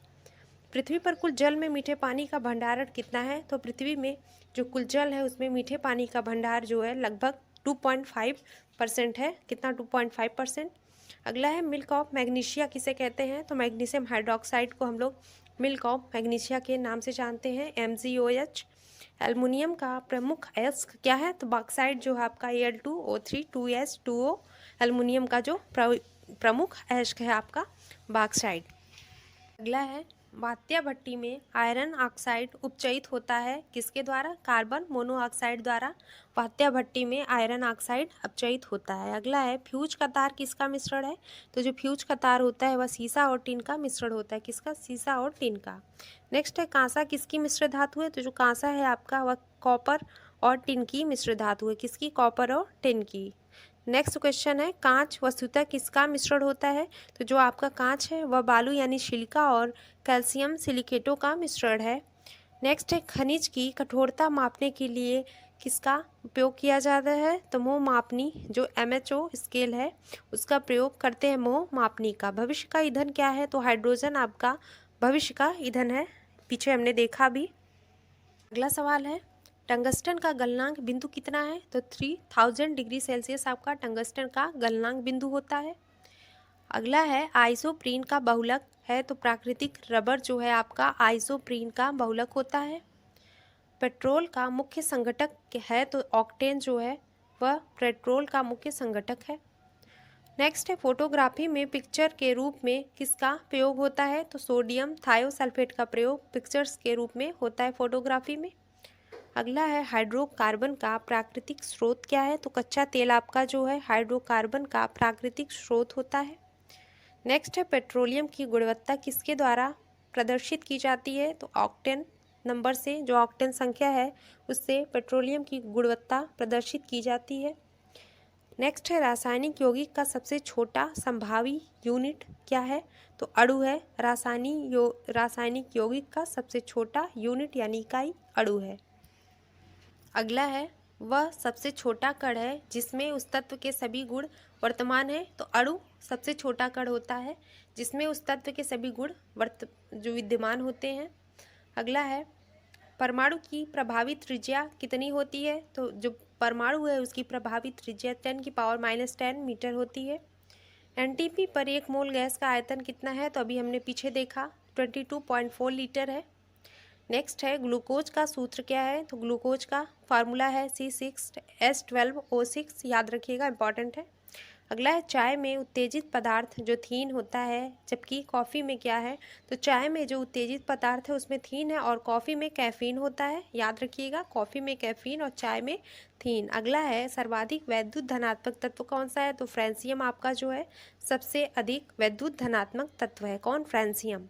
पृथ्वी पर कुल जल में मीठे पानी का भंडारण कितना है, तो पृथ्वी में जो कुल जल है उसमें मीठे पानी का भंडार जो है लगभग 2.5% है। कितना, 2.5%। अगला है मिल्क ऑफ मैग्नीशिया किसे कहते हैं, तो मैग्नीशियम हाइड्रोक्साइड को हम लोग मिल्क ऑफ मैग्नीशिया के नाम से जानते हैं, MgOH। एल्युमिनियम का प्रमुख अयस्क क्या है, तो बॉक्साइड जो है आपका Al2O3 2S2O एल्युमिनियम का जो प्रमुख अयस्क है आपका बॉक्साइड। अगला है वात्या भट्टी में आयरन ऑक्साइड उपचयित होता है किसके द्वारा, कार्बन मोनोऑक्साइड द्वारा वात्या भट्टी में आयरन ऑक्साइड अपचयित होता है। अगला है फ्यूज का तार किसका मिश्रण है, तो जो फ्यूज का तार होता है वह सीसा और टिन का मिश्रण होता है, किसका, सीसा और टिन का। नेक्स्ट है कांसा किसकी मिश्र धातु है, तो जो कांसा है आपका वह कॉपर और टिन की मिश्र धातु है, किसकी, कॉपर और टिन की। नेक्स्ट क्वेश्चन है कांच वस्तुतः किसका मिश्रण होता है, तो जो आपका कांच है वह बालू यानी सिलिका और कैल्शियम सिलिकेटों का मिश्रण है। नेक्स्ट है खनिज की कठोरता मापने के लिए किसका उपयोग किया जाता है, तो मोह मापनी जो MHO स्केल है उसका प्रयोग करते हैं मोह मापनी का। भविष्य का ईंधन क्या है, तो हाइड्रोजन आपका भविष्य का ईंधन है, पीछे हमने देखा भी। अगला सवाल है टंगस्टन का गलनांक बिंदु कितना है, तो 3000 डिग्री सेल्सियस आपका टंगस्टन का गलनांक बिंदु होता है। अगला है आइसोप्रीन का बहुलक है, तो प्राकृतिक रबर जो है आपका आइसोप्रीन का बहुलक होता है। पेट्रोल का मुख्य संघटक है, तो ऑक्टेन जो है वह पेट्रोल का मुख्य संघटक है। नेक्स्ट है फोटोग्राफी में पिक्चर के रूप में किसका प्रयोग होता है, तो सोडियम थायोसल्फेट का प्रयोग पिक्चर्स के रूप में होता है फोटोग्राफी में। अगला है हाइड्रोकार्बन का प्राकृतिक स्रोत क्या है, तो कच्चा तेल आपका जो है हाइड्रोकार्बन का प्राकृतिक स्रोत होता है। नेक्स्ट है पेट्रोलियम की गुणवत्ता किसके द्वारा प्रदर्शित की जाती है, तो ऑक्टेन नंबर से, जो ऑक्टेन संख्या है उससे पेट्रोलियम की गुणवत्ता प्रदर्शित की जाती है। नेक्स्ट है रासायनिक यौगिक का सबसे छोटा संभावी यूनिट क्या है, तो अणु है। रासायनिक यौगिक का सबसे छोटा यूनिट यानी इकाई अणु है। अगला है वह सबसे छोटा कण है जिसमें उस तत्व के सभी गुण वर्तमान है, तो अणु सबसे छोटा कण होता है जिसमें उस तत्व के सभी गुण जो विद्यमान होते हैं। अगला है परमाणु की प्रभावी त्रिज्या कितनी होती है, तो जो परमाणु है उसकी प्रभावी त्रिज्या 10⁻⁻10 मीटर होती है। NTP पर 1 मोल गैस का आयतन कितना है, तो अभी हमने पीछे देखा 22.4 लीटर है। नेक्स्ट है ग्लूकोज का सूत्र क्या है, तो ग्लूकोज का फार्मूला है C6H12O6, याद रखिएगा इंपॉर्टेंट है। अगला है चाय में उत्तेजित पदार्थ जो थीन होता है, जबकि कॉफ़ी में क्या है, तो चाय में जो उत्तेजित पदार्थ है उसमें थीन है और कॉफ़ी में कैफ़ीन होता है। याद रखिएगा, कॉफ़ी में कैफ़ीन और चाय में थीन। अगला है सर्वाधिक वैद्युत धनात्मक तत्व कौन सा है, तो फ्रेंसियम आपका जो है सबसे अधिक वैद्युत धनात्मक तत्व है। कौन? फ्रेंसियम।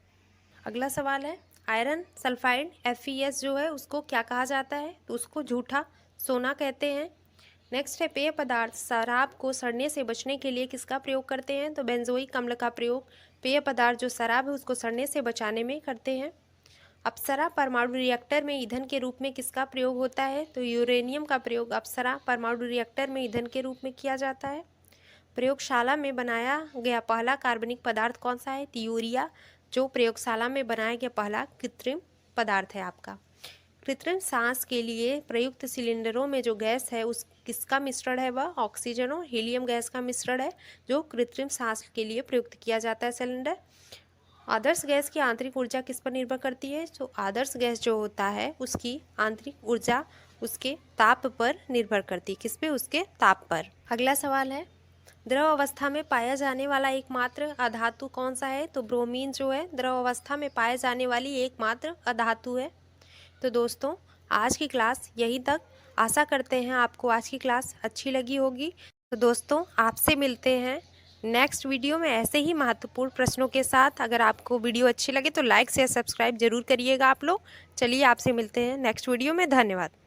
अगला सवाल है आयरन सल्फाइड FeS जो है उसको क्या कहा जाता है, तो उसको झूठा सोना कहते हैं। नेक्स्ट है पेय पदार्थ शराब को सड़ने से बचने के लिए किसका प्रयोग करते हैं, तो बेंजोइक अम्ल का प्रयोग पेय पदार्थ जो शराब है उसको सड़ने से बचाने में करते हैं। अप्सरा परमाणु रिएक्टर में ईंधन के रूप में किसका प्रयोग होता है, तो यूरेनियम का प्रयोग अप्सरा परमाणु रिएक्टर में ईंधन के रूप में किया जाता है। प्रयोगशाला में बनाया गया पहला कार्बनिक पदार्थ कौन सा है, तो यूरिया जो प्रयोगशाला में बनाया गया पहला कृत्रिम पदार्थ है आपका। कृत्रिम सांस के लिए प्रयुक्त सिलेंडरों में जो गैस है उस किसका मिश्रण है, वह ऑक्सीजन और हीलियम गैस का मिश्रण है जो कृत्रिम सांस के लिए प्रयुक्त किया जाता है सिलेंडर। आदर्श गैस की आंतरिक ऊर्जा किस पर निर्भर करती है, तो आदर्श गैस जो होता है उसकी आंतरिक ऊर्जा उसके ताप पर निर्भर करती है। किस पे? उसके ताप पर। अगला सवाल है द्रव अवस्था में पाया जाने वाला एकमात्र अधातु कौन सा है, तो ब्रोमीन जो है द्रव अवस्था में पाए जाने वाली एकमात्र अधातु है। तो दोस्तों आज की क्लास यहीं तक। आशा करते हैं आपको आज की क्लास अच्छी लगी होगी। तो दोस्तों आपसे मिलते हैं नेक्स्ट वीडियो में ऐसे ही महत्वपूर्ण प्रश्नों के साथ। अगर आपको वीडियो अच्छी लगे तो लाइक शेयर सब्सक्राइब जरूर करिएगा आप लोग। चलिए आपसे मिलते हैं नेक्स्ट वीडियो में। धन्यवाद।